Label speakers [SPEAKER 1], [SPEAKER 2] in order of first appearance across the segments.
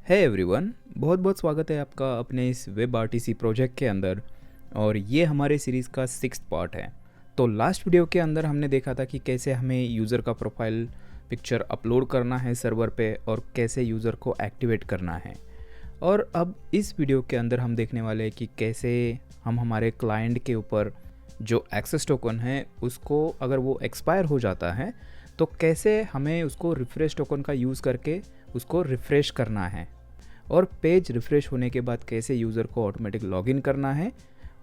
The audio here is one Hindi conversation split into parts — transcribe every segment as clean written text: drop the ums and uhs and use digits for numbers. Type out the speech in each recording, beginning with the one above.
[SPEAKER 1] है एवरीवन, बहुत बहुत स्वागत है आपका अपने इस वेब आरटीसी प्रोजेक्ट के अंदर। और ये हमारे सीरीज़ का 6th पार्ट है। तो लास्ट वीडियो के अंदर हमने देखा था कि कैसे हमें यूज़र का प्रोफाइल पिक्चर अपलोड करना है सर्वर पे और कैसे यूज़र को एक्टिवेट करना है। और अब इस वीडियो के अंदर हम देखने वाले हैं कि कैसे हम हमारे क्लाइंट के ऊपर जो एक्सेस टोकन है उसको अगर वो एक्सपायर हो जाता है तो कैसे हमें उसको रिफ़्रेश टोकन का यूज़ करके उसको रिफ़्रेश करना है, और पेज रिफ़्रेश होने के बाद कैसे यूज़र को ऑटोमेटिक लॉगिन करना है,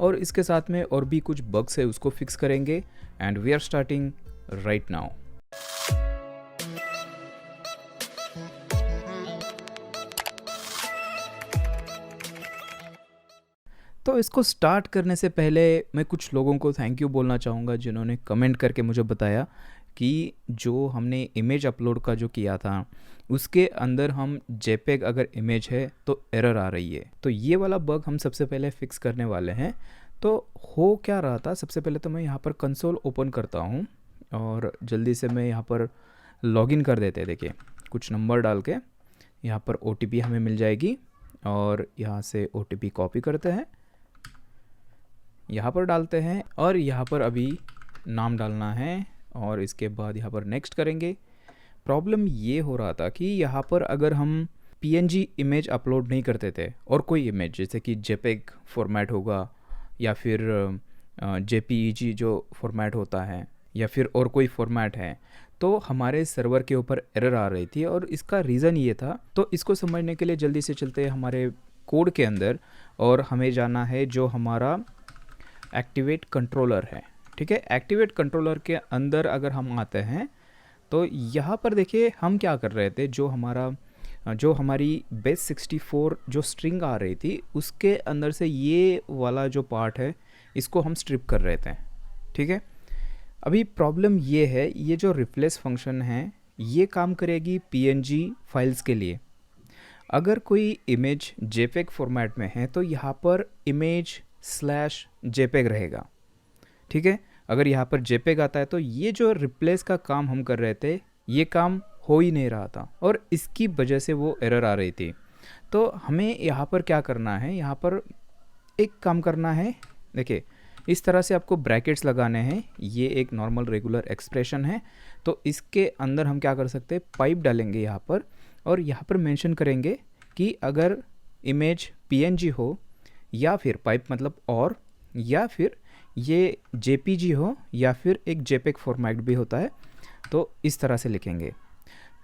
[SPEAKER 1] और इसके साथ में और भी कुछ बग्स है उसको फिक्स करेंगे। And we are starting right now. तो इसको स्टार्ट करने से पहले मैं कुछ लोगों को थैंक यू बोलना चाहूँगा जिन्होंने कमेंट करके मुझे बताया कि जो हमने इमेज अपलोड का जो किया था उसके अंदर हम जेपेग अगर इमेज है तो एरर आ रही है। तो ये वाला बग हम सबसे पहले फिक्स करने वाले हैं। तो हो क्या रहा था, सबसे पहले तो मैं यहाँ पर कंसोल ओपन करता हूँ और जल्दी से मैं यहाँ पर लॉगिन कर देते हैं। देखिए कुछ नंबर डाल के यहाँ पर OTP हमें मिल जाएगी और यहाँ से OTP कॉपी करते हैं, यहाँ पर डालते हैं और यहाँ पर अभी नाम डालना है और इसके बाद यहाँ पर नेक्स्ट करेंगे। प्रॉब्लम ये हो रहा था कि यहाँ पर अगर हम PNG इमेज अपलोड नहीं करते थे और कोई इमेज जैसे कि JPEG फॉर्मेट होगा या फिर JPEG जो फॉर्मेट होता है या फिर और कोई फॉर्मेट है, तो हमारे सर्वर के ऊपर एरर आ रही थी और इसका रीज़न ये था। तो इसको समझने के लिए जल्दी से चलते हैं हमारे कोड के अंदर और हमें जाना है जो हमारा एक्टिवेट कंट्रोलर है। ठीक है, एक्टिवेट कंट्रोलर के अंदर अगर हम आते हैं तो यहाँ पर देखिए हम क्या कर रहे थे, जो हमारी बेस 64 जो स्ट्रिंग आ रही थी उसके अंदर से ये वाला जो पार्ट है इसको हम स्ट्रिप कर रहे थे। ठीक है, अभी प्रॉब्लम ये है, ये जो रिप्लेस फंक्शन है ये काम करेगी PNG फाइल्स के लिए। अगर कोई इमेज JPEG फॉर्मेट में है तो यहाँ पर image/JPEG रहेगा। ठीक है, अगर यहाँ पर JPEG आता है तो ये जो रिप्लेस का काम हम कर रहे थे ये काम हो ही नहीं रहा था और इसकी वजह से वो एरर आ रही थी। तो हमें यहाँ पर क्या करना है, यहाँ पर एक काम करना है। देखिए इस तरह से आपको ब्रैकेट्स लगाने हैं, ये एक नॉर्मल रेगुलर एक्सप्रेशन है। तो इसके अंदर हम क्या कर सकते हैं, पाइप डालेंगे यहाँ पर और यहाँ पर मेंशन करेंगे कि अगर इमेज PNG हो या फिर पाइप मतलब और, या फिर ये JPG हो या फिर एक JPEG फॉर्मेट भी होता है, तो इस तरह से लिखेंगे।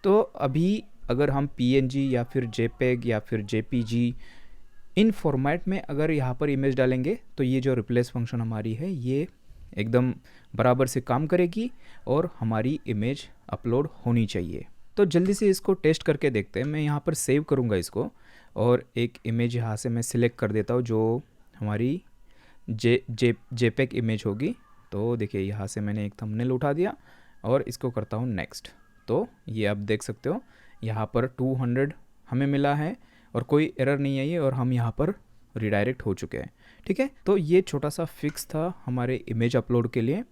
[SPEAKER 1] तो अभी अगर हम PNG या फिर JPEG या फिर JPG इन फॉर्मेट में अगर यहाँ पर इमेज डालेंगे तो ये जो रिप्लेस फंक्शन हमारी है ये एकदम बराबर से काम करेगी और हमारी इमेज अपलोड होनी चाहिए। तो जल्दी से इसको टेस्ट करके देखते हैं। मैं यहाँ पर सेव करूँगा इसको और एक इमेज यहाँ से मैं सिलेक्ट कर देता हूँ जो हमारी JPEG इमेज होगी। तो देखिए यहाँ से मैंने एक थंबनेल उठा दिया और इसको करता हूँ नेक्स्ट। तो ये आप देख सकते हो यहाँ पर 200 हमें मिला है और कोई एरर नहीं आई है और हम यहाँ पर रिडायरेक्ट हो चुके हैं। ठीक है, तो ये छोटा सा फिक्स था हमारे इमेज अपलोड के लिए।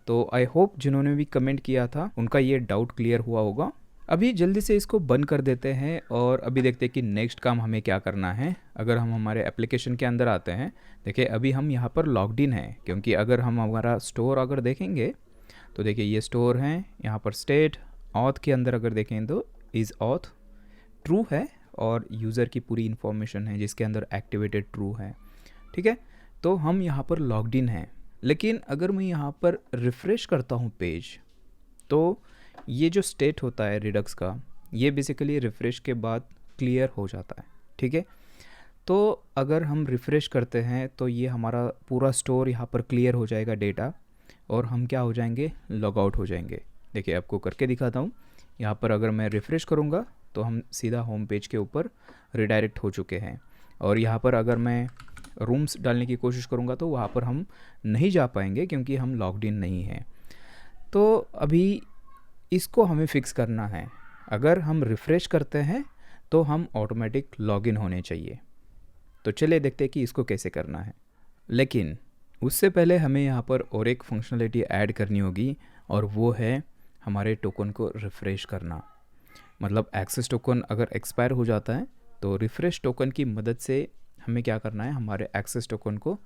[SPEAKER 1] तो आई होप जिन्होंने भी कमेंट किया था उनका ये डाउट क्लियर हुआ होगा। अभी जल्दी से इसको बंद कर देते हैं और अभी देखते हैं कि नेक्स्ट काम हमें क्या करना है। अगर हम हमारे एप्लीकेशन के अंदर आते हैं, देखिए अभी हम यहाँ पर लॉग्ड इन है, क्योंकि अगर हम हमारा स्टोर अगर देखेंगे तो देखिए ये स्टोर है, यहाँ पर स्टेट ऑथ के अंदर अगर देखें तो इज़ ऑथ ट्रू है और यूज़र की पूरी इन्फॉर्मेशन है जिसके अंदर एक्टिवेटेड ट्रू है। ठीक है, तो हम यहाँ पर लॉग्ड इन हैं। लेकिन अगर मैं यहाँ पर रिफ़्रेश करता हूँ पेज, तो ये जो स्टेट होता है रिडक्स का, ये बेसिकली रिफ़्रेश के बाद क्लियर हो जाता है। ठीक है, तो अगर हम रिफ़्रेश करते हैं तो ये हमारा पूरा स्टोर यहाँ पर क्लियर हो जाएगा डेटा और हम क्या हो जाएंगे, लॉग आउट हो जाएंगे। देखिए आपको करके दिखाता हूँ। यहाँ पर अगर मैं रिफ़्रेश करूँगा तो हम सीधा होम पेज के ऊपर रिडायरेक्ट हो चुके हैं। और यहाँ पर अगर मैं रूम्स डालने की कोशिश करूँगा तो वहाँ पर हम नहीं जा पाएंगे क्योंकि हम लॉग्ड इन नहीं हैं। तो अभी इसको हमें फ़िक्स करना है। अगर हम रिफ़्रेश करते हैं तो हम ऑटोमेटिक लॉगिन होने चाहिए। तो चलिए देखते हैं कि इसको कैसे करना है। लेकिन उससे पहले हमें यहाँ पर और एक फंक्शनलिटी ऐड करनी होगी और वो है हमारे टोकन को रिफ़्रेश करना। मतलब एक्सेस टोकन अगर एक्सपायर हो जाता है तो रिफ़्रेश टोकन की मदद से हमें क्या करना है, हमारे एक्सेस टोकन को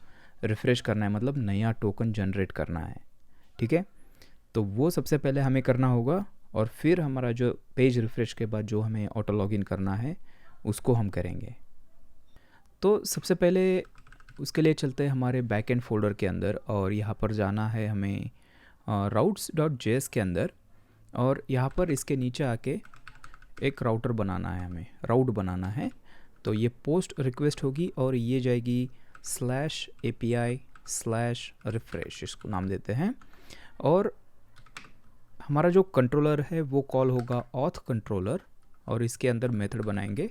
[SPEAKER 1] रिफ़्रेश करना है, मतलब नया टोकन जनरेट करना है। ठीक है, तो वो सबसे पहले हमें करना होगा, और फिर हमारा जो पेज रिफ़्रेश के बाद जो हमें ऑटो लॉगिन करना है उसको हम करेंगे। तो सबसे पहले उसके लिए चलते हैं हमारे बैकएंड फ़ोल्डर के अंदर, और यहाँ पर जाना है हमें routes.js के अंदर, और यहाँ पर इसके नीचे आके एक राउटर बनाना है, हमें राउट बनाना है। तो ये पोस्ट रिक्वेस्ट होगी और ये जाएगी /API/refresh, इसको नाम देते हैं। और हमारा जो कंट्रोलर है वो कॉल होगा auth कंट्रोलर, और इसके अंदर मेथड बनाएंगे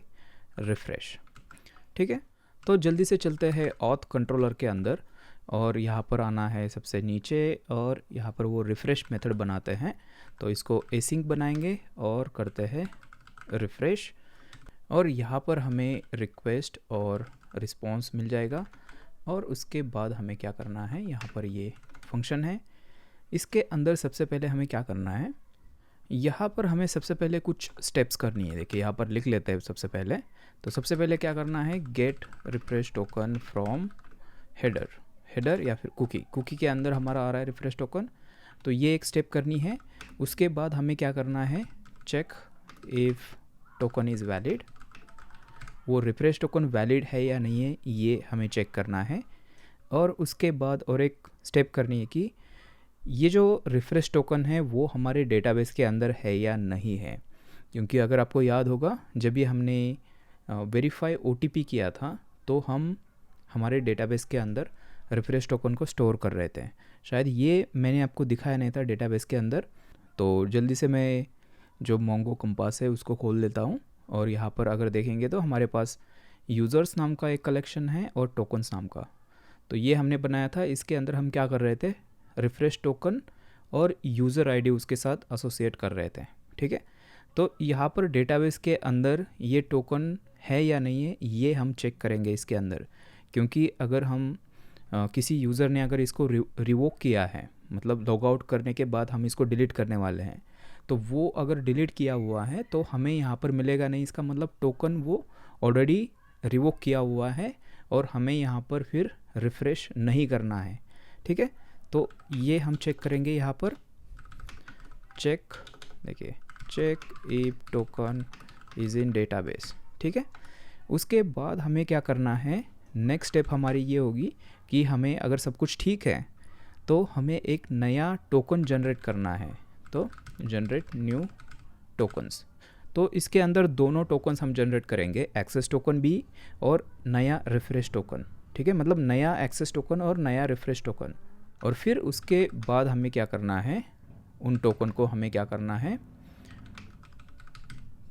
[SPEAKER 1] रिफ़्रेश। ठीक है, तो जल्दी से चलते हैं auth कंट्रोलर के अंदर, और यहाँ पर आना है सबसे नीचे, और यहाँ पर वो रिफ़्रेश मेथड बनाते हैं। तो इसको एसिंक बनाएंगे और करते हैं रिफ़्रेश, और यहाँ पर हमें रिक्वेस्ट और रिस्पॉन्स मिल जाएगा। और उसके बाद हमें क्या करना है, यहाँ पर ये फंक्शन है, इसके अंदर सबसे पहले हमें क्या करना है, यहाँ पर हमें सबसे पहले कुछ स्टेप्स करनी है। देखिए यहाँ पर लिख लेते हैं सबसे पहले। तो सबसे पहले क्या करना है, get refresh token from header या फिर कुकी के अंदर हमारा आ रहा है रिफ्रेश टोकन, तो ये एक स्टेप करनी है। उसके बाद हमें क्या करना है, check if token is valid, वो रिफ्रेश टोकन वैलिड है या नहीं है ये हमें चेक करना है। और उसके बाद और एक स्टेप करनी है कि ये जो रिफ्रेश टोकन है वो हमारे डेटाबेस के अंदर है या नहीं है, क्योंकि अगर आपको याद होगा जब भी हमने वेरीफाई OTP किया था तो हम हमारे डेटाबेस के अंदर रिफ्रेश टोकन को स्टोर कर रहे थे। शायद ये मैंने आपको दिखाया नहीं था डेटाबेस के अंदर। तो जल्दी से मैं जो मोंगो कंपास है उसको खोल लेता हूँ, और यहाँ पर अगर देखेंगे तो हमारे पास यूज़र्स नाम का एक कलेक्शन है और टोकन्स नाम का। तो ये हमने बनाया था, इसके अंदर हम क्या कर रहे थे, रिफ्रेश टोकन और यूज़र ID उसके साथ एसोसिएट कर रहे थे। ठीक है, तो यहाँ पर डेटाबेस के अंदर ये टोकन है या नहीं है ये हम चेक करेंगे इसके अंदर, क्योंकि अगर हम किसी यूज़र ने अगर इसको रिवोक किया है, मतलब लॉग आउट करने के बाद हम इसको डिलीट करने वाले हैं, तो वो अगर डिलीट किया हुआ है तो हमें यहाँ पर मिलेगा नहीं। इसका मतलब टोकन वो ऑलरेडी रिवोक किया हुआ है और हमें यहाँ पर फिर रिफ़्रेश नहीं करना है। ठीक है, तो ये हम चेक करेंगे यहाँ पर, चेक, देखिए check if token is in database. ठीक है, उसके बाद हमें क्या करना है, नेक्स्ट स्टेप हमारी ये होगी कि हमें अगर सब कुछ ठीक है तो हमें एक नया टोकन जनरेट करना है। तो जनरेट न्यू टोकन्स, तो इसके अंदर दोनों टोकन्स हम जनरेट करेंगे, एक्सेस टोकन भी और नया रिफ्रेश टोकन। ठीक है, मतलब नया एक्सेस टोकन और नया रिफ्रेश टोकन। और फिर उसके बाद हमें क्या करना है, उन टोकन को हमें क्या करना है,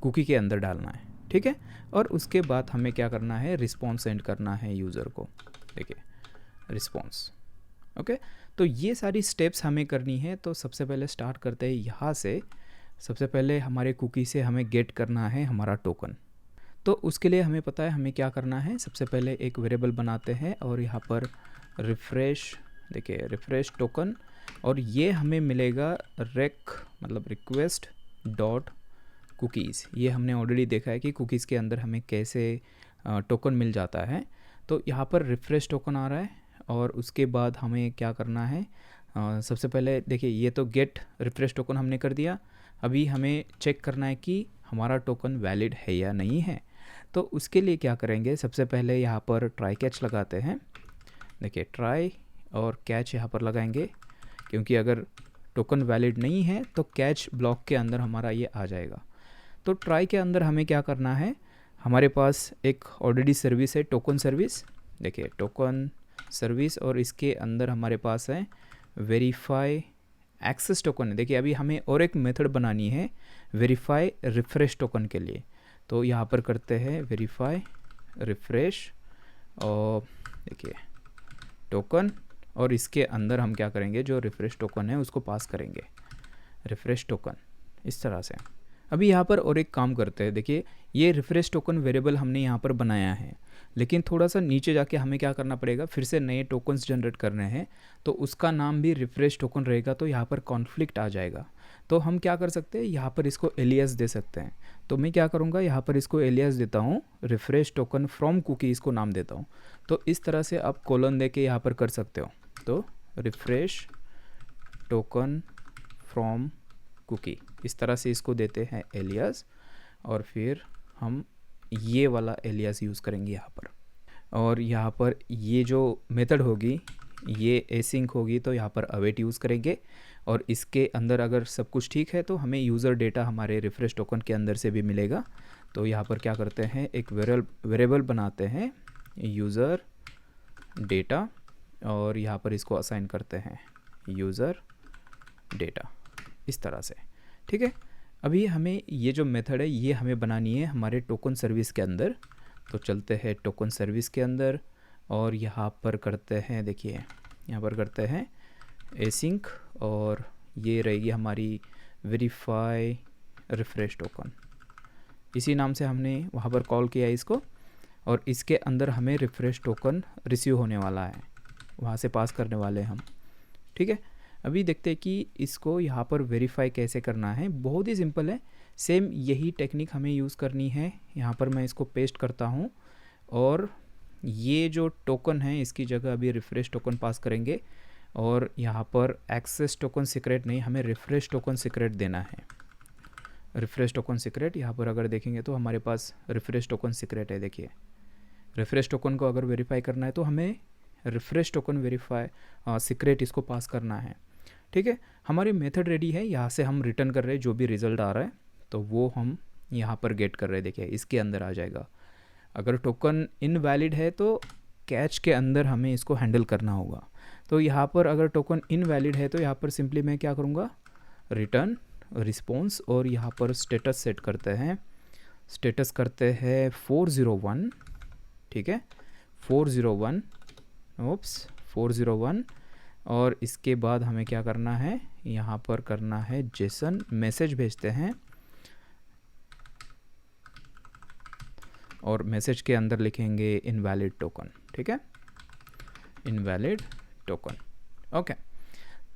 [SPEAKER 1] कुकी के अंदर डालना है। ठीक है, और उसके बाद हमें क्या करना है, रिस्पॉन्स सेंड करना है यूज़र को। देखिए रिस्पॉन्स, ओके। तो ये सारी स्टेप्स हमें करनी है। तो सबसे पहले स्टार्ट करते हैं यहाँ से। सबसे पहले हमारे कुकी से हमें गेट करना है हमारा टोकन। तो उसके लिए हमें पता है हमें क्या करना है, सबसे पहले एक वेरिएबल बनाते हैं और यहाँ पर रिफ्रेश, देखिए रिफ्रेश टोकन, और ये हमें मिलेगा रेक, मतलब रिक्वेस्ट डॉट कुकीज़। ये हमने ऑलरेडी देखा है कि कुकीज़ के अंदर हमें कैसे टोकन मिल जाता है। तो यहाँ पर रिफ्रेश टोकन आ रहा है, और उसके बाद हमें क्या करना है, सबसे पहले देखिए ये तो गेट रिफ्रेश टोकन हमने कर दिया। अभी हमें चेक करना है कि हमारा टोकन वैलिड है या नहीं है। तो उसके लिए क्या करेंगे, सबसे पहले यहाँ पर ट्राई कैच लगाते हैं। देखिए ट्राई और कैच यहाँ पर लगाएंगे, क्योंकि अगर टोकन वैलिड नहीं है तो कैच ब्लॉक के अंदर हमारा ये आ जाएगा। तो ट्राई के अंदर हमें क्या करना है, हमारे पास एक ऑलरेडी सर्विस है टोकन सर्विस। देखिए टोकन सर्विस, और इसके अंदर हमारे पास है वेरीफाई एक्सेस टोकन है। देखिए अभी हमें और एक मेथड बनानी है वेरीफाई रिफ्रेश टोकन के लिए। तो यहाँ पर करते हैं वेरीफाई रिफ्रेश, और देखिए टोकन, और इसके अंदर हम क्या करेंगे, जो रिफ्रेश टोकन है उसको पास करेंगे, रिफ्रेश टोकन, इस तरह से। अभी यहाँ पर और एक काम करते हैं। देखिए ये रिफ्रेश टोकन वेरिएबल हमने यहाँ पर बनाया है, लेकिन थोड़ा सा नीचे जाके हमें क्या करना पड़ेगा, फिर से नए टोकन्स जनरेट करने हैं। तो उसका नाम भी रिफ्रेश टोकन रहेगा, तो यहाँ पर कॉन्फ्लिक्ट आ जाएगा। तो हम क्या कर सकते हैं, यहाँ पर इसको एलियास दे सकते हैं। तो मैं क्या करूँगा, यहाँ पर इसको एलियास देता हूँ, रिफ्रेश टोकन फ्रॉम कुकी इसको नाम देता हूँ। तो इस तरह से आप कोलन दे के यहाँ पर कर सकते हो। तो रिफ्रेश टोकन फ्रॉम कुकी, इस तरह से इसको देते हैं एलियास, और फिर हम ये वाला एलियास यूज़ करेंगे यहाँ पर। और यहाँ पर ये जो मेथड होगी ये एसिंक होगी, तो यहाँ पर अवेट यूज़ करेंगे। और इसके अंदर अगर सब कुछ ठीक है तो हमें यूज़र डेटा हमारे रिफ्रेश टोकन के अंदर से भी मिलेगा। तो यहाँ पर क्या करते हैं, एक वेरिएबल बनाते हैं यूज़र डेटा, और यहाँ पर इसको असाइन करते हैं यूज़र डेटा, इस तरह से। ठीक है, अभी हमें ये जो मेथड है ये हमें बनानी है हमारे टोकन सर्विस के अंदर। तो चलते हैं टोकन सर्विस के अंदर, और यहाँ पर करते हैं, देखिए यहाँ पर करते हैं एसिंक, और ये रहेगी हमारी वेरीफाई रिफ्रेश टोकन, इसी नाम से हमने वहाँ पर कॉल किया इसको। और इसके अंदर हमें रिफ्रेश टोकन रिसीव होने वाला है, वहाँ से पास करने वाले हम। ठीक है, अभी देखते हैं कि इसको यहाँ पर वेरीफाई कैसे करना है। बहुत ही सिंपल है, सेम यही टेक्निक हमें यूज़ करनी है। यहाँ पर मैं इसको पेस्ट करता हूँ, और ये जो टोकन है इसकी जगह अभी रिफ्रेश टोकन पास करेंगे। और यहाँ पर एक्सेस टोकन सीक्रेट नहीं, हमें रिफ्रेश टोकन सीक्रेट देना है। रिफ्रेश टोकन सीक्रेट, यहाँ पर अगर देखेंगे तो हमारे पास रिफ्रेश टोकन सीक्रेट है। देखिए, रिफ्रेश टोकन को अगर वेरीफाई करना है तो हमें रिफ्रेश टोकन वेरीफाई सीक्रेट इसको पास करना है। ठीक है, हमारी मेथड रेडी है, यहाँ से हम रिटर्न कर रहे हैं जो भी रिज़ल्ट आ रहा है, तो वो हम यहाँ पर गेट कर रहे हैं। देखिए, इसके अंदर आ जाएगा। अगर टोकन इनवैलिड है तो कैच के अंदर हमें इसको हैंडल करना होगा। तो यहाँ पर अगर टोकन इनवैलिड है तो यहाँ पर सिंपली मैं क्या करूँगा, रिटर्न रिस्पॉन्स, और यहाँ पर स्टेटस सेट करते हैं, स्टेटस करते हैं 401। ठीक है, 401, ओप्स 401। और इसके बाद हमें क्या करना है, यहाँ पर करना है जेसन मैसेज भेजते हैं, और मैसेज के अंदर लिखेंगे इनवैलिड टोकन। ठीक है, इनवैलिड टोकन। ओके,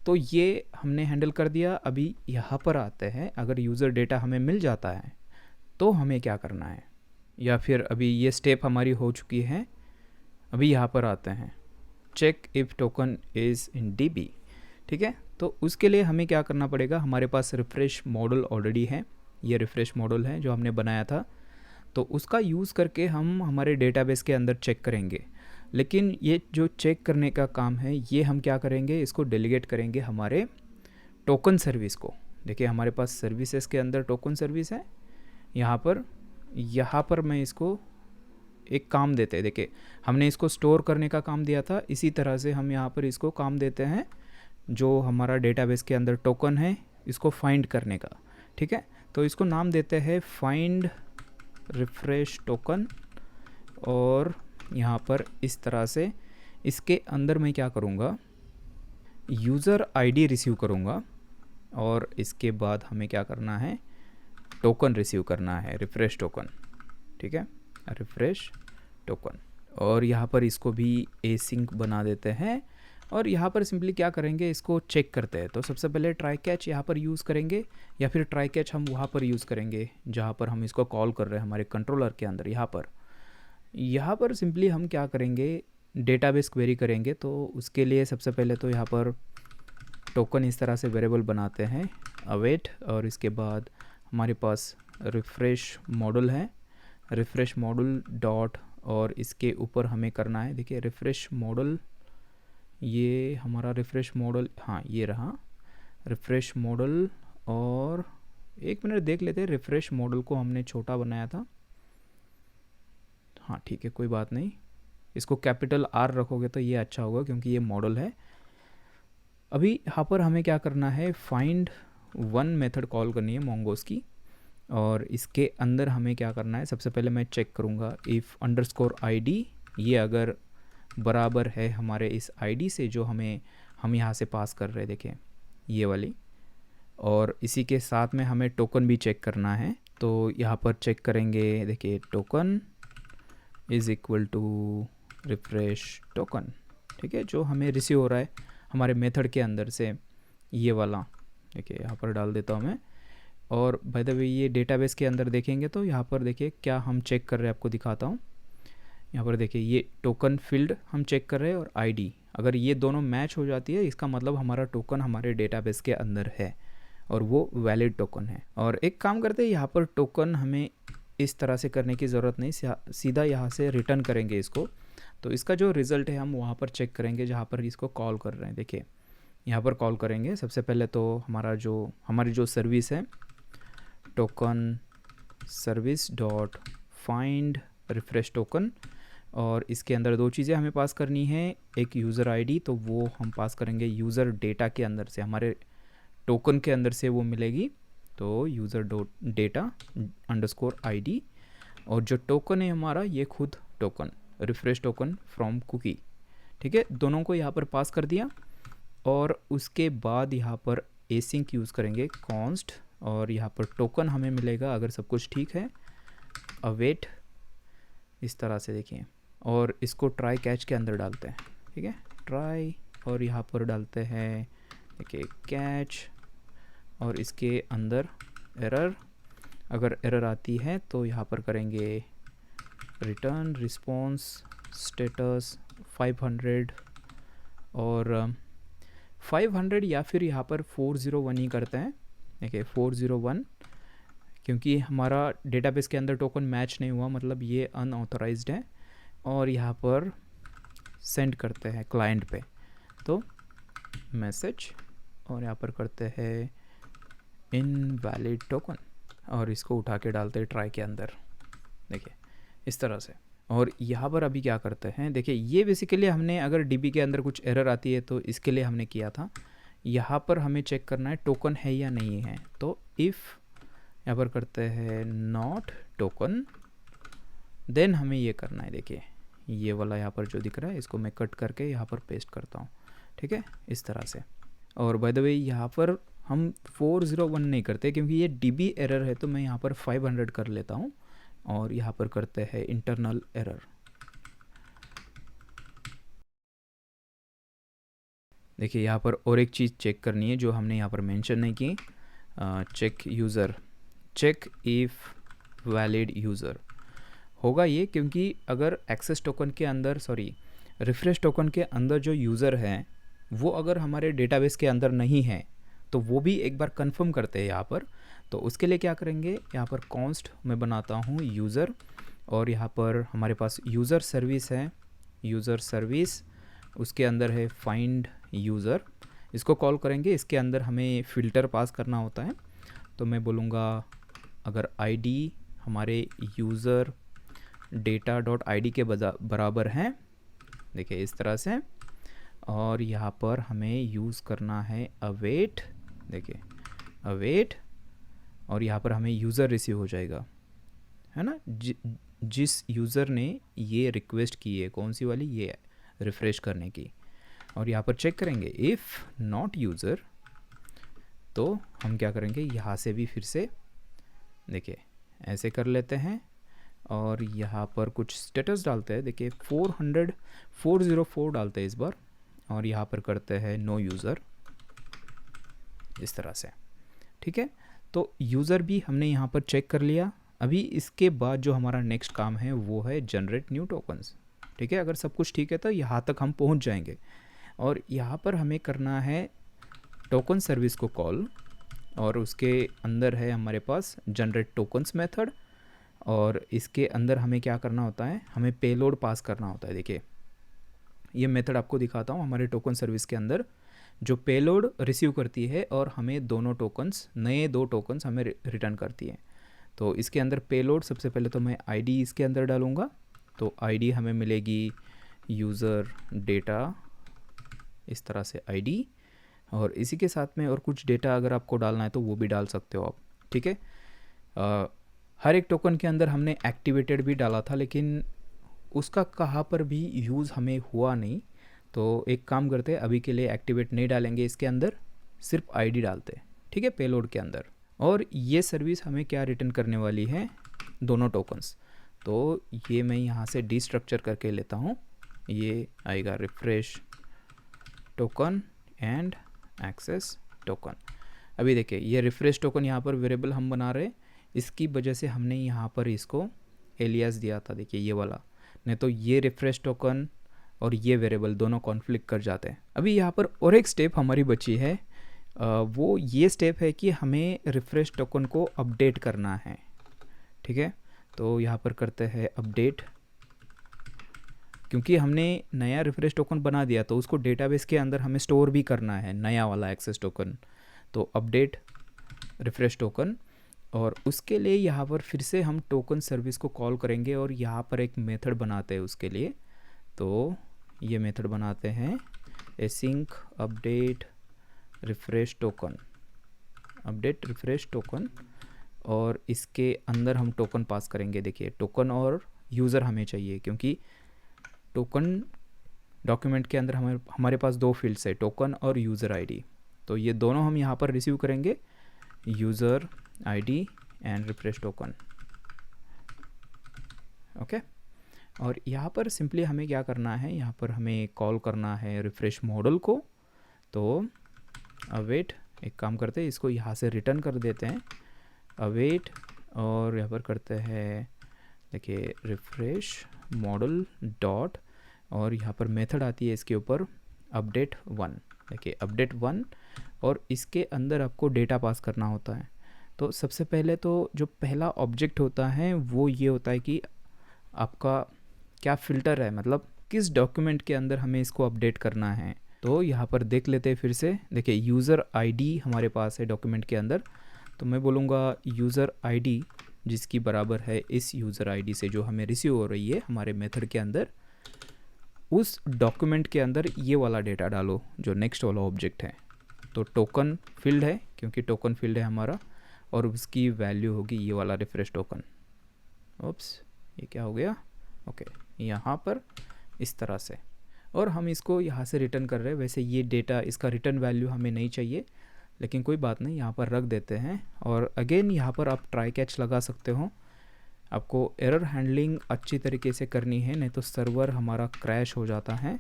[SPEAKER 1] तो ये हमने हैंडल कर दिया। अभी यहाँ पर आते हैं, अगर यूज़र डेटा हमें मिल जाता है तो हमें क्या करना है, या फिर अभी ये स्टेप हमारी हो चुकी है। अभी यहाँ पर आते हैं, check if token is in DB. ठीक है, तो उसके लिए हमें क्या करना पड़ेगा, हमारे पास रिफ्रेश मॉडल ऑलरेडी है, ये रिफ्रेश मॉडल है जो हमने बनाया था, तो उसका यूज़ करके हम हमारे डेटाबेस के अंदर चेक करेंगे। लेकिन ये जो चेक करने का काम है ये हम क्या करेंगे, इसको डेलीगेट करेंगे हमारे टोकन सर्विस को। देखिए, हमारे पास सर्विसेज के अंदर टोकन सर्विस है, यहाँ पर मैं इसको एक काम देते हैं। देखिए, हमने इसको स्टोर करने का काम दिया था, इसी तरह से हम यहाँ पर इसको काम देते हैं जो हमारा डेटाबेस के अंदर टोकन है इसको फाइंड करने का। ठीक है, तो इसको नाम देते हैं फाइंड रिफ्रेश टोकन, और यहाँ पर इस तरह से इसके अंदर मैं क्या करूँगा, यूज़र आईडी रिसीव करूँगा, और इसके बाद हमें क्या करना है, टोकन रिसीव करना है, रिफ्रेश टोकन। ठीक है, रिफ्रेश टोकन, और यहाँ पर इसको भी एसिंक बना देते हैं। और यहाँ पर सिंपली क्या करेंगे, इसको चेक करते हैं। तो सबसे पहले ट्राई कैच यहाँ पर यूज़ करेंगे, या फिर ट्राई कैच हम वहाँ पर यूज़ करेंगे जहाँ पर हम इसको कॉल कर रहे हैं हमारे कंट्रोलर के अंदर। यहाँ पर सिंपली हम क्या करेंगे, डेटाबेस क्वेरी करेंगे। तो उसके लिए सबसे पहले तो यहाँ पर टोकन इस तरह से वेरिएबल बनाते हैं अवेट, और इसके बाद हमारे पास रिफ्रेश मॉडल है, रिफ्रेश मॉडल डॉट, और इसके ऊपर हमें करना है, देखिए रिफ्रेश मॉडल, ये हमारा रिफ्रेश मॉडल, हाँ ये रहा रिफ्रेश मॉडल। और एक मिनट देख लेते हैं, रिफ्रेश मॉडल को हमने छोटा बनाया था, हाँ ठीक है कोई बात नहीं, इसको कैपिटल आर रखोगे तो ये अच्छा होगा क्योंकि ये मॉडल है। अभी यहाँ पर हमें क्या करना है, फाइंड वन मेथड कॉल करनी है मोंगोस की, और इसके अंदर हमें क्या करना है, सबसे पहले मैं चेक करूँगा इफ़ अंडरस्कोर आईडी, ये अगर बराबर है हमारे इस आईडी से जो हम यहाँ से पास कर रहे हैं, देखें ये वाली, और इसी के साथ में हमें टोकन भी चेक करना है। तो यहाँ पर चेक करेंगे, देखिए token is equal to refresh token, ठीक है, जो हमें रिसीव हो रहा है हमारे मेथड के अंदर से, ये वाला देखिए यहाँ पर डाल देता हूँ मैं, और बाय द वे ये डेटाबेस के अंदर देखेंगे तो यहाँ पर देखिए क्या हम चेक कर रहे हैं, आपको दिखाता हूँ। यहाँ पर देखिए ये टोकन फील्ड हम चेक कर रहे हैं और आईडी, अगर ये दोनों मैच हो जाती है इसका मतलब हमारा टोकन हमारे डेटाबेस के अंदर है और वो वैलिड टोकन है। और एक काम करते हैं, यहाँ पर टोकन हमें इस तरह से करने की ज़रूरत नहीं, सीधा यहाँ से रिटर्न करेंगे इसको। तो इसका जो रिज़ल्ट है हम वहाँ पर चेक करेंगे जहाँ पर इसको कॉल कर रहे हैं। देखिए यहाँ पर कॉल करेंगे, सबसे पहले तो हमारी जो सर्विस है token service dot find refresh token, और इसके अंदर दो चीज़ें हमें पास करनी है, एक यूज़र आईडी, तो वो हम पास करेंगे यूज़र डेटा के अंदर से, हमारे टोकन के अंदर से वो मिलेगी, तो user dot data underscore ID, और जो टोकन है हमारा ये खुद token refresh token from cookie. ठीक है, दोनों को यहाँ पर पास कर दिया। और उसके बाद यहाँ पर एसिंक यूज़ करेंगे कॉन्स्ट, और यहाँ पर टोकन हमें मिलेगा अगर सब कुछ ठीक है अवेट, इस तरह से देखिए, और इसको ट्राई कैच के अंदर डालते हैं। ठीक है, ट्राई, और यहाँ पर डालते हैं देखिए कैच, और इसके अंदर एरर, अगर एरर आती है तो यहाँ पर करेंगे रिटर्न रिस्पॉन्स स्टेटस 500, और 500 या फिर यहाँ पर 401 ही करते हैं। देखिए 401, क्योंकि हमारा डेटाबेस के अंदर टोकन मैच नहीं हुआ, मतलब ये अनऑथराइज्ड है, और यहाँ पर सेंड करते हैं क्लाइंट पे, तो मैसेज, और यहाँ पर करते हैं इनवैलिड टोकन, और इसको उठा के डालते हैं ट्राई के अंदर। देखिए इस तरह से। और यहाँ पर अभी क्या करते हैं, देखिए ये बेसिकली हमने अगर डीबी के अंदर कुछ एरर आती है तो इसके लिए हमने किया था। यहाँ पर हमें चेक करना है टोकन है या नहीं है, तो इफ़ यहाँ पर करते हैं नॉट टोकन, देन हमें ये करना है। देखिए ये वाला यहाँ पर जो दिख रहा है इसको मैं कट करके यहाँ पर पेस्ट करता हूँ। ठीक है, इस तरह से। और बाय द वे यहाँ पर हम 401 नहीं करते क्योंकि ये डीबी एरर है, तो मैं यहाँ पर 500 कर लेता हूँ, और यहाँ पर करते हैं इंटरनल एरर। देखिए यहाँ पर और एक चीज़ चेक करनी है जो हमने यहाँ पर मेंशन नहीं की, check user, check if valid user होगा ये, क्योंकि अगर एक्सेस टोकन के अंदर रिफ्रेश टोकन के अंदर जो यूज़र है वो अगर हमारे डेटाबेस के अंदर नहीं है तो वो भी एक बार कंफर्म करते हैं यहाँ पर। तो उसके लिए क्या करेंगे, यहाँ पर कॉन्स्ट मैं बनाता हूँ यूज़र, और यहाँ पर हमारे पास यूज़र सर्विस है, यूज़र सर्विस, उसके अंदर है फाइंड यूज़र, इसको कॉल करेंगे। इसके अंदर हमें फ़िल्टर पास करना होता है, तो मैं बोलूँगा अगर आईडी हमारे यूज़र डेटा डॉट आईडी के बराबर है, देखिए इस तरह से, और यहाँ पर हमें यूज़ करना है अवेट, देखिए अवेट, और यहाँ पर हमें यूज़र रिसीव हो जाएगा, है ना, जिस यूज़र ने ये रिक्वेस्ट की है, कौन सी वाली, ये रिफ़्रेश करने की। और यहाँ पर चेक करेंगे इफ़ नॉट यूज़र, तो हम क्या करेंगे, यहाँ से भी फिर से देखिए ऐसे कर लेते हैं, और यहाँ पर कुछ स्टेटस डालते हैं। देखिए 404 डालते हैं इस बार, और यहाँ पर करते हैं नो यूज़र, इस तरह से। ठीक है, तो यूज़र भी हमने यहाँ पर चेक कर लिया। अभी इसके बाद जो हमारा नेक्स्ट काम है वो है जनरेट न्यू टोकन्स। ठीक है, अगर सब कुछ ठीक है तो यहाँ तक हम पहुँच जाएंगे, और यहाँ पर हमें करना है टोकन सर्विस को कॉल, और उसके अंदर है हमारे पास जनरेट टोकन्स मेथड, और इसके अंदर हमें क्या करना होता है, हमें पेलोड पास करना होता है। देखिए ये मेथड आपको दिखाता हूँ, हमारे टोकन सर्विस के अंदर जो पेलोड रिसीव करती है और हमें दोनों टोकन्स, नए 2 टोकन्स हमें रिटर्न करती है। तो इसके अंदर पेलोड, सबसे पहले तो मैं आईडी इसके अंदर डालूँगा, तो आईडी हमें मिलेगी यूज़र डेटा, इस तरह से आईडी, और इसी के साथ में और कुछ डेटा अगर आपको डालना है तो वो भी डाल सकते हो आप। ठीक है, हर एक टोकन के अंदर हमने एक्टिवेटेड भी डाला था, लेकिन उसका कहाँ पर भी यूज़ हमें हुआ नहीं, तो एक काम करते हैं, अभी के लिए एक्टिवेट नहीं डालेंगे इसके अंदर, सिर्फ आईडी डालते हैं। ठीक है, पेलोड के अंदर। और ये सर्विस हमें क्या रिटर्न करने वाली है, दोनों टोकन्स। तो ये मैं यहाँ से डिस्ट्रक्चर करके लेता हूँ, ये आएगा refresh token and access token. अभी देखिए ये रिफ्रेश टोकन यहाँ पर वेरिएबल हम बना रहे, इसकी वजह से हमने यहाँ पर इसको एलियास दिया था, देखिए ये वाला, नहीं तो ये रिफ्रेश टोकन और ये वेरिएबल दोनों कॉन्फ्लिक्ट कर जाते हैं। अभी यहाँ पर और एक स्टेप हमारी बची है, वो ये स्टेप है कि हमें रिफ्रेश टोकन को अपडेट करना है। ठीक है, तो यहाँ पर करते हैं अपडेट, क्योंकि हमने नया रिफ्रेश टोकन बना दिया तो उसको डेटाबेस के अंदर हमें स्टोर भी करना है नया वाला एक्सेस टोकन। तो अपडेट रिफ्रेश टोकन, और उसके लिए यहाँ पर फिर से हम टोकन सर्विस को कॉल करेंगे और यहाँ पर एक मेथड बनाते हैं उसके लिए। तो ये मेथड बनाते हैं async update refresh token, update refresh token, और इसके अंदर हम टोकन पास करेंगे। देखिए टोकन और यूज़र हमें चाहिए, क्योंकि टोकन डॉक्यूमेंट के अंदर हमारे पास दो फील्ड्स है, टोकन और यूज़र आईडी। तो ये दोनों हम यहाँ पर रिसीव करेंगे, user ID and refresh token. Okay, और यहाँ पर सिंपली हमें क्या करना है, यहाँ पर हमें कॉल करना है रिफ्रेश मॉडल को। तो अवेट, एक काम करते हैं, इसको यहाँ से रिटर्न कर देते हैं अवेट, और यहाँ पर करते हैं देखिए रिफ्रेश मॉडल डॉट, और यहाँ पर मेथड आती है इसके ऊपर अपडेट 1। देखिए अपडेट 1, और इसके अंदर आपको डेटा पास करना होता है। तो सबसे पहले तो जो पहला ऑब्जेक्ट होता है वो ये होता है कि आपका क्या फ़िल्टर है, मतलब किस डॉक्यूमेंट के अंदर हमें इसको अपडेट करना है। तो यहाँ पर देख लेते हैं फिर से, देखिए यूज़र आईडी हमारे पास है डॉक्यूमेंट के अंदर, तो मैं बोलूँगा यूज़र आईडी जिसकी बराबर है इस यूज़र आईडी से जो हमें रिसीव हो रही है हमारे मेथड के अंदर, उस डॉक्यूमेंट के अंदर ये वाला डेटा डालो जो नेक्स्ट वाला ऑब्जेक्ट है। तो टोकन फील्ड है, क्योंकि टोकन फील्ड है हमारा, और उसकी वैल्यू होगी ये वाला रिफ्रेश टोकन। ओप्स, ये क्या हो गया, ओके, यहाँ पर इस तरह से, और हम इसको यहाँ से रिटर्न कर रहे हैं। वैसे ये डेटा, इसका रिटर्न वैल्यू हमें नहीं चाहिए, लेकिन कोई बात नहीं, यहाँ पर रख देते हैं। और अगेन यहाँ पर आप ट्राई कैच लगा सकते हो, आपको एरर हैंडलिंग अच्छी तरीके से करनी है, नहीं तो सर्वर हमारा क्रैश हो जाता है।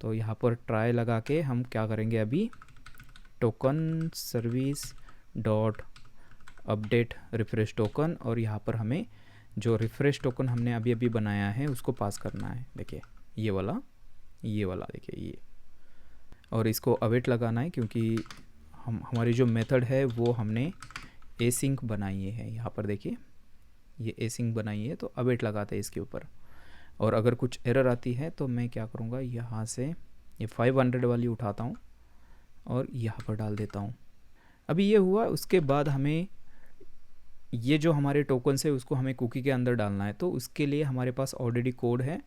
[SPEAKER 1] तो यहाँ पर ट्राई लगा के हम क्या करेंगे, अभी token service dot update refresh token, और यहाँ पर हमें जो रिफ्रेश टोकन हमने अभी अभी बनाया है उसको पास करना है। देखिए ये वाला देखिए ये, और इसको अवेट लगाना है, क्योंकि हमारी जो मेथड है वो हमने एसिंक बनाई है। यहाँ पर देखिए ये एसिंक बनाई है, तो अवेट लगाते हैं इसके ऊपर। और अगर कुछ एरर आती है तो मैं क्या करूँगा, यहाँ से ये 500 वाली उठाता हूँ और यहाँ पर डाल देता हूँ। अभी ये हुआ, उसके बाद हमें ये जो हमारे टोकन्स है उसको हमें कुकी के अंदर डालना है। तो उसके लिए हमारे पास ऑलरेडी कोड है,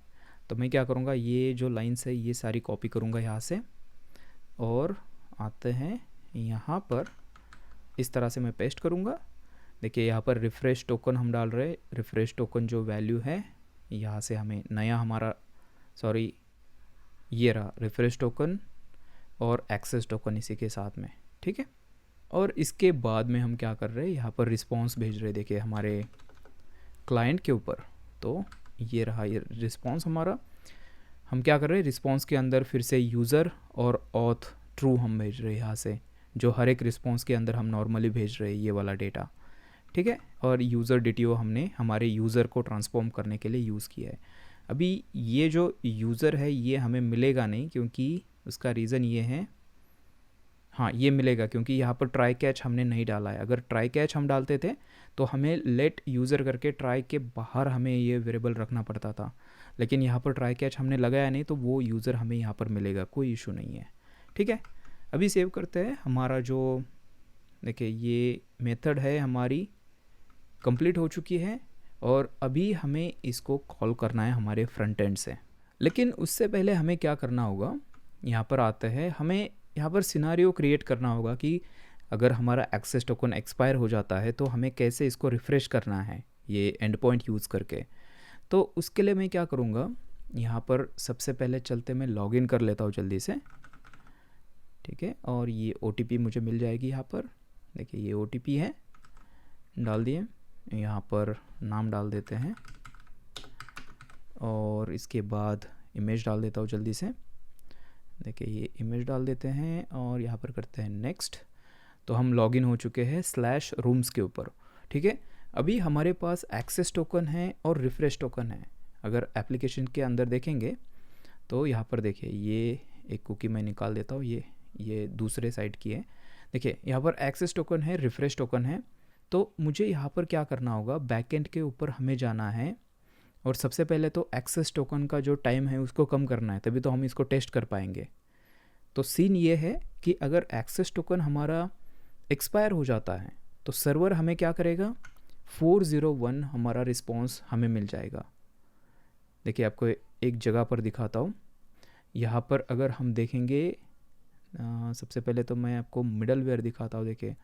[SPEAKER 1] तो मैं क्या करूँगा, ये जो लाइन्स है ये सारी कॉपी करूँगा यहाँ से, और आते हैं यहाँ पर इस तरह से मैं पेस्ट करूँगा। देखिए यहाँ पर रिफ़्रेश टोकन हम डाल रहे हैं, रिफ़्रेश टोकन जो वैल्यू है यहाँ से हमें नया हमारा, सॉरी ये रहा रिफ़्रेश टोकन और एक्सेस टोकन इसी के साथ में, ठीक है। और इसके बाद में हम क्या कर रहे हैं, यहाँ पर रिस्पॉन्स भेज रहे हैं, देखिए हमारे क्लाइंट के ऊपर। तो ये रहा ये रिस्पॉन्स हमारा। हम क्या कर रहे हैं, रिस्पॉन्स के अंदर फिर से यूज़र और ऑथ ट्रू हम भेज रहे हैं यहाँ से, जो हर एक रिस्पॉन्स के अंदर हम नॉर्मली भेज रहे हैं ये वाला डेटा, ठीक है। और यूज़र डिटिओ हमने हमारे यूज़र को ट्रांसफॉर्म करने के लिए यूज़ किया है। अभी ये जो यूज़र है ये हमें मिलेगा नहीं, क्योंकि उसका रीज़न ये है, हाँ ये मिलेगा क्योंकि यहाँ पर ट्राई कैच हमने नहीं डाला है। अगर ट्राई कैच हम डालते थे तो हमें लेट यूज़र करके ट्राई के बाहर हमें ये वेरिएबल रखना पड़ता था, लेकिन यहाँ पर ट्राई कैच हमने लगाया नहीं, तो वो यूज़र हमें यहाँ पर मिलेगा, कोई इशू नहीं है, ठीक है। अभी सेव करते हैं। हमारा जो देखिए ये मेथड है हमारी कंप्लीट हो चुकी है, और अभी हमें इसको कॉल करना है हमारे फ्रंट एंड से। लेकिन उससे पहले हमें क्या करना होगा, यहाँ पर आते हैं, हमें यहाँ पर सिनारियो क्रिएट करना होगा कि अगर हमारा एक्सेस टोकन एक्सपायर हो जाता है तो हमें कैसे इसको रिफ़्रेश करना है ये एंड पॉइंट यूज़ करके। तो उसके लिए मैं क्या करूँगा, यहाँ पर सबसे पहले चलते मैं लॉगिन कर लेता हूँ जल्दी से, ठीक है। और ये OTP मुझे मिल जाएगी यहाँ पर, देखिए ये OTP है, डाल दिए। यहाँ पर नाम डाल देते हैं, और इसके बाद इमेज डाल देता हूँ जल्दी से, देखिए ये इमेज डाल देते हैं, और यहाँ पर करते हैं नेक्स्ट। तो हम लॉगिन हो चुके हैं /rooms के ऊपर, ठीक है। अभी हमारे पास एक्सेस टोकन है और रिफ्रेश टोकन है। अगर एप्लीकेशन के अंदर देखेंगे तो यहाँ पर देखिए, ये एक कुकी मैं निकाल देता हूँ, ये दूसरे साइड की है। देखिए यहाँ पर एक्सेस टोकन है, रिफ्रेश टोकन है। तो मुझे यहाँ पर क्या करना होगा, बैकएंड के ऊपर हमें जाना है और सबसे पहले तो एक्सेस टोकन का जो टाइम है उसको कम करना है, तभी तो हम इसको टेस्ट कर पाएंगे। तो सीन ये है कि अगर एक्सेस टोकन हमारा एक्सपायर हो जाता है तो सर्वर हमें क्या करेगा, 401 हमारा रिस्पॉन्स हमें मिल जाएगा। देखिए आपको एक जगह पर दिखाता हूँ। यहाँ पर अगर हम देखेंगे, सबसे पहले तो मैं आपको मिडल वेयर दिखाता हूँ। देखिए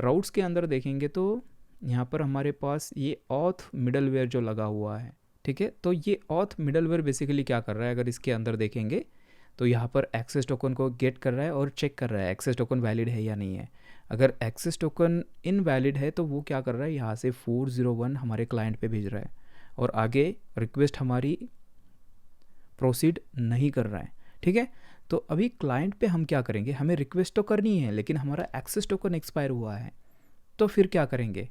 [SPEAKER 1] राउट्स के अंदर देखेंगे तो यहाँ पर हमारे पास ये ऑथ मिडल वेयर जो लगा हुआ है, ठीक है। तो ये ऑथ मिडल वेयर बेसिकली क्या कर रहा है, अगर इसके अंदर देखेंगे तो यहाँ पर एक्सेस टोकन को गेट कर रहा है और चेक कर रहा है एक्सेस टोकन वैलिड है या नहीं है। अगर एक्सेस टोकन इनवैलिड है तो वो क्या कर रहा है, यहाँ से 401 हमारे क्लाइंट पे भेज रहा है और आगे रिक्वेस्ट हमारी प्रोसीड नहीं कर रहा है, ठीक है। तो अभी क्लाइंट पे हम क्या करेंगे, हमें रिक्वेस्ट तो करनी है लेकिन हमारा एक्सेस टोकन एक्सपायर हुआ है, तो फिर क्या करेंगे,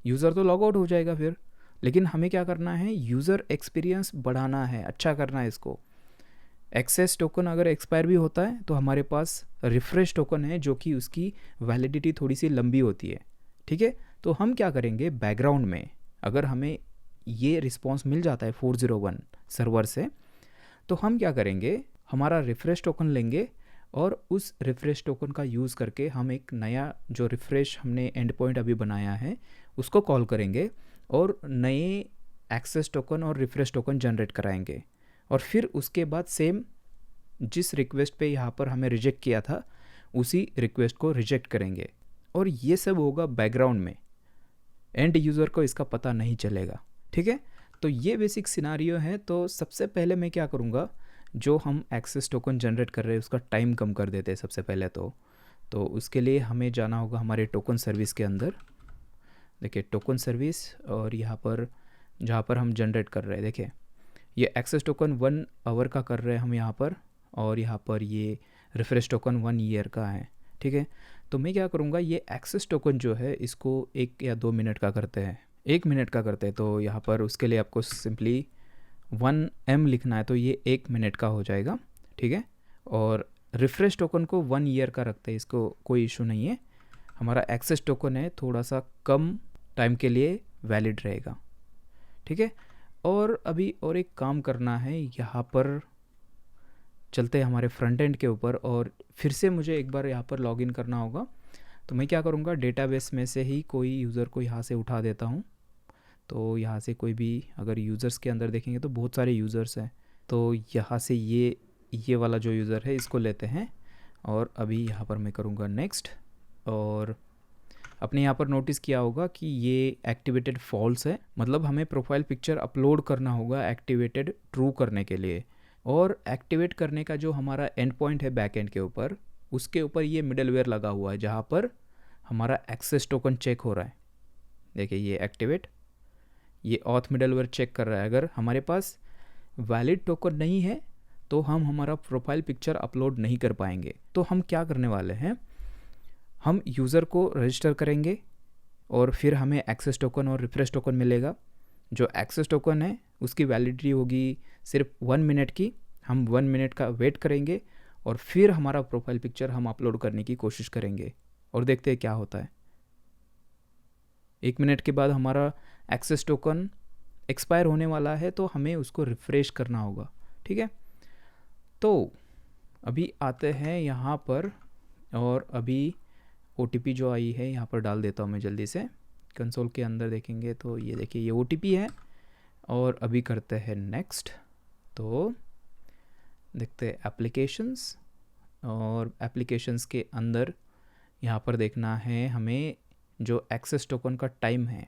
[SPEAKER 1] यूज़र तो लॉग आउट हो जाएगा फिर। लेकिन हमें क्या करना है, यूज़र एक्सपीरियंस बढ़ाना है, अच्छा करना है इसको। एक्सेस टोकन अगर एक्सपायर भी होता है तो हमारे पास रिफ्रेश टोकन है जो कि उसकी वैलिडिटी थोड़ी सी लंबी होती है, ठीक है। तो हम क्या करेंगे, बैकग्राउंड में अगर हमें ये रिस्पॉन्स मिल जाता है 401 सर्वर से, तो हम क्या करेंगे, हमारा रिफ्रेश टोकन लेंगे और उस रिफ्रेश टोकन का यूज़ करके हम एक नया जो रिफ्रेश हमने एंड पॉइंट अभी बनाया है उसको कॉल करेंगे और नए एक्सेस टोकन और रिफ्रेश टोकन जनरेट कराएंगे। और फिर उसके बाद सेम जिस रिक्वेस्ट पे यहाँ पर हमें रिजेक्ट किया था उसी रिक्वेस्ट को रिजेक्ट करेंगे और ये सब होगा बैकग्राउंड में, एंड यूज़र को इसका पता नहीं चलेगा, ठीक है। तो ये बेसिक सिनारियो है। तो सबसे पहले मैं क्या करूँगा, जो हम एक्सेस टोकन जनरेट कर रहे हैं उसका टाइम कम कर देते हैं सबसे पहले तो उसके लिए हमें जाना होगा हमारे टोकन सर्विस के अंदर। देखिए टोकन सर्विस, और यहाँ पर जहाँ पर हम जनरेट कर रहे हैं, देखिए ये एक्सेस टोकन 1 आवर का कर रहे हैं हम यहाँ पर, और यहाँ पर ये रिफ्रेश टोकन 1 ईयर का है, ठीक है। तो मैं क्या करूँगा, ये एक्सेस टोकन जो है इसको 1 या 2 मिनट का करते हैं, 1 मिनट का करते हैं। तो यहाँ पर उसके लिए आपको सिंपली 1M लिखना है, तो ये 1 मिनट का हो जाएगा, ठीक है। और रिफ्रेश टोकन को 1 ईयर का रखते हैं, इसको कोई इशू नहीं है। हमारा एक्सेस टोकन है थोड़ा सा कम टाइम के लिए वैलिड रहेगा, ठीक है। और अभी और एक काम करना है, यहाँ पर चलते हैं हमारे फ्रंट एंड के ऊपर और फिर से मुझे एक बार यहाँ पर लॉगिन करना होगा। तो मैं क्या करूँगा, डेटाबेस में से ही कोई यूज़र को यहाँ से उठा देता हूँ। तो यहाँ से कोई भी, अगर यूज़र्स के अंदर देखेंगे तो बहुत सारे यूज़र्स हैं, तो यहाँ से ये वाला जो यूज़र है इसको लेते हैं और अभी यहाँ पर मैं करूँगा नेक्स्ट। और आपने यहाँ पर नोटिस किया होगा कि ये एक्टिवेटेड फॉल्स है, मतलब हमें प्रोफाइल पिक्चर अपलोड करना होगा एक्टिवेटेड ट्रू करने के लिए। और एक्टिवेट करने का जो हमारा एंड पॉइंट है बैक एंड के ऊपर, उसके ऊपर ये मिडलवेयर लगा हुआ है जहाँ पर हमारा एक्सेस टोकन चेक हो रहा है। देखिए ये एक्टिवेट, ये ऑथ मिडलवेयर चेक कर रहा है। अगर हमारे पास वैलिड टोकन नहीं है तो हम हमारा प्रोफाइल पिक्चर अपलोड नहीं कर पाएंगे। तो हम क्या करने वाले हैं, हम यूज़र को रजिस्टर करेंगे और फिर हमें एक्सेस टोकन और रिफ्रेश टोकन मिलेगा। जो एक्सेस टोकन है उसकी वैलिडिटी होगी सिर्फ 1 मिनट की, हम 1 मिनट का वेट करेंगे और फिर हमारा प्रोफाइल पिक्चर हम अपलोड करने की कोशिश करेंगे और देखते हैं क्या होता है। 1 मिनट के बाद हमारा एक्सेस टोकन एक्सपायर होने वाला है, तो हमें उसको रिफ़्रेश करना होगा, ठीक है। तो अभी आते हैं यहाँ पर, और अभी OTP जो आई है यहाँ पर डाल देता हूँ मैं जल्दी से। कंसोल के अंदर देखेंगे तो ये देखिए ये OTP है, और अभी करते हैं नेक्स्ट। तो देखते हैं एप्लीकेशंस, और एप्लीकेशंस के अंदर यहाँ पर देखना है हमें जो एक्सेस टोकन का टाइम है।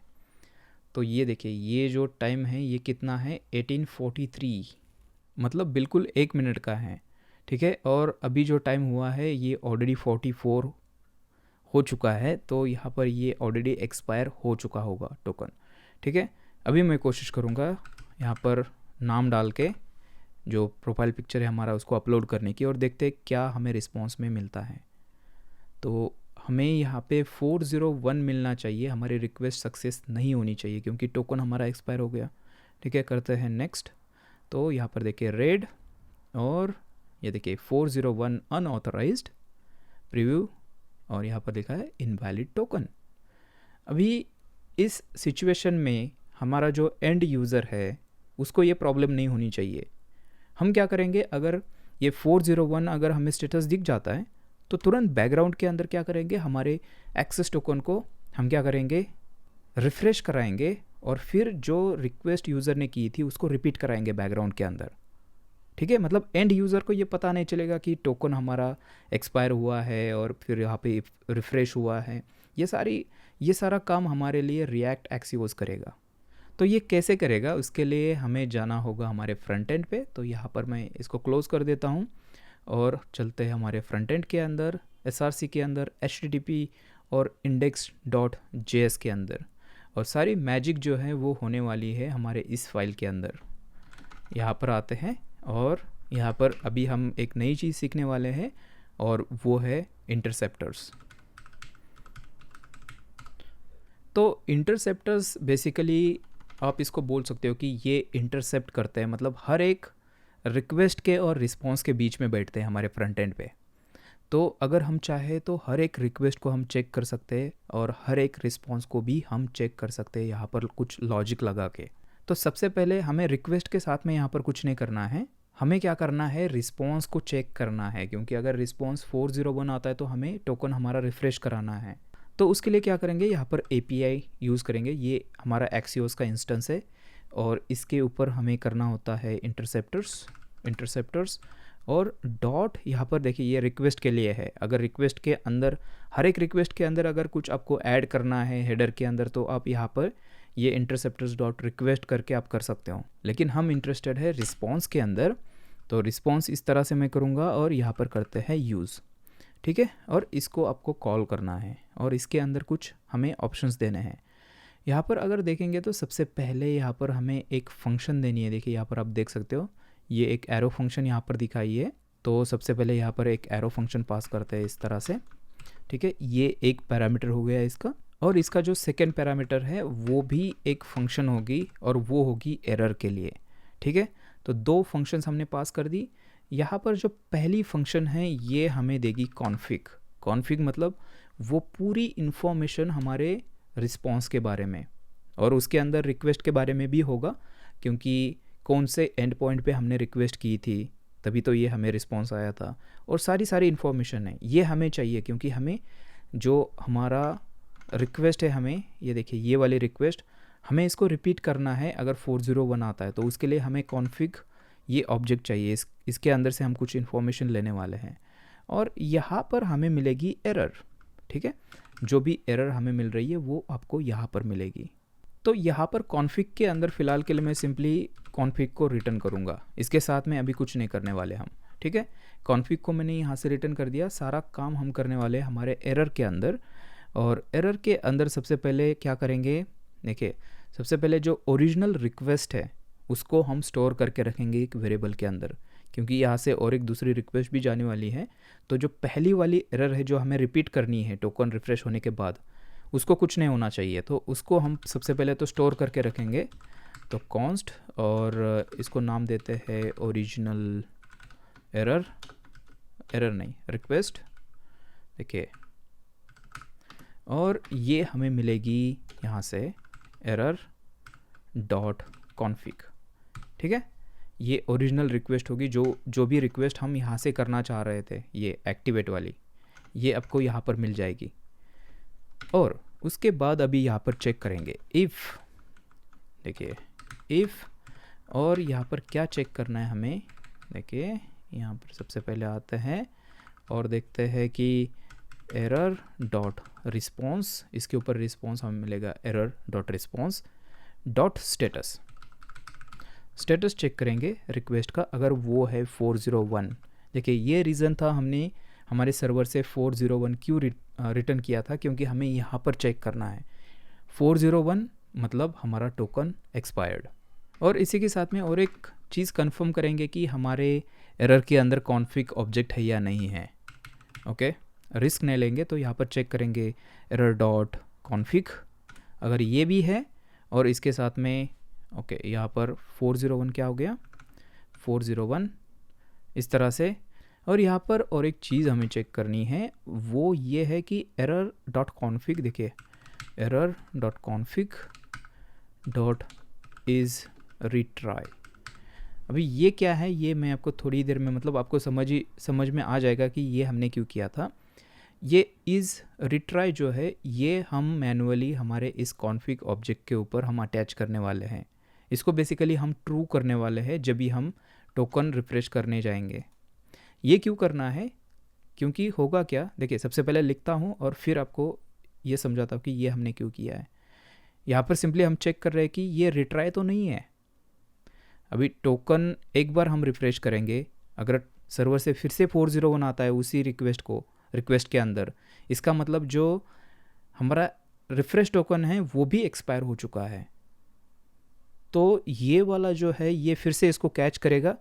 [SPEAKER 1] तो ये देखिए ये जो टाइम है ये कितना है, 1843, मतलब बिल्कुल 1 मिनट का है, ठीक है। और अभी जो टाइम हुआ है ये ऑलरेडी 44 हो चुका है, तो यहाँ पर ये ऑलरेडी एक्सपायर हो चुका होगा टोकन, ठीक है। अभी मैं कोशिश करूँगा यहाँ पर नाम डाल के जो प्रोफाइल पिक्चर है हमारा उसको अपलोड करने की, और देखते हैं क्या हमें रिस्पॉन्स में मिलता है। तो हमें यहाँ पे 401 मिलना चाहिए, हमारी रिक्वेस्ट सक्सेस नहीं होनी चाहिए क्योंकि टोकन हमारा एक्सपायर हो गया। ठीक है, करते हैं नेक्स्ट। तो यहाँ पर देखिए रेड, और ये देखिए 401 अनऑथराइज्ड प्रीव्यू, और यहाँ पर लिखा है इनवैलिड टोकन। अभी इस सिचुएशन में हमारा जो एंड यूज़र है उसको ये प्रॉब्लम नहीं होनी चाहिए। हम क्या करेंगे, अगर ये 401 अगर हमें स्टेटस दिख जाता है तो तुरंत बैकग्राउंड के अंदर क्या करेंगे, हमारे एक्सेस टोकन को हम क्या करेंगे, रिफ़्रेश कराएंगे, और फिर जो रिक्वेस्ट यूज़र ने की थी उसको रिपीट कराएंगे बैकग्राउंड के अंदर। ठीक है, मतलब एंड यूज़र को ये पता नहीं चलेगा कि टोकन हमारा एक्सपायर हुआ है और फिर यहाँ पे रिफ़्रेश हुआ है। ये सारा काम हमारे लिए रिएक्ट एक्सियोस करेगा। तो ये कैसे करेगा, उसके लिए हमें जाना होगा हमारे फ्रंट एंड पे। तो यहाँ पर मैं इसको क्लोज़ कर देता हूँ और चलते हैं हमारे फ्रंट एंड के अंदर, SRC के अंदर, HTTP और index.js के अंदर, और सारी मैजिक जो है वो होने वाली है हमारे इस फाइल के अंदर। यहाँ पर आते हैं और यहाँ पर अभी हम एक नई चीज़ सीखने वाले हैं और वो है इंटरसेप्टर्स। तो इंटरसेप्टर्स बेसिकली आप इसको बोल सकते हो कि ये इंटरसेप्ट करते हैं, मतलब हर एक रिक्वेस्ट के और रिस्पॉन्स के बीच में बैठते हैं हमारे फ्रंट एंड पे। तो अगर हम चाहे तो हर एक रिक्वेस्ट को हम चेक कर सकते हैं और हर एक रिस्पॉन्स को भी हम चेक कर सकते हैं यहाँ पर कुछ लॉजिक लगा के। तो सबसे पहले हमें रिक्वेस्ट के साथ में यहाँ पर कुछ नहीं करना है, हमें क्या करना है, रिस्पॉन्स को चेक करना है, क्योंकि अगर रिस्पॉन्स 401 आता है तो हमें टोकन हमारा रिफ़्रेश कराना है। तो उसके लिए क्या करेंगे, यहाँ पर API यूज़ करेंगे। ये हमारा एक्सियोस का इंस्टेंस है और इसके ऊपर हमें करना होता है इंटरसेप्टर्स और डॉट। यहाँ पर देखिए ये रिक्वेस्ट के लिए है। अगर रिक्वेस्ट के अंदर, हर एक रिक्वेस्ट के अंदर अगर कुछ आपको ऐड करना है हेडर के अंदर, तो आप यहाँ पर ये इंटरसेप्टर्स डॉट रिक्वेस्ट करके आप कर सकते हो। लेकिन हम इंटरेस्टेड है रिस्पॉन्स के अंदर, तो रिस्पॉन्स इस तरह से मैं करूँगा और यहाँ पर करते हैं यूज़। ठीक है, और इसको आपको कॉल करना है और इसके अंदर कुछ हमें ऑप्शंस देने हैं। यहाँ पर अगर देखेंगे तो सबसे पहले यहाँ पर हमें एक फंक्शन देनी है। देखिए यहाँ पर आप देख सकते हो ये एक एरो फंक्शन यहाँ पर दिखाई है। तो सबसे पहले यहाँ पर एक एरो फंक्शन पास करते हैं इस तरह से। ठीक है, ये एक पैरामीटर हो गया इसका, और इसका जो सेकेंड पैरामीटर है वो भी एक फंक्शन होगी और वो होगी एरर के लिए। ठीक है, तो दो फंक्शंस हमने पास कर दी। यहाँ पर जो पहली फंक्शन है ये हमें देगी कॉन्फ़िग मतलब वो पूरी इन्फॉर्मेशन हमारे रिस्पॉन्स के बारे में, और उसके अंदर रिक्वेस्ट के बारे में भी होगा, क्योंकि कौन से एंड पॉइंट पे हमने रिक्वेस्ट की थी तभी तो ये हमें रिस्पॉन्स आया था, और सारी इन्फॉर्मेशन है ये हमें चाहिए, क्योंकि हमें जो हमारा रिक्वेस्ट है, हमें ये देखिए ये वाली रिक्वेस्ट हमें इसको रिपीट करना है। अगर 401 आता है तो उसके लिए हमें कॉन्फ़िग ये ऑब्जेक्ट चाहिए। इसके अंदर से हम कुछ इन्फॉर्मेशन लेने वाले हैं और यहाँ पर हमें मिलेगी एरर। ठीक है, जो भी एरर हमें मिल रही है वो आपको यहाँ पर मिलेगी। तो यहाँ पर कॉन्फ़िग के अंदर फ़िलहाल के लिए मैं सिंपली कॉन्फ़िग को रिटर्न करूँगा, इसके साथ में अभी कुछ नहीं करने वाले हम। ठीक है, कॉन्फ़िग को मैंने यहाँ से रिटर्न कर दिया। सारा काम हम करने वाले हमारे एरर के अंदर, और एरर के अंदर सबसे पहले क्या करेंगे, देखिए सबसे पहले जो ओरिजिनल रिक्वेस्ट है उसको हम स्टोर करके रखेंगे एक वेरिएबल के अंदर, क्योंकि यहाँ से और एक दूसरी रिक्वेस्ट भी जाने वाली है। तो जो पहली वाली एरर है जो हमें रिपीट करनी है टोकन रिफ़्रेश होने के बाद, उसको कुछ नहीं होना चाहिए, तो उसको हम सबसे पहले तो स्टोर करके रखेंगे। तो कॉन्स्ट, और इसको नाम देते हैं ओरिजिनल एरर नहीं रिक्वेस्ट। देखिए, और ये हमें मिलेगी यहाँ से एरर डॉट कॉन्फ़िग। ठीक है, ये ओरिजिनल रिक्वेस्ट होगी, जो भी रिक्वेस्ट हम यहाँ से करना चाह रहे थे, ये एक्टिवेट वाली, ये आपको यहाँ पर मिल जाएगी। और उसके बाद अभी यहाँ पर चेक करेंगे इफ़, देखिए इफ़, और यहाँ पर क्या चेक करना है हमें, देखिए यहाँ पर सबसे पहले आते हैं और देखते हैं कि एरर डॉट रिस्पॉन्स, इसके ऊपर रिस्पॉन्स हमें मिलेगा error dot response dot status check करेंगे रिक्वेस्ट का, अगर वो है 401। देखिए ये रीज़न था हमने हमारे सर्वर से 401 क्यों रिटर्न किया था, क्योंकि हमें यहाँ पर चेक करना है 401 मतलब हमारा टोकन एक्सपायर्ड। और इसी के साथ में और एक चीज़ कंफर्म करेंगे कि हमारे एरर के अंदर कॉन्फ़िग ऑब्जेक्ट है या नहीं है। ओके, रिस्क नहीं लेंगे, तो यहाँ पर चेक करेंगे एरर डॉट कॉन्फिग, अगर ये भी है और इसके साथ में ओके यहाँ पर 401 क्या हो गया 401 इस तरह से। और यहाँ पर और एक चीज़ हमें चेक करनी है, वो ये है कि एरर डॉट कॉन्फिग, देखिए error dot config dot is retry. अभी ये क्या है, ये मैं आपको थोड़ी देर में मतलब आपको समझ में आ जाएगा कि ये हमने क्यों किया था। ये इज़ रिट्राई जो है ये हम मैनुअली हमारे इस कॉन्फिग ऑब्जेक्ट के ऊपर हम अटैच करने वाले हैं। इसको बेसिकली हम ट्रू करने वाले हैं जब भी हम टोकन रिफ्रेश करने जाएंगे। ये क्यों करना है, क्योंकि होगा क्या, देखिए सबसे पहले लिखता हूँ और फिर आपको ये समझाता हूँ कि ये हमने क्यों किया है। यहाँ पर सिंपली हम चेक कर रहे हैं कि ये रिट्राई तो नहीं है। अभी टोकन एक बार हम रिफ्रेश करेंगे, अगर सर्वर से फिर से 401 आता है उसी रिक्वेस्ट के अंदर, इसका मतलब जो हमारा रिफ्रेश टोकन है वो भी एक्सपायर हो चुका है। तो ये वाला जो है ये फिर से इसको कैच करेगा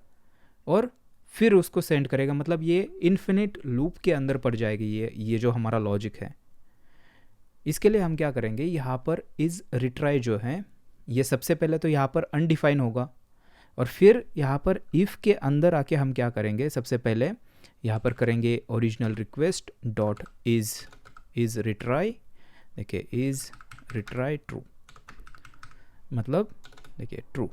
[SPEAKER 1] और फिर उसको सेंड करेगा, मतलब ये इन्फिनिट लूप के अंदर पड़ जाएगी ये जो हमारा लॉजिक है। इसके लिए हम क्या करेंगे, यहाँ पर इज़ रिट्राई जो है ये सबसे पहले तो यहाँ पर अनडिफाइन होगा और फिर यहाँ पर इफ़ के अंदर आके हम क्या करेंगे, सबसे पहले यहाँ पर करेंगे original request dot is retry, देखिए इज़ रिट्राई ट्रू, मतलब देखिए ट्रू,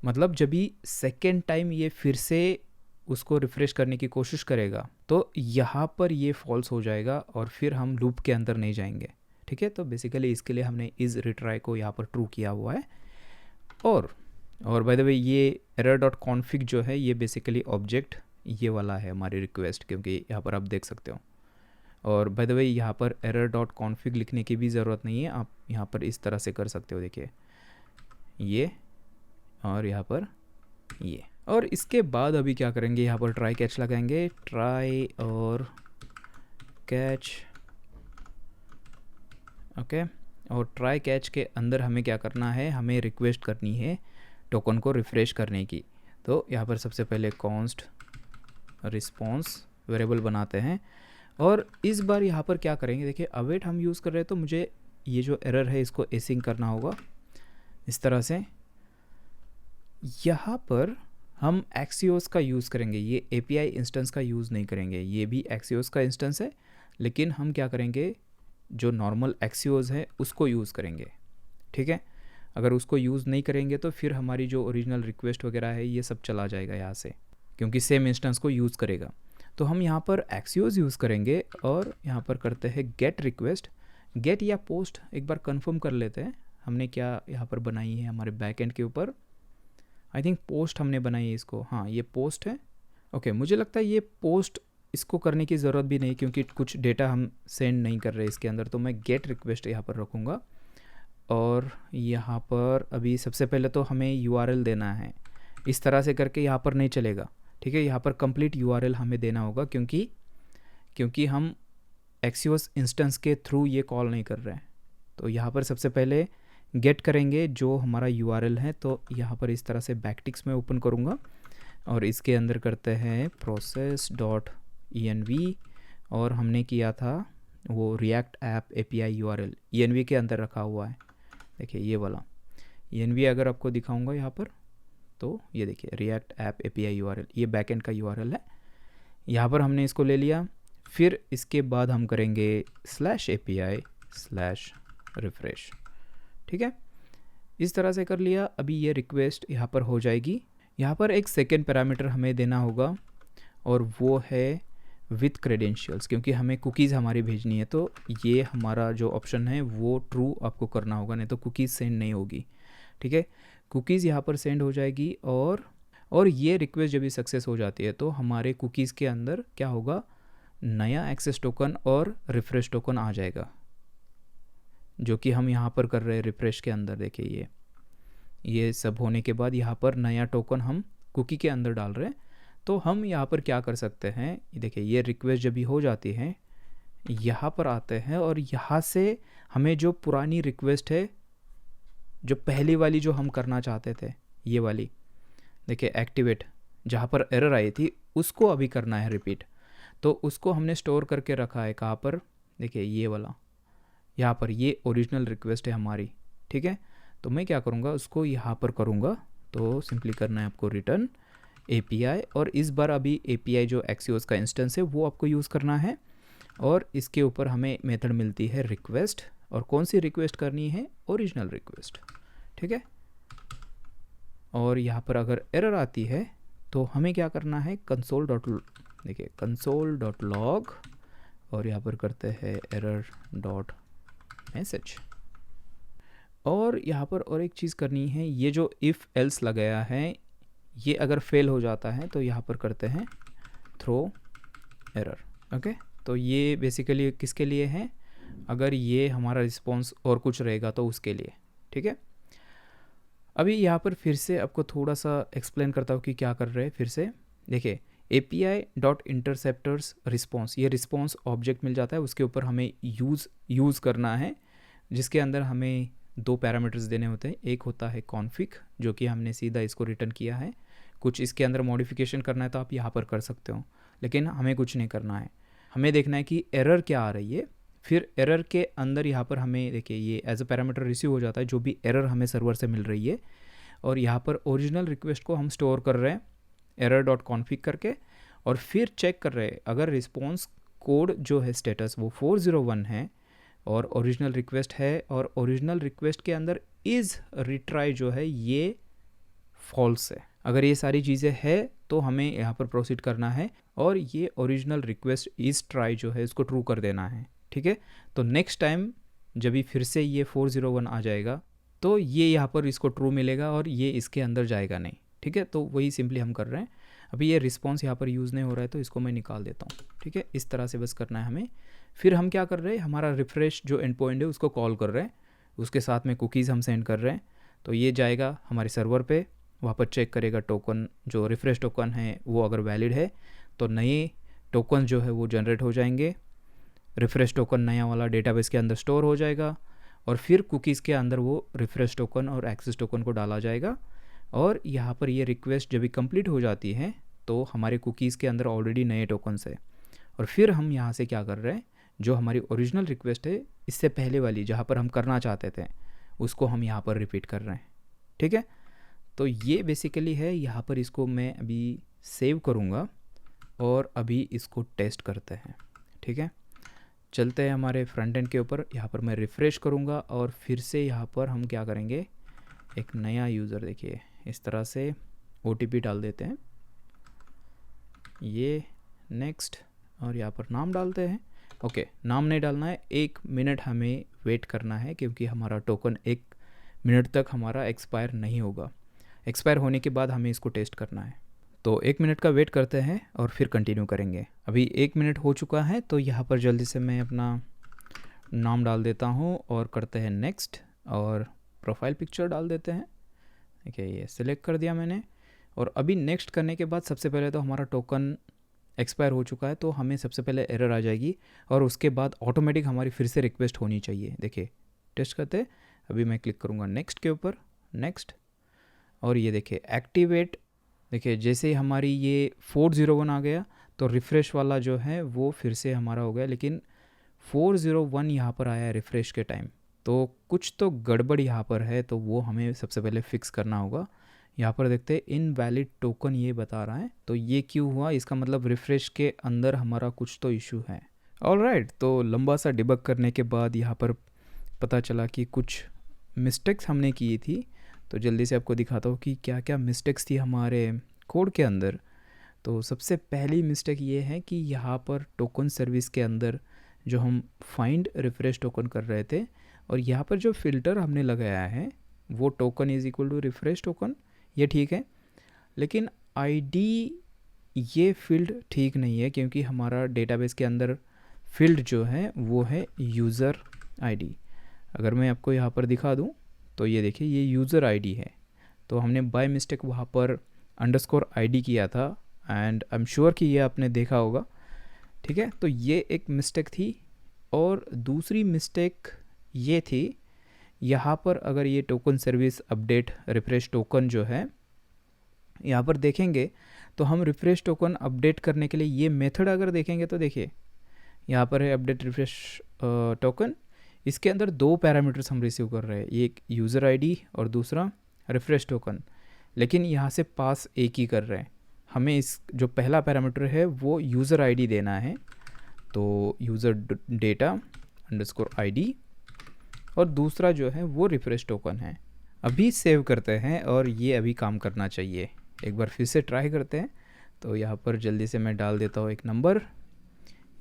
[SPEAKER 1] मतलब जब भी सेकेंड टाइम ये फिर से उसको रिफ़्रेश करने की कोशिश करेगा तो यहाँ पर ये फॉल्स हो जाएगा और फिर हम लूप के अंदर नहीं जाएंगे। ठीक है, तो बेसिकली इसके लिए हमने इज़ रिट्राई को यहाँ पर ट्रू किया हुआ है। और बाय द वे ये एरर डॉट कॉन्फिग जो है ये बेसिकली ऑब्जेक्ट ये वाला है हमारी रिक्वेस्ट, क्योंकि यहाँ पर आप देख सकते हो। और बाय द वे यहाँ पर एरर डॉट कॉन्फिग लिखने की भी ज़रूरत नहीं है, आप यहाँ पर इस तरह से कर सकते हो, देखिए ये और यहाँ पर ये। और इसके बाद अभी क्या करेंगे, यहाँ पर ट्राई कैच लगाएंगे, ट्राई और कैच, ओके। और ट्राई कैच के अंदर हमें क्या करना है, हमें रिक्वेस्ट करनी है टोकन को रिफ़्रेश करने की। तो यहाँ पर सबसे पहले कॉन्स्ट रिस्पॉन्स वेरिएबल बनाते हैं और इस बार यहाँ पर क्या करेंगे, देखिए अवेट हम यूज़ कर रहे हैं तो मुझे ये जो एरर है इसको एसिंग करना होगा इस तरह से। यहाँ पर हम एक्सियोस का यूज़ करेंगे, ये एपीआई इंस्टेंस का यूज़ नहीं करेंगे, ये भी एक्सियोस का इंस्टेंस है लेकिन हम क्या करेंगे जो नॉर्मल एक्सियोस है उसको यूज़ करेंगे। ठीक है, अगर उसको यूज़ नहीं करेंगे तो फिर हमारी जो ओरिजिनल रिक्वेस्ट वगैरह है ये सब चला जाएगा यहाँ से, क्योंकि सेम इंस्टेंस को यूज़ करेगा। तो हम यहाँ पर एक्सियोस यूज़ करेंगे और यहाँ पर करते हैं गेट रिक्वेस्ट। गेट या पोस्ट एक बार कंफर्म कर लेते हैं हमने क्या यहाँ पर बनाई है हमारे बैकएंड के ऊपर। आई थिंक पोस्ट हमने बनाई है इसको, हाँ ये पोस्ट है। ओके, मुझे लगता है ये पोस्ट इसको करने की ज़रूरत भी नहीं क्योंकि कुछ डेटा हम सेंड नहीं कर रहे इसके अंदर, तो मैं गेट रिक्वेस्ट यहाँ पर रखूँगा। और यहाँ पर अभी सबसे पहले तो हमें यूआरएल देना है, इस तरह से करके यहाँ पर नहीं चलेगा। ठीक है, यहाँ पर कंप्लीट यूआरएल हमें देना होगा क्योंकि हम एक्सियोस इंस्टेंस के थ्रू ये कॉल नहीं कर रहे हैं। तो यहाँ पर सबसे पहले गेट करेंगे जो हमारा यूआरएल है, तो यहाँ पर इस तरह से बैकटिक्स में ओपन करूँगा और इसके अंदर करते हैं process.env और हमने किया था वो react app API URL env के अंदर रखा हुआ है। देखिए ये वाला env अगर आपको दिखाऊंगा यहाँ पर, तो ये देखिए रिएक्ट ऐप एपीआई यूआरएल, ये बैकएंड का यूआरएल है। यहाँ पर हमने इसको ले लिया, फिर इसके बाद हम करेंगे /API/refresh। ठीक है, इस तरह से कर लिया। अभी ये रिक्वेस्ट यहाँ पर हो जाएगी। यहाँ पर एक सेकेंड पैरामीटर हमें देना होगा और वो है विथ क्रेडेंशियल्स, क्योंकि हमें कुकीज़ हमारी भेजनी है। तो ये हमारा जो ऑप्शन है वो ट्रू आपको करना होगा, नहीं तो कुकीज़ सेंड नहीं होगी। ठीक है, कुकीज़ यहाँ पर सेंड हो जाएगी और ये रिक्वेस्ट जब भी सक्सेस हो जाती है तो हमारे कुकीज़ के अंदर क्या होगा, नया एक्सेस टोकन और रिफ्रेश टोकन आ जाएगा, जो कि हम यहाँ पर कर रहे हैं रिफ्रेश के अंदर। देखिए ये सब होने के बाद यहाँ पर नया टोकन हम कुकी के अंदर डाल रहे हैं। तो हम यहाँ पर क्या कर सकते हैं, देखिए ये रिक्वेस्ट जब भी हो जाती है यहाँ पर आते हैं और यहाँ से हमें जो पुरानी रिक्वेस्ट है, जो पहली वाली जो हम करना चाहते थे, ये वाली देखिए एक्टिवेट, जहाँ पर एरर आई थी उसको अभी करना है रिपीट। तो उसको हमने स्टोर करके रखा है कहाँ पर, देखिए ये वाला यहाँ पर, ये ओरिजिनल रिक्वेस्ट है हमारी, ठीक है। तो मैं क्या करूँगा, उसको यहाँ पर करूँगा, तो सिंपली करना है आपको रिटर्न API, और इस बार अभी API जो Axios का इंस्टेंस है वो आपको यूज़ करना है, और इसके ऊपर हमें मेथड मिलती है रिक्वेस्ट, और कौन सी रिक्वेस्ट करनी है, ओरिजिनल रिक्वेस्ट, ठीक है। और यहाँ पर अगर एरर आती है तो हमें क्या करना है, देखिए console.log, और यहाँ पर करते हैं error.message। और यहाँ पर और एक चीज़ करनी है, ये जो इफ़ एल्स लगाया है ये अगर फेल हो जाता है तो यहाँ पर करते हैं थ्रो एरर, ओके। तो ये बेसिकली किसके लिए है, अगर ये हमारा रिस्पॉन्स और कुछ रहेगा तो उसके लिए, ठीक है। अभी यहाँ पर फिर से आपको थोड़ा सा एक्सप्लेन करता हूँ कि क्या कर रहे हैं। फिर से देखिए API.interceptors रिस्पॉन्स, ये रिस्पॉन्स ऑब्जेक्ट मिल जाता है, उसके ऊपर हमें यूज़ करना है, जिसके अंदर हमें 2 पैरामीटर्स देने होते हैं। एक होता है कॉन्फिग, जो कि हमने सीधा इसको रिटर्न किया है। कुछ इसके अंदर मॉडिफिकेशन करना है तो आप यहाँ पर कर सकते हो, लेकिन हमें कुछ नहीं करना है। हमें देखना है कि एरर क्या आ रही है। फिर एरर के अंदर यहाँ पर हमें देखिए ये एज अ पैरामीटर रिसीव हो जाता है जो भी एरर हमें सर्वर से मिल रही है, और यहाँ पर ओरिजिनल रिक्वेस्ट को हम स्टोर कर रहे हैं error.config करके, और फिर चेक कर रहे हैं अगर रिस्पॉन्स कोड जो है स्टेटस वो 401 है और ओरिजिनल रिक्वेस्ट है, और ओरिजिनल रिक्वेस्ट के अंदर इज़ रिट्राई जो है ये फॉल्स है। अगर ये सारी चीज़ें है तो हमें यहाँ पर प्रोसीड करना है, और ये ओरिजिनल रिक्वेस्ट इज़ ट्राई जो है इसको ट्रू कर देना है, ठीक है। तो नेक्स्ट टाइम जब भी फिर से ये 401 आ जाएगा तो ये यहाँ पर इसको ट्रू मिलेगा और ये इसके अंदर जाएगा नहीं, ठीक है। तो वही सिंपली हम कर रहे हैं। अभी ये रिस्पॉन्स यहाँ पर यूज़ नहीं हो रहा है तो इसको मैं निकाल देता हूँ, ठीक है। इस तरह से बस करना है हमें। फिर हम क्या कर रहे हैं, हमारा रिफ्रेश जो एंड पॉइंट है उसको कॉल कर रहे हैं, उसके साथ में कुकीज़ हम सेंड कर रहे हैं। तो ये जाएगा हमारे सर्वर पे, वहाँ पर चेक करेगा टोकन, जो रिफ्रेश टोकन है वो अगर वैलिड है तो नए टोकन जो है वो जनरेट हो जाएंगे। रिफ्रेश टोकन नया वाला डेटाबेस के अंदर स्टोर हो जाएगा, और फिर कुकीज़ के अंदर वो रिफ्रेश टोकन और एक्सेस टोकन को डाला जाएगा। और यहाँ पर ये रिक्वेस्ट जब भी कंप्लीट हो जाती है तो हमारे कुकीज़ के अंदर ऑलरेडी नए टोकन्स है, और फिर हम यहाँ से क्या कर रहे हैं, जो हमारी ओरिजिनल रिक्वेस्ट है इससे पहले वाली जहाँ पर हम करना चाहते थे उसको हम यहाँ पर रिपीट कर रहे हैं, ठीक है। तो ये बेसिकली है। यहाँ पर इसको मैं अभी सेव करूँगा और अभी इसको टेस्ट करते हैं, ठीक है। चलते हैं हमारे फ्रंट एंड के ऊपर। यहाँ पर मैं रिफ़्रेश करूँगा और फिर से यहाँ पर हम क्या करेंगे, एक नया यूज़र, देखिए इस तरह से OTP डाल देते हैं, ये नेक्स्ट, और यहाँ पर नाम डालते हैं। ओके, नाम नहीं डालना है, 1 मिनट हमें वेट करना है क्योंकि हमारा टोकन 1 मिनट तक हमारा एक्सपायर नहीं होगा। एक्सपायर होने के बाद हमें इसको टेस्ट करना है। तो 1 मिनट का वेट करते हैं और फिर कंटिन्यू करेंगे। अभी 1 मिनट हो चुका है तो यहाँ पर जल्दी से मैं अपना नाम डाल देता हूँ और करते हैं नेक्स्ट, और प्रोफाइल पिक्चर डाल देते हैं। देखिए ये सिलेक्ट कर दिया मैंने, और अभी नेक्स्ट करने के बाद सबसे पहले तो हमारा टोकन एक्सपायर हो चुका है तो हमें सबसे पहले एरर आ जाएगी, और उसके बाद ऑटोमेटिक हमारी फिर से रिक्वेस्ट होनी चाहिए। देखिए टेस्ट करते हैं। अभी मैं क्लिक करूँगा नेक्स्ट के ऊपर, नेक्स्ट, और ये देखिए एक्टिवेट। देखिए जैसे ही हमारी ये 401 आ गया तो रिफ़्रेश वाला जो है वो फिर से हमारा हो गया, लेकिन 401 यहाँ पर आया है रिफ़्रेश के टाइम, तो कुछ तो गड़बड़ यहाँ पर है, तो वो हमें सबसे पहले फिक्स करना होगा। यहाँ पर देखते हैं इनवैलिड टोकन ये बता रहा है, तो ये क्यों हुआ, इसका मतलब रिफ़्रेश के अंदर हमारा कुछ तो इशू है। ऑलराइट, तो लंबा सा डिबग करने के बाद यहाँ पर पता चला कि कुछ मिस्टेक्स हमने की थी। तो जल्दी से आपको दिखाता हूँ कि क्या क्या मिस्टेक्स थी हमारे कोड के अंदर। तो सबसे पहली मिस्टेक ये है कि यहाँ पर टोकन सर्विस के अंदर जो हम फाइंड रिफ़्रेश टोकन कर रहे थे, और यहाँ पर जो फ़िल्टर हमने लगाया है वो token is equal to refresh token, ये ठीक है, लेकिन आईडी ये फील्ड ठीक नहीं है क्योंकि हमारा डेटाबेस के अंदर फील्ड जो है वो है यूज़र आईडी। अगर मैं आपको यहाँ पर दिखा दूँ तो ये देखिए ये यूज़र आईडी है, तो हमने बाय मिस्टेक वहाँ पर _ID किया था, एंड आई एम श्योर कि ये आपने देखा होगा, ठीक है। तो ये एक मिस्टेक थी, और दूसरी मिस्टेक ये थी यहाँ पर अगर ये token service update refresh token जो है यहाँ पर देखेंगे तो हम रिफ्रेश टोकन अपडेट करने के लिए ये मेथड अगर देखेंगे तो देखिए यहाँ पर है अपडेट रिफ्रेश टोकन। इसके अंदर 2 पैरामीटर्स हम रिसीव कर रहे हैं, एक यूज़र आईडी और दूसरा रिफ्रेश टोकन, लेकिन यहाँ से पास एक ही कर रहे हैं। हमें इस जो पहला पैरामीटर है वो यूज़र आईडी देना है, तो यूज़र डेटा अंडरस्कोर आईडी, और दूसरा जो है वो रिफ्रेश टोकन है। अभी सेव करते हैं और ये अभी काम करना चाहिए। एक बार फिर से ट्राई करते हैं। तो यहाँ पर जल्दी से मैं डाल देता हूँ एक नंबर,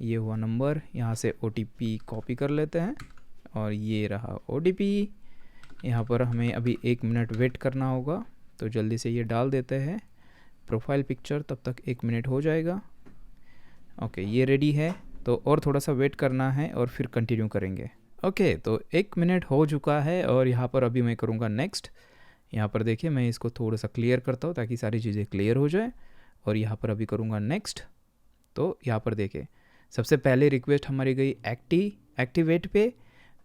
[SPEAKER 1] ये हुआ नंबर। यहाँ से OTP कॉपी कर लेते हैं और ये रहा OTP। यहाँ पर हमें अभी 1 मिनट वेट करना होगा, तो जल्दी से ये डाल देते हैं प्रोफाइल पिक्चर, तब तक 1 मिनट हो जाएगा। ओके, ये रेडी है, तो और थोड़ा सा वेट करना है और फिर कंटिन्यू करेंगे। ओके, तो 1 मिनट हो चुका है और यहाँ पर अभी मैं करूँगा नेक्स्ट। यहाँ पर देखिए मैं इसको थोड़ा सा क्लियर करता हूँ ताकि सारी चीज़ें क्लियर हो जाए, और यहाँ पर अभी करूँगा नेक्स्ट। तो यहाँ पर देखिए सबसे पहले रिक्वेस्ट हमारी गई एक्टिवेट पे,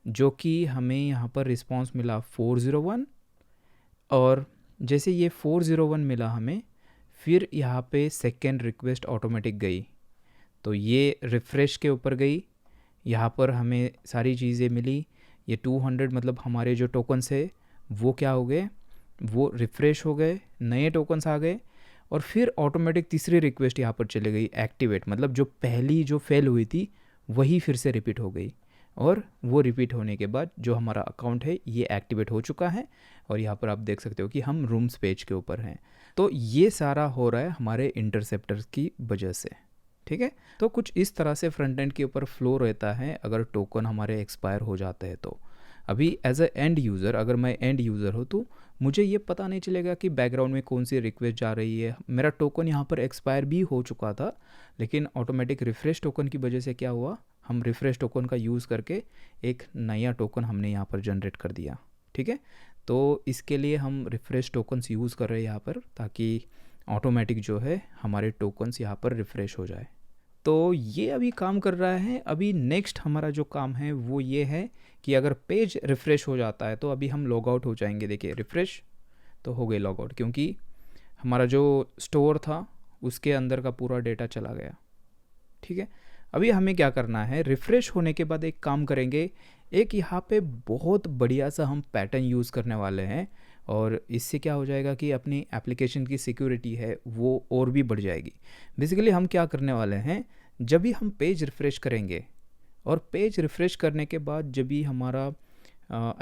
[SPEAKER 1] जो कि हमें यहाँ पर रिस्पांस मिला 401, और जैसे ये 401 मिला हमें, फिर यहाँ पे सेकेंड रिक्वेस्ट ऑटोमेटिक गई, तो ये रिफ़्रेश के ऊपर गई। यहाँ पर हमें सारी चीज़ें मिली। ये 200 मतलब हमारे जो टोकन्स है वो क्या हो गए, वो रिफ़्रेश हो गए, नए टोकन्स आ गए, और फिर ऑटोमेटिक तीसरी रिक्वेस्ट यहाँ पर चली गई एक्टिवेट, मतलब जो पहली जो फेल हुई थी वही फिर से रिपीट हो गई, और वो रिपीट होने के बाद जो हमारा अकाउंट है ये एक्टिवेट हो चुका है। और यहाँ पर आप देख सकते हो कि हम रूम्स पेज के ऊपर हैं। तो ये सारा हो रहा है हमारे इंटरसेप्टर्स की वजह से, ठीक है। तो कुछ इस तरह से फ्रंट एंड के ऊपर फ्लो रहता है अगर टोकन हमारे एक्सपायर हो जाते हैं तो। अभी एज अ एंड यूज़र, अगर मैं एंड यूज़र हूँ तो मुझे ये पता नहीं चलेगा कि बैकग्राउंड में कौन सी रिक्वेस्ट जा रही है। मेरा टोकन यहाँ पर एक्सपायर भी हो चुका था, लेकिन ऑटोमेटिक रिफ़्रेश टोकन की वजह से क्या हुआ, हम रिफ़्रेश टोकन का यूज़ करके एक नया टोकन हमने यहाँ पर जनरेट कर दिया, ठीक है। तो इसके लिए हम रिफ़्रेश टोकन्स यूज़ कर रहे हैं यहाँ पर, ताकि ऑटोमेटिक जो है हमारे टोकन्स यहाँ पर रिफ़्रेश हो जाए। तो ये अभी काम कर रहा है। अभी नेक्स्ट हमारा जो काम है वो ये है कि अगर पेज रिफ़्रेश हो जाता है तो अभी हम लॉग आउट हो जाएंगे। देखिए रिफ़्रेश तो हो गए लॉग आउट, क्योंकि हमारा जो स्टोर था उसके अंदर का पूरा डेटा चला गया, ठीक है। अभी हमें क्या करना है, रिफ़्रेश होने के बाद एक काम करेंगे। एक यहाँ पे बहुत बढ़िया सा हम पैटर्न यूज़ करने वाले हैं, और इससे क्या हो जाएगा कि अपनी एप्लीकेशन की सिक्योरिटी है वो और भी बढ़ जाएगी। बेसिकली हम क्या करने वाले हैं, जब भी हम पेज रिफ़्रेश करेंगे और पेज रिफ़्रेश करने के बाद जब भी हमारा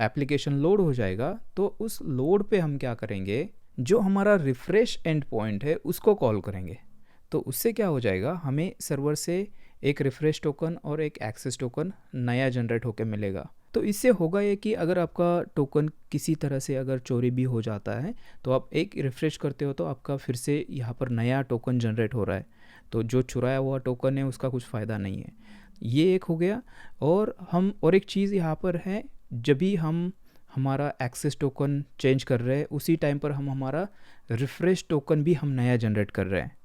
[SPEAKER 1] एप्लीकेशन लोड हो जाएगा, तो उस लोड पे हम क्या करेंगे, जो हमारा रिफ़्रेश एंड पॉइंट है उसको कॉल करेंगे। तो उससे क्या हो जाएगा, हमें सर्वर से एक रिफ़्रेश टोकन और एक एक्सेस टोकन नया जनरेट होकर मिलेगा। तो इससे होगा ये कि अगर आपका टोकन किसी तरह से अगर चोरी भी हो जाता है तो आप एक रिफ़्रेश करते हो तो आपका फिर से यहाँ पर नया टोकन जनरेट हो रहा है, तो जो चुराया हुआ टोकन है उसका कुछ फ़ायदा नहीं है। ये एक हो गया। और एक चीज़ यहाँ पर है, जब भी हम हमारा एक्सेस टोकन चेंज कर रहे हैं उसी टाइम पर हम हमारा रिफ़्रेश टोकन भी हम नया जनरेट कर रहे हैं।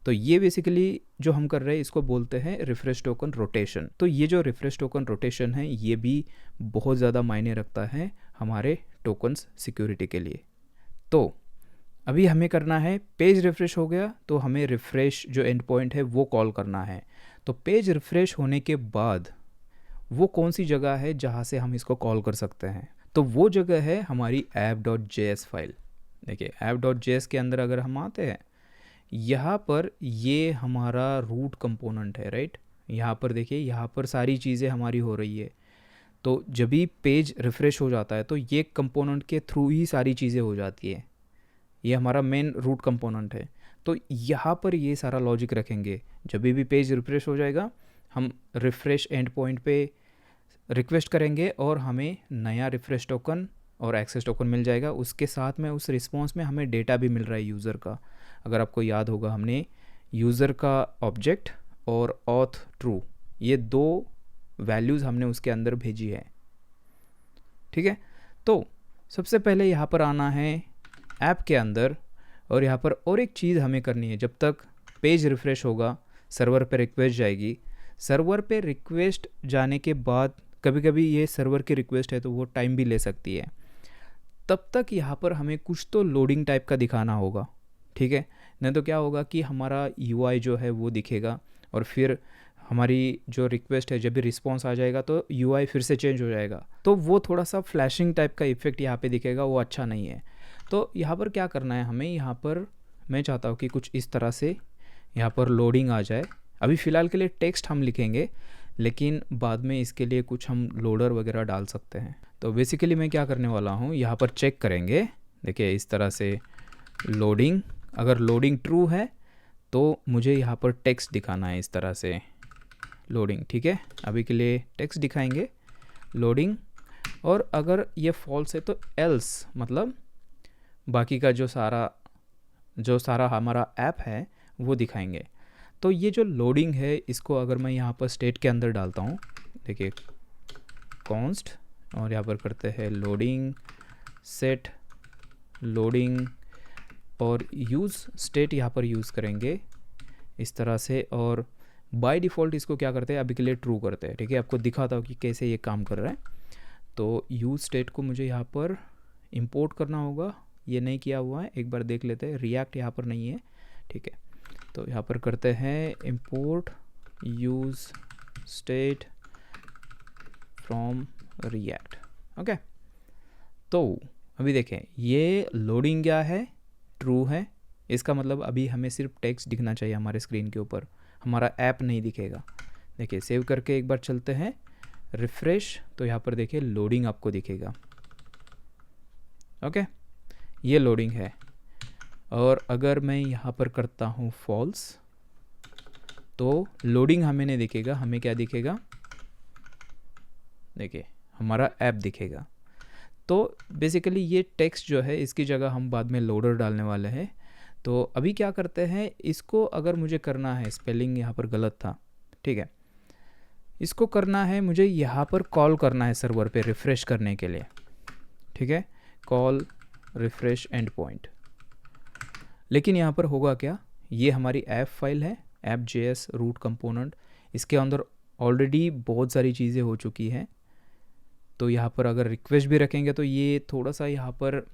[SPEAKER 1] तो ये बेसिकली जो हम कर रहे हैं इसको बोलते हैं रिफ़्रेश टोकन रोटेशन। तो ये जो रिफ़्रेश टोकन रोटेशन है ये भी बहुत ज़्यादा मायने रखता है हमारे टोकन्स सिक्योरिटी के लिए। तो अभी हमें करना है, पेज रिफ़्रेश हो गया तो हमें रिफ़्रेश जो एंड पॉइंट है वो कॉल करना है। तो पेज रिफ़्रेश होने के बाद वो कौन सी जगह है जहाँ से हम इसको कॉल कर सकते हैं, तो वो जगह है हमारी app.js फाइल। देखिए app.js के अंदर अगर हम आते हैं, यहाँ पर ये हमारा रूट कंपोनेंट है, राइट। यहाँ पर देखिए, यहाँ पर सारी चीज़ें हमारी हो रही है। तो जब भी पेज रिफ़्रेश हो जाता है तो ये कंपोनेंट के थ्रू ही सारी चीज़ें हो जाती है। ये हमारा मेन रूट कंपोनेंट है। तो यहाँ पर ये सारा लॉजिक रखेंगे। जब भी पेज रिफ़्रेश हो जाएगा हम रिफ़्रेश एंड पॉइंट पे रिक्वेस्ट करेंगे और हमें नया रिफ़्रेश टोकन और एक्सेस टोकन मिल जाएगा। उसके साथ में उस रिस्पॉन्स में हमें डेटा भी मिल रहा है यूज़र का। अगर आपको याद होगा, हमने यूज़र का ऑब्जेक्ट और ऑथ ट्रू ये 2 वैल्यूज़ हमने उसके अंदर भेजी है, ठीक है। तो सबसे पहले यहाँ पर आना है ऐप के अंदर, और यहाँ पर और एक चीज़ हमें करनी है। जब तक पेज रिफ़्रेश होगा सर्वर पे रिक्वेस्ट जाएगी। सर्वर पे रिक्वेस्ट जाने के बाद कभी कभी ये सर्वर की रिक्वेस्ट है तो वो टाइम भी ले सकती है। तब तक यहाँ पर हमें कुछ तो लोडिंग टाइप का दिखाना होगा, ठीक है। नहीं तो क्या होगा कि हमारा यूआई जो है वो दिखेगा और फिर हमारी जो रिक्वेस्ट है जब भी रिस्पॉन्स आ जाएगा तो यूआई फिर से चेंज हो जाएगा, तो वो थोड़ा सा फ्लैशिंग टाइप का इफेक्ट यहाँ पे दिखेगा, वो अच्छा नहीं है। तो यहाँ पर क्या करना है हमें, यहाँ पर मैं चाहता हूँ कि कुछ इस तरह से यहाँ पर लोडिंग आ जाए। अभी फ़िलहाल के लिए टेक्स्ट हम लिखेंगे, लेकिन बाद में इसके लिए कुछ हम लोडर वगैरह डाल सकते हैं। तो बेसिकली मैं क्या करने वाला हूँ, यहाँ पर चेक करेंगे, देखिए इस तरह से लोडिंग, अगर लोडिंग ट्रू है तो मुझे यहाँ पर टेक्स्ट दिखाना है इस तरह से लोडिंग, ठीक है। अभी के लिए टेक्स्ट दिखाएंगे लोडिंग, और अगर ये फॉल्स है तो एल्स, मतलब बाकी का जो सारा हमारा ऐप है वो दिखाएंगे। तो ये जो लोडिंग है इसको अगर मैं यहाँ पर स्टेट के अंदर डालता हूँ, देखिए कॉन्स्ट, और यहाँ पर करते हैं लोडिंग सेट लोडिंग, और यूज़ स्टेट यहाँ पर यूज़ करेंगे इस तरह से, और बाय डिफ़ॉल्ट इसको क्या करते हैं अभी के लिए ट्रू करते हैं, ठीक है। आपको दिखाता हूँ कि कैसे ये काम कर रहा है। तो यूज़ स्टेट को मुझे यहाँ पर इंपोर्ट करना होगा, ये नहीं किया हुआ है, एक बार देख लेते हैं। रिएक्ट यहाँ पर नहीं है, ठीक है। तो यहाँ पर करते हैं import use state from react, okay. तो अभी देखें ये लोडिंग क्या है, ट्रू है, इसका मतलब अभी हमें सिर्फ टेक्स्ट दिखना चाहिए हमारे स्क्रीन के ऊपर, हमारा ऐप नहीं दिखेगा। देखिए सेव करके एक बार चलते हैं, रिफ्रेश, तो यहाँ पर देखिए लोडिंग आपको दिखेगा, ओके, ये लोडिंग है। और अगर मैं यहाँ पर करता हूँ फॉल्स, तो लोडिंग हमें नहीं दिखेगा, हमें क्या दिखेगा, देखिए हमारा ऐप दिखेगा। तो बेसिकली ये टेक्स्ट जो है इसकी जगह हम बाद में लोडर डालने वाले हैं। तो अभी क्या करते हैं, इसको अगर मुझे करना है, स्पेलिंग यहाँ पर गलत था, ठीक है, इसको करना है मुझे यहाँ पर कॉल करना है सर्वर पे रिफ़्रेश करने के लिए, ठीक है, कॉल रिफ़्रेश एंड पॉइंट। लेकिन यहाँ पर होगा क्या, ये हमारी ऐप फाइल है, app.js रूट कंपोनेंट, इसके अंदर ऑलरेडी बहुत सारी चीज़ें हो चुकी हैं। तो यहाँ पर अगर रिक्वेस्ट भी रखेंगे तो ये थोड़ा सा यहाँ पर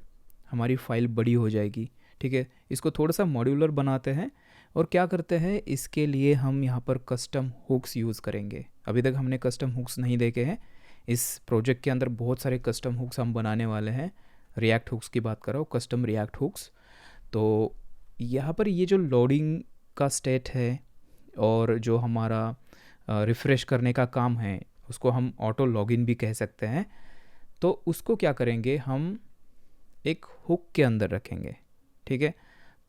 [SPEAKER 1] हमारी फ़ाइल बड़ी हो जाएगी, ठीक है। इसको थोड़ा सा मॉड्यूलर बनाते हैं, और क्या करते हैं इसके लिए हम यहाँ पर कस्टम हुक्स यूज़ करेंगे। अभी तक हमने कस्टम हुक्स नहीं देखे हैं, इस प्रोजेक्ट के अंदर बहुत सारे कस्टम हुक्स हम बनाने वाले हैं। रिएक्ट हुक्स की बात कर रहा हूँ, कस्टम रिएक्ट हुक्स। तो यहाँ पर ये जो लोडिंग का स्टेट है और जो हमारा रिफ़्रेश करने का काम है उसको हम ऑटो लॉगिन भी कह सकते हैं। तो उसको क्या करेंगे, हम एक हुक के अंदर रखेंगे, ठीक है।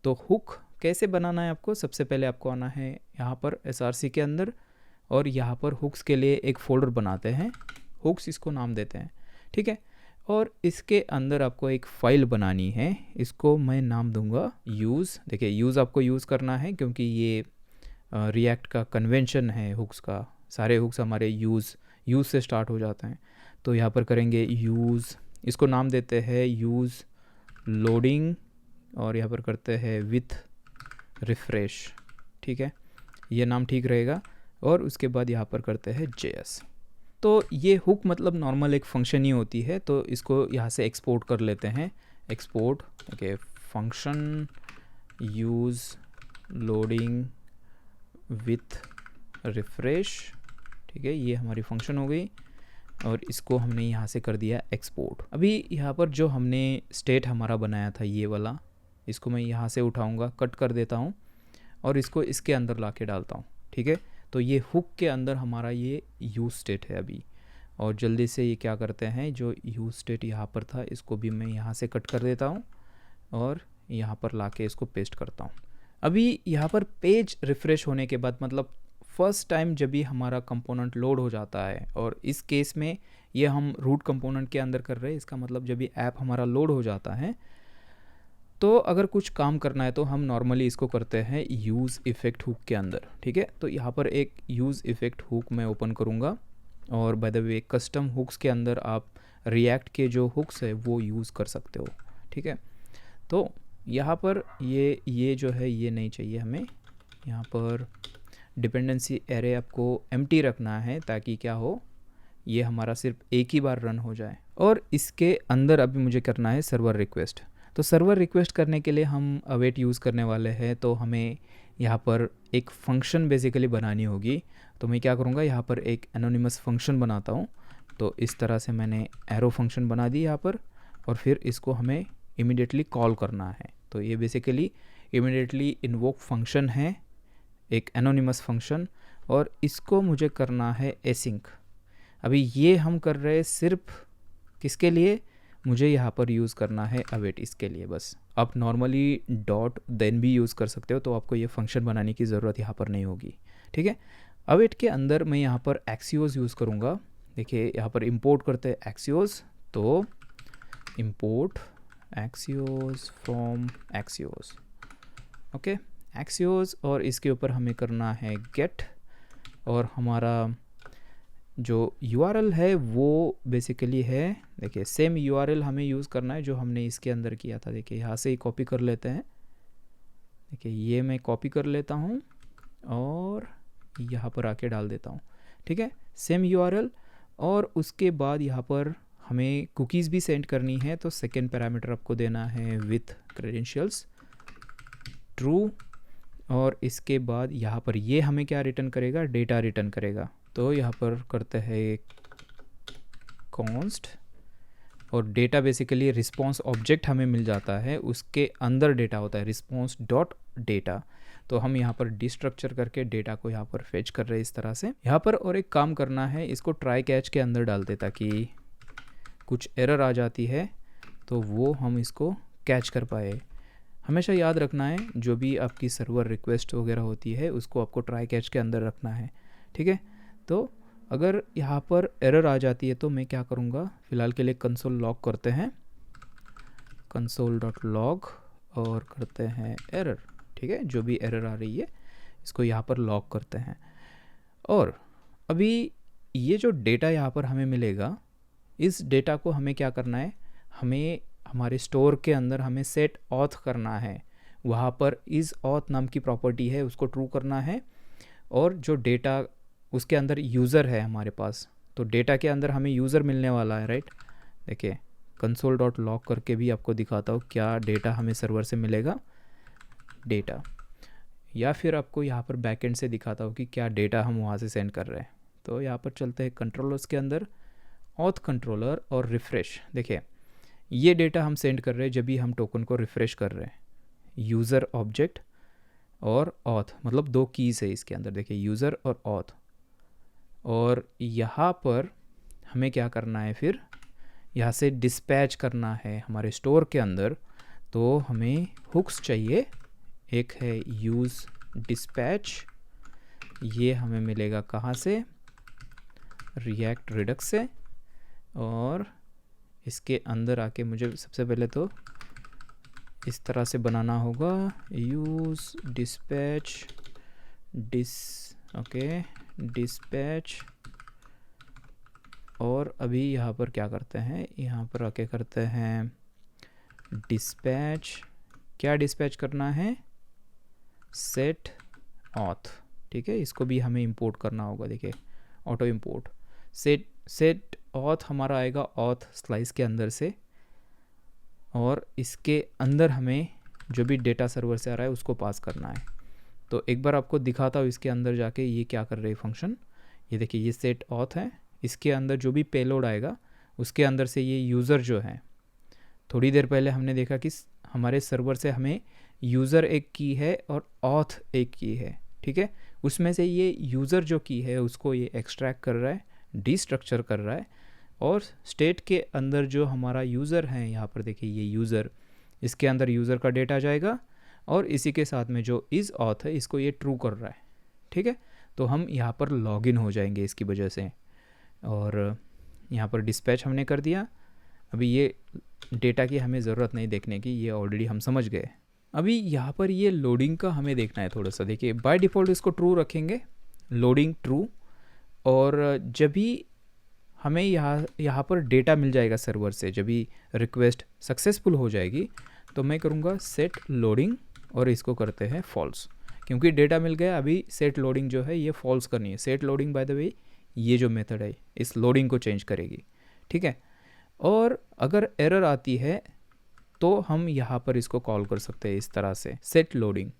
[SPEAKER 1] तो हुक कैसे बनाना है आपको, सबसे पहले आपको आना है यहाँ पर src के अंदर, और यहाँ पर हुक्स के लिए एक फ़ोल्डर बनाते हैं, हुक्स इसको नाम देते हैं, ठीक है। और इसके अंदर आपको एक फ़ाइल बनानी है, इसको मैं नाम दूंगा यूज़। देखिए यूज़ आपको यूज़ करना है क्योंकि ये रिएक्ट का कन्वेंशन है हुक्स का, सारे हुक्स हमारे यूज़ से स्टार्ट हो जाते हैं। तो यहाँ पर करेंगे यूज़, इसको नाम देते हैं यूज़ लोडिंग, और यहाँ पर करते हैं विथ रिफ़्रेश, ठीक है, ये नाम ठीक रहेगा। और उसके बाद यहाँ पर करते हैं JS। तो ये हुक मतलब नॉर्मल एक फंक्शन ही होती है, तो इसको यहाँ से एक्सपोर्ट कर लेते हैं, export, okay, function use loading with refresh, ठीक है, ये हमारी फंक्शन हो गई, और इसको हमने यहाँ से कर दिया एक्सपोर्ट। अभी यहाँ पर जो हमने स्टेट हमारा बनाया था ये वाला, इसको मैं यहाँ से उठाऊँगा, कट कर देता हूँ और इसको इसके अंदर ला के डालता हूँ, ठीक है। तो ये हुक के अंदर हमारा ये यूज़ स्टेट है अभी, और जल्दी से ये क्या करते हैं, जो यूज़ स्टेट यहाँ पर था इसको भी मैं यहाँ से कट कर देता हूँ और यहाँ पर ला के इसको पेस्ट करता हूँ। अभी यहाँ पर पेज रिफ़्रेश होने के बाद, मतलब फर्स्ट टाइम जब भी हमारा कंपोनेंट लोड हो जाता है, और इस केस में ये हम रूट कंपोनेंट के अंदर कर रहे हैं, इसका मतलब जब भी ऐप हमारा लोड हो जाता है तो अगर कुछ काम करना है तो हम नॉर्मली इसको करते हैं यूज़ इफ़ेक्ट हुक के अंदर, ठीक है। तो यहाँ पर एक यूज़ इफ़ेक्ट हुक मैं ओपन करूँगा, और by the way custom hooks के अंदर आप रिएक्ट के जो हुक्स है वो यूज़ कर सकते हो, ठीक है। तो यहाँ पर ये जो है ये नहीं चाहिए हमें, यहाँ पर डिपेंडेंसी एरे आपको एम्प्टी रखना है ताकि क्या हो, ये हमारा सिर्फ एक ही बार रन हो जाए। और इसके अंदर अभी मुझे करना है सर्वर रिक्वेस्ट। तो सर्वर रिक्वेस्ट करने के लिए हम अवेट यूज़ करने वाले हैं, तो हमें यहाँ पर एक फंक्शन बेसिकली बनानी होगी। तो मैं क्या करूँगा, यहाँ पर एक एनोनिमस फंक्शन बनाता हूँ। तो इस तरह से मैंने एरो फंक्शन बना दी यहाँ पर, और फिर इसको हमें इमीडिएटली कॉल करना है। तो ये बेसिकली इमीडिएटली इन्वोक फंक्शन है, एक एनोनिमस फंक्शन, और इसको मुझे करना है एसिंक। अभी ये हम कर रहे हैं सिर्फ किसके लिए, मुझे यहाँ पर यूज़ करना है अवेट, इसके लिए बस। आप नॉर्मली डॉट देन भी यूज़ कर सकते हो, तो आपको ये फंक्शन बनाने की ज़रूरत यहाँ पर नहीं होगी, ठीक है। अवेट के अंदर मैं यहाँ पर एक्सियोस यूज़ करूँगा। देखिए यहाँ पर इंपोर्ट करते हैं एक्सियोस, तो import Axios from Axios, okay Axios, और इसके ऊपर हमें करना है गेट, और हमारा जो URL है वो बेसिकली है, देखिए सेम URL हमें यूज़ करना है जो हमने इसके अंदर किया था। देखिए यहाँ से ही कॉपी कर लेते हैं, देखिए ये मैं कॉपी कर लेता हूँ और यहाँ पर आके डाल देता हूँ, ठीक है, सेम URL। और उसके बाद यहाँ पर हमें कुकीज़ भी सेंड करनी है, तो सेकेंड पैरामीटर आपको देना है विथ क्रेडेंशियल्स ट्रू, और इसके बाद यहाँ पर ये हमें क्या रिटर्न करेगा, डेटा रिटर्न करेगा। तो यहाँ पर करते हैं कॉन्स्ट, और डेटा बेसिकली रिस्पॉन्स ऑब्जेक्ट हमें मिल जाता है, उसके अंदर डेटा होता है रिस्पॉन्स डॉट डेटा। तो हम यहाँ पर डिस्ट्रक्चर करके डेटा को यहाँ पर फेच कर रहे हैं इस तरह से यहाँ पर। और एक काम करना है, इसको ट्राई कैच के अंदर डालते ताकि कुछ एरर आ जाती है तो वो हम इसको कैच कर पाए। हमेशा याद रखना है जो भी आपकी सर्वर रिक्वेस्ट वगैरह होती है उसको आपको ट्राई कैच के अंदर रखना है, ठीक है। तो अगर यहाँ पर एरर आ जाती है तो मैं क्या करूँगा, फ़िलहाल के लिए कंसोल लॉग करते हैं, console.log, और करते हैं एरर, ठीक है, जो भी एरर आ रही है इसको यहाँ पर लॉग करते हैं। और अभी ये जो डेटा यहाँ पर हमें मिलेगा, इस डेटा को हमें क्या करना है, हमें हमारे स्टोर के अंदर हमें सेट ऑथ करना है, वहाँ पर इस ऑथ नाम की प्रॉपर्टी है उसको ट्रू करना है। और जो डेटा उसके अंदर यूज़र है हमारे पास, तो डेटा के अंदर हमें यूज़र मिलने वाला है, राइट। देखिए console.log करके भी आपको दिखाता हूँ क्या डेटा हमें सर्वर से मिलेगा, डेटा, या फिर आपको यहाँ पर बैकएंड से दिखाता हूँ कि क्या डेटा हम वहाँ से सेंड कर रहे हैं। तो यहाँ पर चलते हैं कंट्रोलर्स के अंदर, ऑथ कंट्रोलर और रिफ़्रेश। देखिए ये डेटा हम सेंड कर रहे हैं जब भी हम टोकन को रिफ़्रेश कर रहे हैं, यूज़र ऑब्जेक्ट और ऑथ, मतलब दो कीज़ है इसके अंदर, देखिए यूज़र और ऑथ। और यहाँ पर हमें क्या करना है, फिर यहाँ से डिस्पैच करना है हमारे स्टोर के अंदर। तो हमें हुक्स चाहिए, एक है यूज़ डिस्पैच, ये हमें मिलेगा कहाँ से, रिएक्ट रिडक्स से। और इसके अंदर आके मुझे सबसे पहले तो इस तरह से बनाना होगा, यूज़ डिस्पैच डिस्पैच। और अभी यहाँ पर क्या करते हैं, यहाँ पर आके करते हैं डिस्पैच, क्या डिस्पैच करना है, सेट ऑथ, ठीक है, इसको भी हमें इंपोर्ट करना होगा। देखिए ऑटो इंपोर्ट सेट ऑथ हमारा आएगा ऑथ स्लाइस के अंदर से, और इसके अंदर हमें जो भी डेटा सर्वर से आ रहा है उसको पास करना है। तो एक बार आपको दिखाता हूँ इसके अंदर जाके ये क्या कर रहे हैं फंक्शन। ये देखिए ये सेट ऑथ है, इसके अंदर जो भी पेलोड आएगा उसके अंदर से ये यूज़र जो है, थोड़ी देर पहले हमने देखा कि हमारे सर्वर से हमें यूज़र एक की है और ऑथ एक की है, ठीक है, उसमें से ये यूज़र जो की है उसको ये एक्सट्रैक्ट कर रहा है, डिस्ट्रक्चर कर रहा है। और स्टेट के अंदर जो हमारा यूज़र है, यहाँ पर देखिए ये यूज़र, इसके अंदर यूज़र का डेटा जाएगा, और इसी के साथ में जो इज़ ऑथ है इसको ये ट्रू कर रहा है, ठीक है। तो हम यहाँ पर लॉगिन हो जाएंगे इसकी वजह से। और यहाँ पर डिस्पैच हमने कर दिया। अभी ये डेटा की हमें ज़रूरत नहीं देखने की, ये ऑलरेडी हम समझ गए। अभी यहाँ पर ये लोडिंग का हमें देखना है थोड़ा सा। देखिए बाय डिफ़ॉल्ट इसको ट्रू रखेंगे, लोडिंग ट्रू। और जब भी हमें यहाँ पर डेटा मिल जाएगा सर्वर से, जब भी रिक्वेस्ट सक्सेसफुल हो जाएगी, तो मैं करूँगा सेट लोडिंग, और इसको करते हैं फॉल्स, क्योंकि डेटा मिल गया। अभी सेट लोडिंग जो है ये फॉल्स करनी है। सेट लोडिंग बाय द वे ये जो मेथड है इस लोडिंग को चेंज करेगी, ठीक है। और अगर एरर आती है तो हम यहाँ पर इसको कॉल कर सकते हैं इस तरह से, सेट लोडिंग।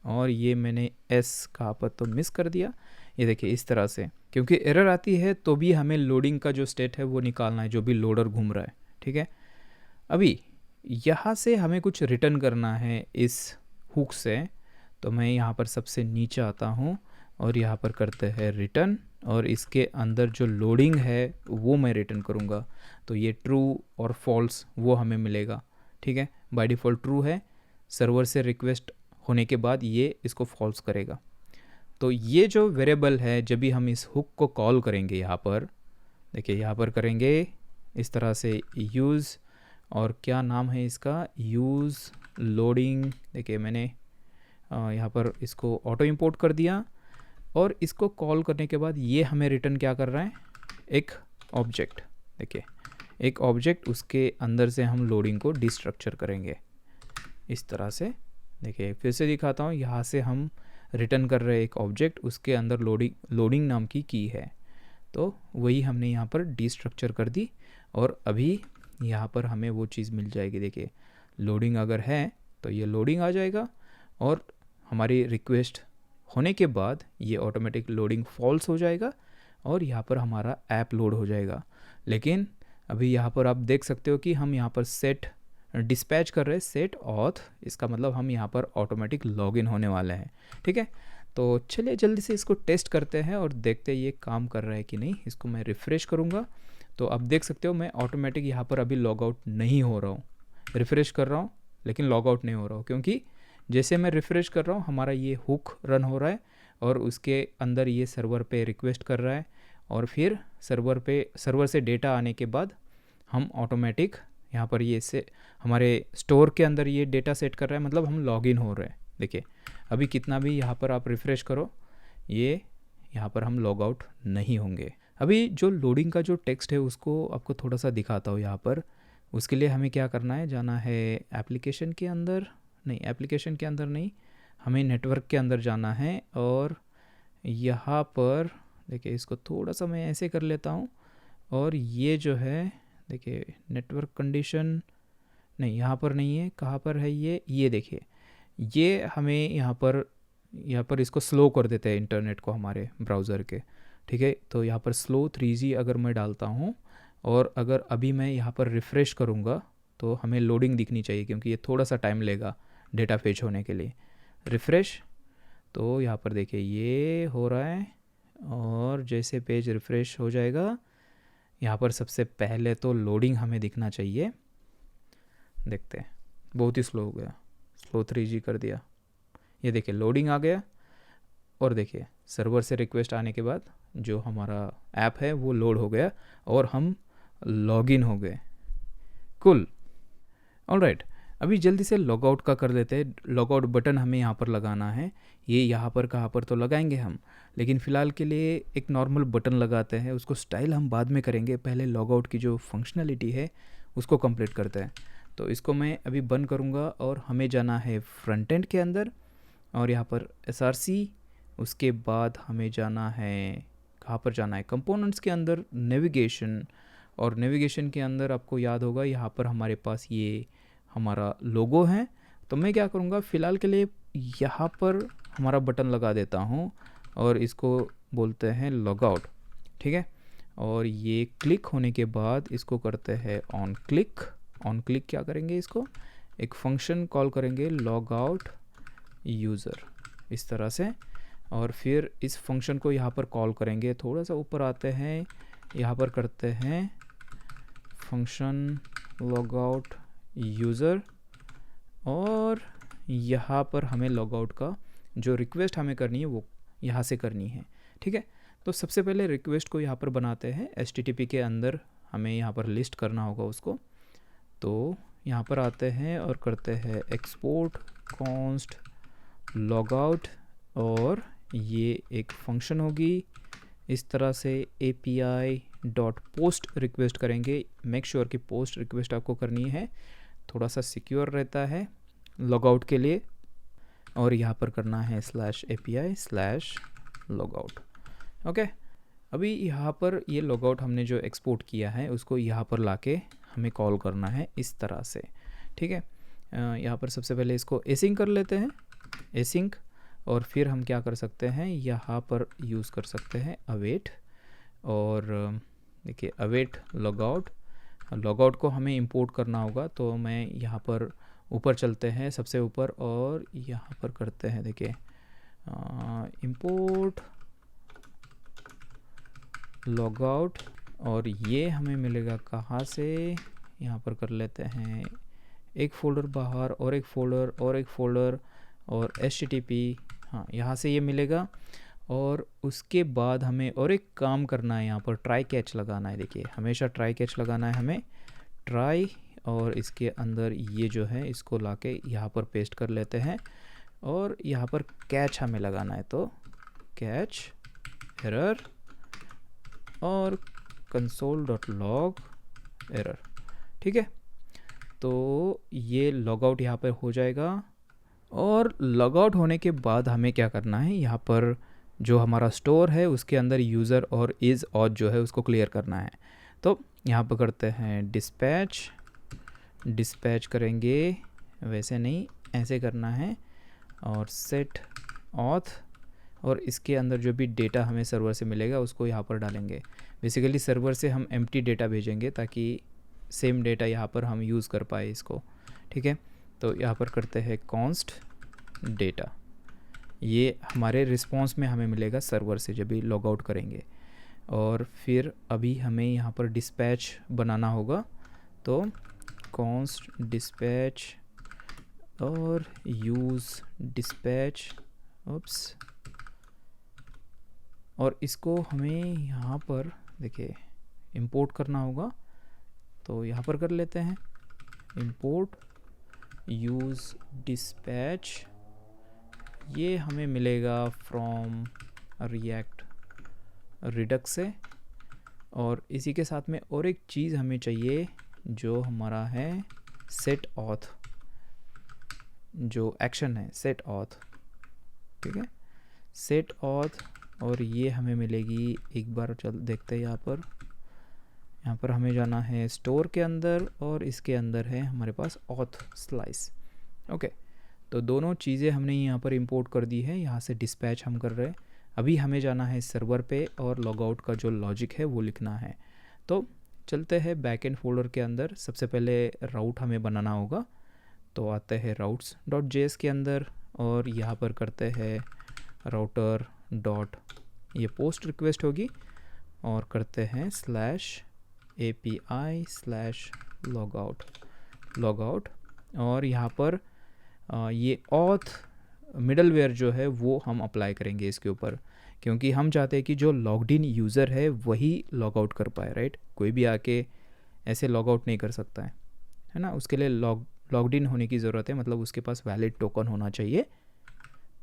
[SPEAKER 1] और ये मैंने एस कहाँ पर तो मिस कर दिया, ये देखिए इस तरह से, क्योंकि एरर आती है तो भी हमें लोडिंग का जो स्टेट है वो निकालना है, जो भी लोडर घूम रहा है, ठीक है। अभी यहाँ से हमें कुछ रिटर्न करना है इस हुक से, तो मैं यहाँ पर सबसे नीचे आता हूँ और यहाँ पर करते हैं रिटर्न, और इसके अंदर जो लोडिंग है वो मैं रिटर्न करूँगा। तो ये ट्रू और फॉल्स वो हमें मिलेगा, ठीक है। बाय डिफ़ॉल्ट ट्रू है, सर्वर से रिक्वेस्ट होने के बाद ये इसको फॉल्स करेगा। तो ये जो वेरिएबल है, जब भी हम इस हुक को कॉल करेंगे यहाँ पर, देखिए यहाँ पर करेंगे इस तरह से यूज़, और क्या नाम है इसका, यूज़ लोडिंग। देखिए मैंने यहाँ पर इसको ऑटो इंपोर्ट कर दिया, और इसको कॉल करने के बाद ये हमें रिटर्न क्या कर रहा है, एक ऑब्जेक्ट। देखिए एक ऑब्जेक्ट, उसके अंदर से हम लोडिंग को डिस्ट्रक्चर करेंगे इस तरह से। देखिए फिर से दिखाता हूँ, यहाँ से हम रिटर्न कर रहे हैं एक ऑब्जेक्ट, उसके अंदर लोडिंग नाम की है, तो वही हमने यहाँ पर डिस्ट्रक्चर कर दी, और अभी यहाँ पर हमें वो चीज़ मिल जाएगी। देखिए लोडिंग अगर है तो ये लोडिंग आ जाएगा, और हमारी रिक्वेस्ट होने के बाद ये ऑटोमेटिक लोडिंग फॉल्स हो जाएगा, और यहाँ पर हमारा ऐप लोड हो जाएगा। लेकिन अभी यहाँ पर आप देख सकते हो कि हम यहाँ पर सेट डिस्पैच कर रहे हैं, सेट ऑथ, इसका मतलब हम यहाँ पर ऑटोमेटिक लॉगिन होने वाले हैं, ठीक है। तो चलिए जल्दी से इसको टेस्ट करते हैं और देखते हैं ये काम कर रहा है कि नहीं। इसको मैं रिफ़्रेश करूँगा, तो आप देख सकते हो मैं ऑटोमेटिक यहाँ पर अभी लॉग आउट नहीं हो रहा हूँ। रिफ़्रेश कर रहा हूँ लेकिन लॉग आउट नहीं हो रहा हूँ, क्योंकि जैसे मैं रिफ़्रेश कर रहा हूँ हमारा ये हुक रन हो रहा है, और उसके अंदर ये सर्वर पे रिक्वेस्ट कर रहा है, और फिर सर्वर से डेटा आने के बाद हम ऑटोमेटिक यहाँ पर ये से हमारे स्टोर के अंदर ये डेटा सेट कर रहा है, मतलब हम लॉगिन हो रहे हैं। देखिए अभी कितना भी यहाँ पर आप रिफ़्रेश करो, ये यहाँ पर हम लॉग आउट नहीं होंगे। अभी जो लोडिंग का जो टेक्स्ट है उसको आपको थोड़ा सा दिखाता हूँ यहाँ पर। उसके लिए हमें क्या करना है, जाना है एप्लीकेशन के अंदर, नहीं एप्लीकेशन के अंदर नहीं, हमें नेटवर्क के अंदर जाना है, और यहाँ पर देखिए इसको थोड़ा सा मैं ऐसे कर लेता हूँ, और ये जो है देखिए नेटवर्क कंडीशन, नहीं यहाँ पर नहीं है, कहाँ पर है ये देखिए, ये हमें यहाँ पर इसको स्लो कर देते हैं इंटरनेट को हमारे ब्राउज़र के, ठीक है। तो यहाँ पर स्लो 3G अगर मैं डालता हूँ, और अगर अभी मैं यहाँ पर रिफ़्रेश करूँगा तो हमें लोडिंग दिखनी चाहिए, क्योंकि ये थोड़ा सा टाइम लेगा डेटा फेच होने के लिए। रिफ़्रेश, तो यहाँ पर देखिए ये हो रहा है, और जैसे पेज रिफ़्रेश हो जाएगा, यहाँ पर सबसे पहले तो लोडिंग हमें दिखना चाहिए। देखते हैं, बहुत ही स्लो हो गया, स्लो 3G कर दिया, ये देखिए लोडिंग आ गया, और देखिए सर्वर से रिक्वेस्ट आने के बाद जो हमारा ऐप है वो लोड हो गया, और हम लॉगिन हो गए। कुल, ऑलराइट। अभी जल्दी से लॉग आउट का कर लेते हैं। लॉग आउट बटन हमें यहाँ पर लगाना है, ये यहाँ पर कहाँ पर तो लगाएंगे हम, लेकिन फ़िलहाल के लिए एक नॉर्मल बटन लगाते हैं, उसको स्टाइल हम बाद में करेंगे, पहले लॉग आउट की जो फंक्शनलिटी है उसको कंप्लीट करते हैं। तो इसको मैं अभी बंद करूँगा, और हमें जाना है फ्रंट एंड के अंदर, और यहाँ पर SRC, उसके बाद हमें जाना है, कहाँ पर जाना है, कंपोनेंट्स के अंदर नेविगेशन, और नेविगेशन के अंदर आपको याद होगा यहाँ पर हमारे पास ये हमारा लोगो है। तो मैं क्या करूँगा, फ़िलहाल के लिए यहाँ पर हमारा बटन लगा देता हूँ, और इसको बोलते हैं लॉग आउट, ठीक है। और ये क्लिक होने के बाद इसको करते हैं ऑन क्लिक। ऑन क्लिक क्या करेंगे, इसको एक फंक्शन कॉल करेंगे लॉग आउट यूज़र, इस तरह से, और फिर इस फंक्शन को यहाँ पर कॉल करेंगे। थोड़ा सा ऊपर आते हैं, यहाँ पर करते हैं फंक्शन लॉग आउट यूज़र, और यहाँ पर हमें लॉग आउट का जो रिक्वेस्ट हमें करनी है वो यहाँ से करनी है, ठीक है। तो सबसे पहले रिक्वेस्ट को यहाँ पर बनाते हैं, HTTP के अंदर हमें यहाँ पर लिस्ट करना होगा उसको। तो यहाँ पर आते हैं और करते हैं एक्सपोर्ट कॉन्स्ट लॉग आउट, और ये एक फंक्शन होगी इस तरह से API.post रिक्वेस्ट करेंगे। मेक श्योर कि पोस्ट रिक्वेस्ट आपको करनी है, थोड़ा सा सिक्योर रहता है लॉग आउट के लिए, और यहाँ पर करना है /API/logout। ओके, अभी यहाँ पर ये लॉग आउट हमने जो एक्सपोर्ट किया है उसको यहाँ पर लाके हमें कॉल करना है इस तरह से, ठीक है। यहाँ पर सबसे पहले इसको एसिंक कर लेते हैं, एसिंक, और फिर हम क्या कर सकते हैं, यहाँ पर यूज़ कर सकते हैं अवेट, और देखिए अवेट लॉगआउट। लॉगआउट को हमें इंपोर्ट करना होगा, तो मैं यहाँ पर ऊपर चलते हैं सबसे ऊपर, और यहाँ पर करते हैं देखिए इंपोर्ट लॉगआउट, और ये हमें मिलेगा कहाँ से, यहाँ पर कर लेते हैं एक फ़ोल्डर बाहर और एक फ़ोल्डर और एक फ़ोल्डर और HTTP, हाँ यहाँ से ये मिलेगा। और उसके बाद हमें और एक काम करना है, यहाँ पर ट्राई कैच लगाना है। देखिए हमेशा ट्राई कैच लगाना है हमें, ट्राई, और इसके अंदर ये जो है इसको लाके यहाँ पर पेस्ट कर लेते हैं, और यहाँ पर कैच हमें लगाना है, तो कैच एरर और console.log एरर, ठीक है। तो ये लॉगआउट यहाँ पर हो जाएगा, और लॉगआउट होने के बाद हमें क्या करना है, यहाँ पर जो हमारा स्टोर है उसके अंदर यूज़र और इज़ ऑथ जो है उसको क्लियर करना है। तो यहाँ पर करते हैं डिस्पैच, डिस्पैच करेंगे, वैसे नहीं ऐसे करना है, और सेट ऑथ, और इसके अंदर जो भी डेटा हमें सर्वर से मिलेगा उसको यहाँ पर डालेंगे। बेसिकली सर्वर से हम एम्प्टी डेटा भेजेंगे ताकि सेम डेटा यहाँ पर हम यूज़ कर पाए इसको, ठीक है। तो यहाँ पर करते हैं कॉन्स्ट डेटा, ये हमारे रिस्पॉन्स में हमें मिलेगा सर्वर से जब भी लॉग आउट करेंगे। और फिर अभी हमें यहाँ पर डिस्पैच बनाना होगा, तो कॉन्स्ट डिस्पैच और यूज़ डिस्पैच, ओप्स, और इसको हमें यहाँ पर देखिए इंपोर्ट करना होगा, तो यहाँ पर कर लेते हैं इंपोर्ट यूज़ डिस्पैच, ये हमें मिलेगा फ्रॉम रिएक्ट रिडक्स से। और इसी के साथ में और एक चीज़ हमें चाहिए जो हमारा है सेट ऑथ, जो एक्शन है सेट ऑथ, ठीक है, सेट ऑथ, और ये हमें मिलेगी, एक बार चल देखते हैं यहाँ पर हमें जाना है स्टोर के अंदर, और इसके अंदर है हमारे पास ऑथ स्लाइस, ओके। तो दोनों चीज़ें हमने यहाँ पर इंपोर्ट कर दी है, यहाँ से डिस्पैच हम कर रहे हैं। अभी हमें जाना है सर्वर पे और लॉगआउट का जो लॉजिक है वो लिखना है। तो चलते हैं बैकएंड फोल्डर के अंदर, सबसे पहले राउट हमें बनाना होगा, तो आते हैं routes.js के अंदर, और यहाँ पर करते हैं राउटर डॉट, ये पोस्ट रिक्वेस्ट होगी, और करते हैं /API/logout, और यहाँ पर ये ऑथ मिडलवेयर जो है वो हम अप्लाई करेंगे इसके ऊपर, क्योंकि हम चाहते हैं कि जो लॉग्ड इन यूज़र है वही लॉग आउट कर पाए, राइट। कोई भी आके ऐसे लॉग आउट नहीं कर सकता है ना, उसके लिए लॉग्ड इन होने की ज़रूरत है, मतलब उसके पास वैलिड टोकन होना चाहिए।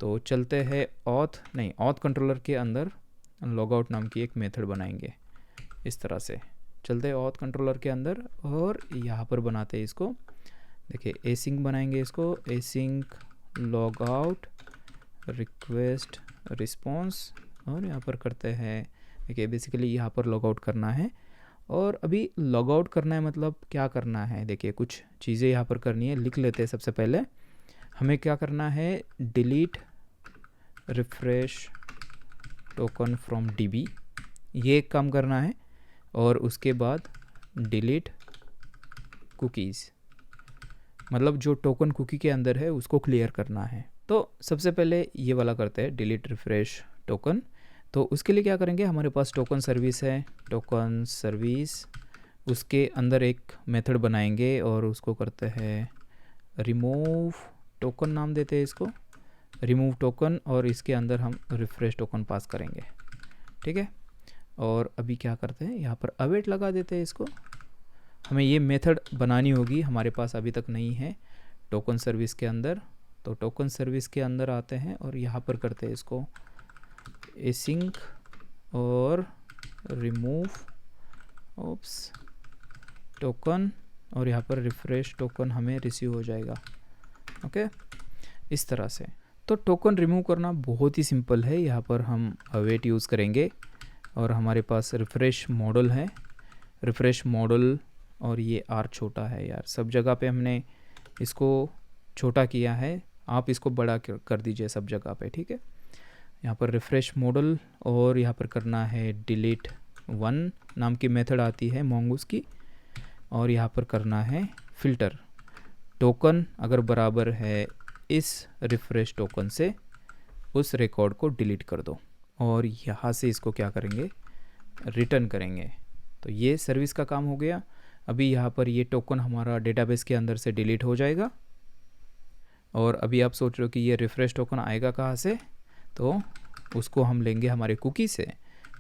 [SPEAKER 1] तो चलते हैं ऑथ कंट्रोलर के अंदर लॉग आउट नाम की एक मेथड बनाएंगे, इस तरह से चलते हैं ऑथ कंट्रोलर के अंदर, और यहाँ पर बनाते हैं इसको, देखिए एसिंक बनाएंगे इसको, async log out request response, और यहाँ पर करते हैं देखिए बेसिकली यहाँ पर लॉग आउट करना है। और अभी लॉग आउट करना है मतलब क्या करना है, देखिए कुछ चीज़ें यहाँ पर करनी है, लिख लेते हैं। सबसे पहले हमें क्या करना है, delete refresh token from DB, ये एक काम करना है, और उसके बाद डिलीट कुकीज़, मतलब जो टोकन कुकी के अंदर है उसको क्लियर करना है। तो सबसे पहले ये वाला करते हैं डिलीट रिफ्रेश टोकन। तो उसके लिए क्या करेंगे, हमारे पास टोकन सर्विस है, टोकन सर्विस, उसके अंदर एक मेथड बनाएंगे और उसको करते हैं रिमूव टोकन, नाम देते हैं इसको रिमूव टोकन, और इसके अंदर हम रिफ्रेश टोकन पास करेंगे, ठीक है। और अभी क्या करते हैं, यहाँ पर अवेट लगा देते हैं इसको, हमें ये मेथड बनानी होगी, हमारे पास अभी तक नहीं है टोकन सर्विस के अंदर। तो टोकन सर्विस के अंदर आते हैं और यहाँ पर करते हैं इसको एसिंक और रिमूव ओप्स टोकन, और यहाँ पर रिफ्रेश टोकन हमें रिसीव हो जाएगा, ओके, इस तरह से। तो टोकन रिमूव करना बहुत ही सिंपल है, यहाँ पर हम अवेट यूज़ करेंगे, और हमारे पास रिफ्रेश मॉडल है, रिफ्रेश मॉडल, और ये R छोटा है यार, सब जगह पे हमने इसको छोटा किया है, आप इसको बड़ा कर दीजिए सब जगह पे, ठीक है। यहाँ पर रिफ़्रेश मॉडल और यहाँ पर करना है डिलीट 1 नाम की मेथड आती है mongoose की, और यहाँ पर करना है फ़िल्टर टोकन अगर बराबर है इस रिफ़्रेश टोकन से उस रिकॉर्ड को डिलीट कर दो, और यहाँ से इसको क्या करेंगे, रिटर्न करेंगे। तो ये सर्विस का काम हो गया। अभी यहाँ पर ये टोकन हमारा डेटाबेस के अंदर से डिलीट हो जाएगा। और अभी आप सोच रहे हो कि ये रिफ़्रेश टोकन आएगा कहाँ से, तो उसको हम लेंगे हमारे कुकी से।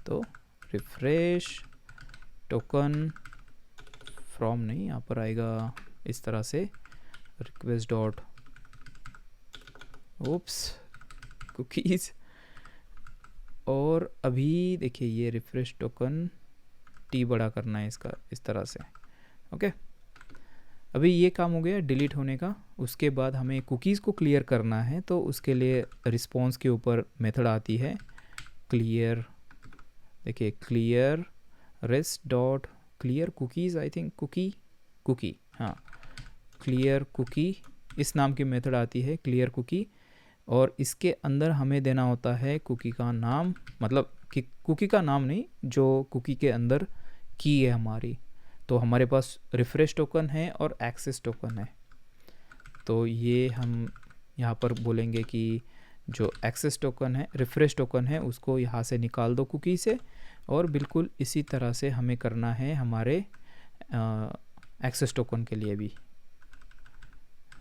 [SPEAKER 1] तो रिफ़्रेश टोकन फ्रॉम नहीं, यहाँ पर आएगा इस तरह से रिक्वेस्ट डॉट ओप्स कुकीज़, और अभी देखिए ये रिफ़्रेश टोकन टी बड़ा करना है इसका इस तरह से, ओके। अभी ये काम हो गया डिलीट होने का। उसके बाद हमें कुकीज़ को क्लियर करना है, तो उसके लिए रिस्पॉन्स के ऊपर मेथड आती है क्लियर, देखिए clear rest dot clear cookies, I think cookie हाँ, क्लियर कुकी इस नाम की मेथड आती है क्लियर कुकी, और इसके अंदर हमें देना होता है कुकी का नाम, मतलब कि कुकी का नाम नहीं, जो कुकी के अंदर की है हमारी। तो हमारे पास रिफ़्रेश टोकन है और एक्सेस टोकन है, तो ये हम यहाँ पर बोलेंगे कि जो एक्सेस टोकन है, रिफ़्रेश टोकन है, उसको यहाँ से निकाल दो कुकी से, और बिल्कुल इसी तरह से हमें करना है हमारे एक्सेस टोकन के लिए भी,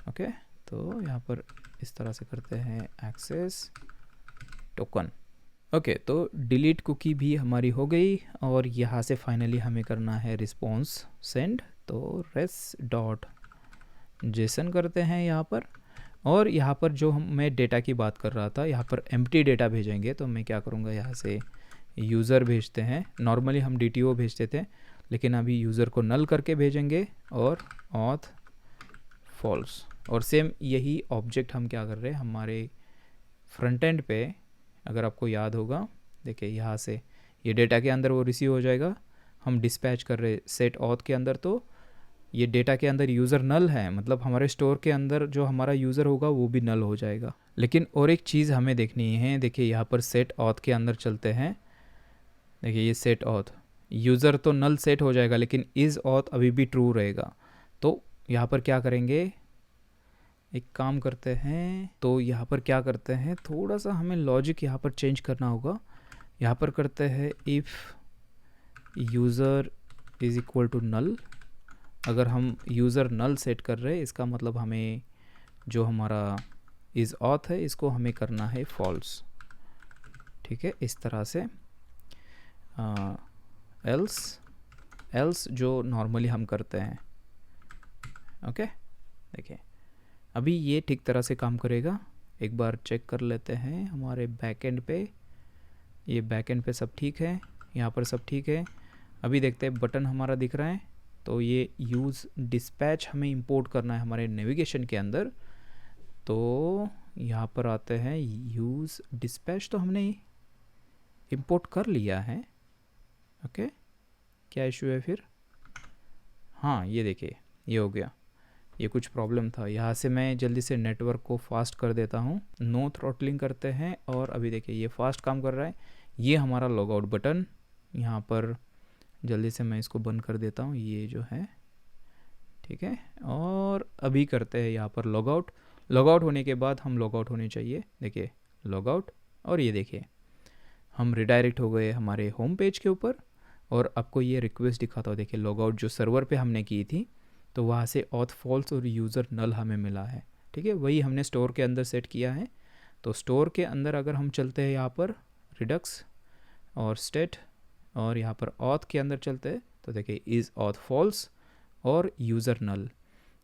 [SPEAKER 1] ओके। तो यहाँ पर इस तरह से करते हैं एक्सेस टोकन, ओके। तो डिलीट कुकी भी हमारी हो गई, और यहाँ से फाइनली हमें करना है रिस्पॉन्स सेंड। तो res डॉट जेसन करते हैं यहाँ पर, और यहाँ पर जो मैं डेटा की बात कर रहा था, यहाँ पर एम्प्टी डेटा भेजेंगे। तो मैं क्या करूँगा, यहाँ से यूज़र भेजते हैं, नॉर्मली हम DTO भेजते थे, लेकिन अभी यूज़र को नल करके भेजेंगे, और ऑथ फॉल्स। और सेम यही ऑब्जेक्ट हम क्या कर रहे हैं हमारे फ्रंट एंड पे, अगर आपको याद होगा, देखिए यहाँ से ये डेटा के अंदर वो रिसीव हो जाएगा, हम डिस्पैच कर रहे सेट ऑथ के अंदर, तो ये डेटा के अंदर यूज़र नल है, मतलब हमारे स्टोर के अंदर जो हमारा यूज़र होगा वो भी नल हो जाएगा। लेकिन और एक चीज़ हमें देखनी है, देखिए यहाँ पर सेट ऑथ के अंदर चलते हैं, देखिए ये सेट ऑथ, यूज़र तो नल सेट हो जाएगा लेकिन इज़ ऑथ अभी भी ट्रू रहेगा। तो यहाँ पर क्या करेंगे, एक काम करते हैं, तो यहाँ पर क्या करते हैं, थोड़ा सा हमें लॉजिक यहाँ पर चेंज करना होगा। यहाँ पर करते हैं if user is equal to null. अगर हम यूज़र नल सेट कर रहे हैं, इसका मतलब हमें जो हमारा इज़ ऑथ है इसको हमें करना है फॉल्स, ठीक है, इस तरह से। एल्स जो नॉर्मली हम करते हैं, ओके। देखिए अभी ये ठीक तरह से काम करेगा। एक बार चेक कर लेते हैं हमारे बैकएंड पे, ये बैकएंड पे सब ठीक है, यहाँ पर सब ठीक है। अभी देखते हैं बटन हमारा दिख रहा है, तो ये यूज़ डिस्पैच हमें इंपोर्ट करना है हमारे नेविगेशन के अंदर। तो यहाँ पर आते हैं, यूज़ डिस्पैच तो हमने इंपोर्ट कर लिया है, ओके। क्या इशू है फिर, हाँ ये देखिए ये हो गया, ये कुछ प्रॉब्लम था। यहाँ से मैं जल्दी से नेटवर्क को फास्ट कर देता हूँ, नो थ्रॉटलिंग करते हैं, और अभी देखिए ये फास्ट काम कर रहा है। ये हमारा लॉग आउट बटन, यहाँ पर जल्दी से मैं इसको बंद कर देता हूँ, ये जो है, ठीक है। और अभी करते हैं यहाँ पर लॉग आउट। लॉग आउट होने के बाद हम लॉग आउट होने चाहिए, देखिए लॉग आउट, और ये देखिए हम रिडायरेक्ट हो गए हमारे होम पेज के ऊपर। और आपको ये रिक्वेस्ट दिखाता हूँ, देखिए लॉग आउट जो सर्वर पे हमने की थी, तो वहाँ से ऑथ फॉल्स और यूज़र नल हमें मिला है, ठीक है। वही हमने स्टोर के अंदर सेट किया है। तो स्टोर के अंदर अगर हम चलते हैं यहाँ पर रिडक्स और स्टेट, और यहाँ पर ऑथ के अंदर चलते हैं, तो देखिए इज़ ऑथ फॉल्स और यूज़र नल,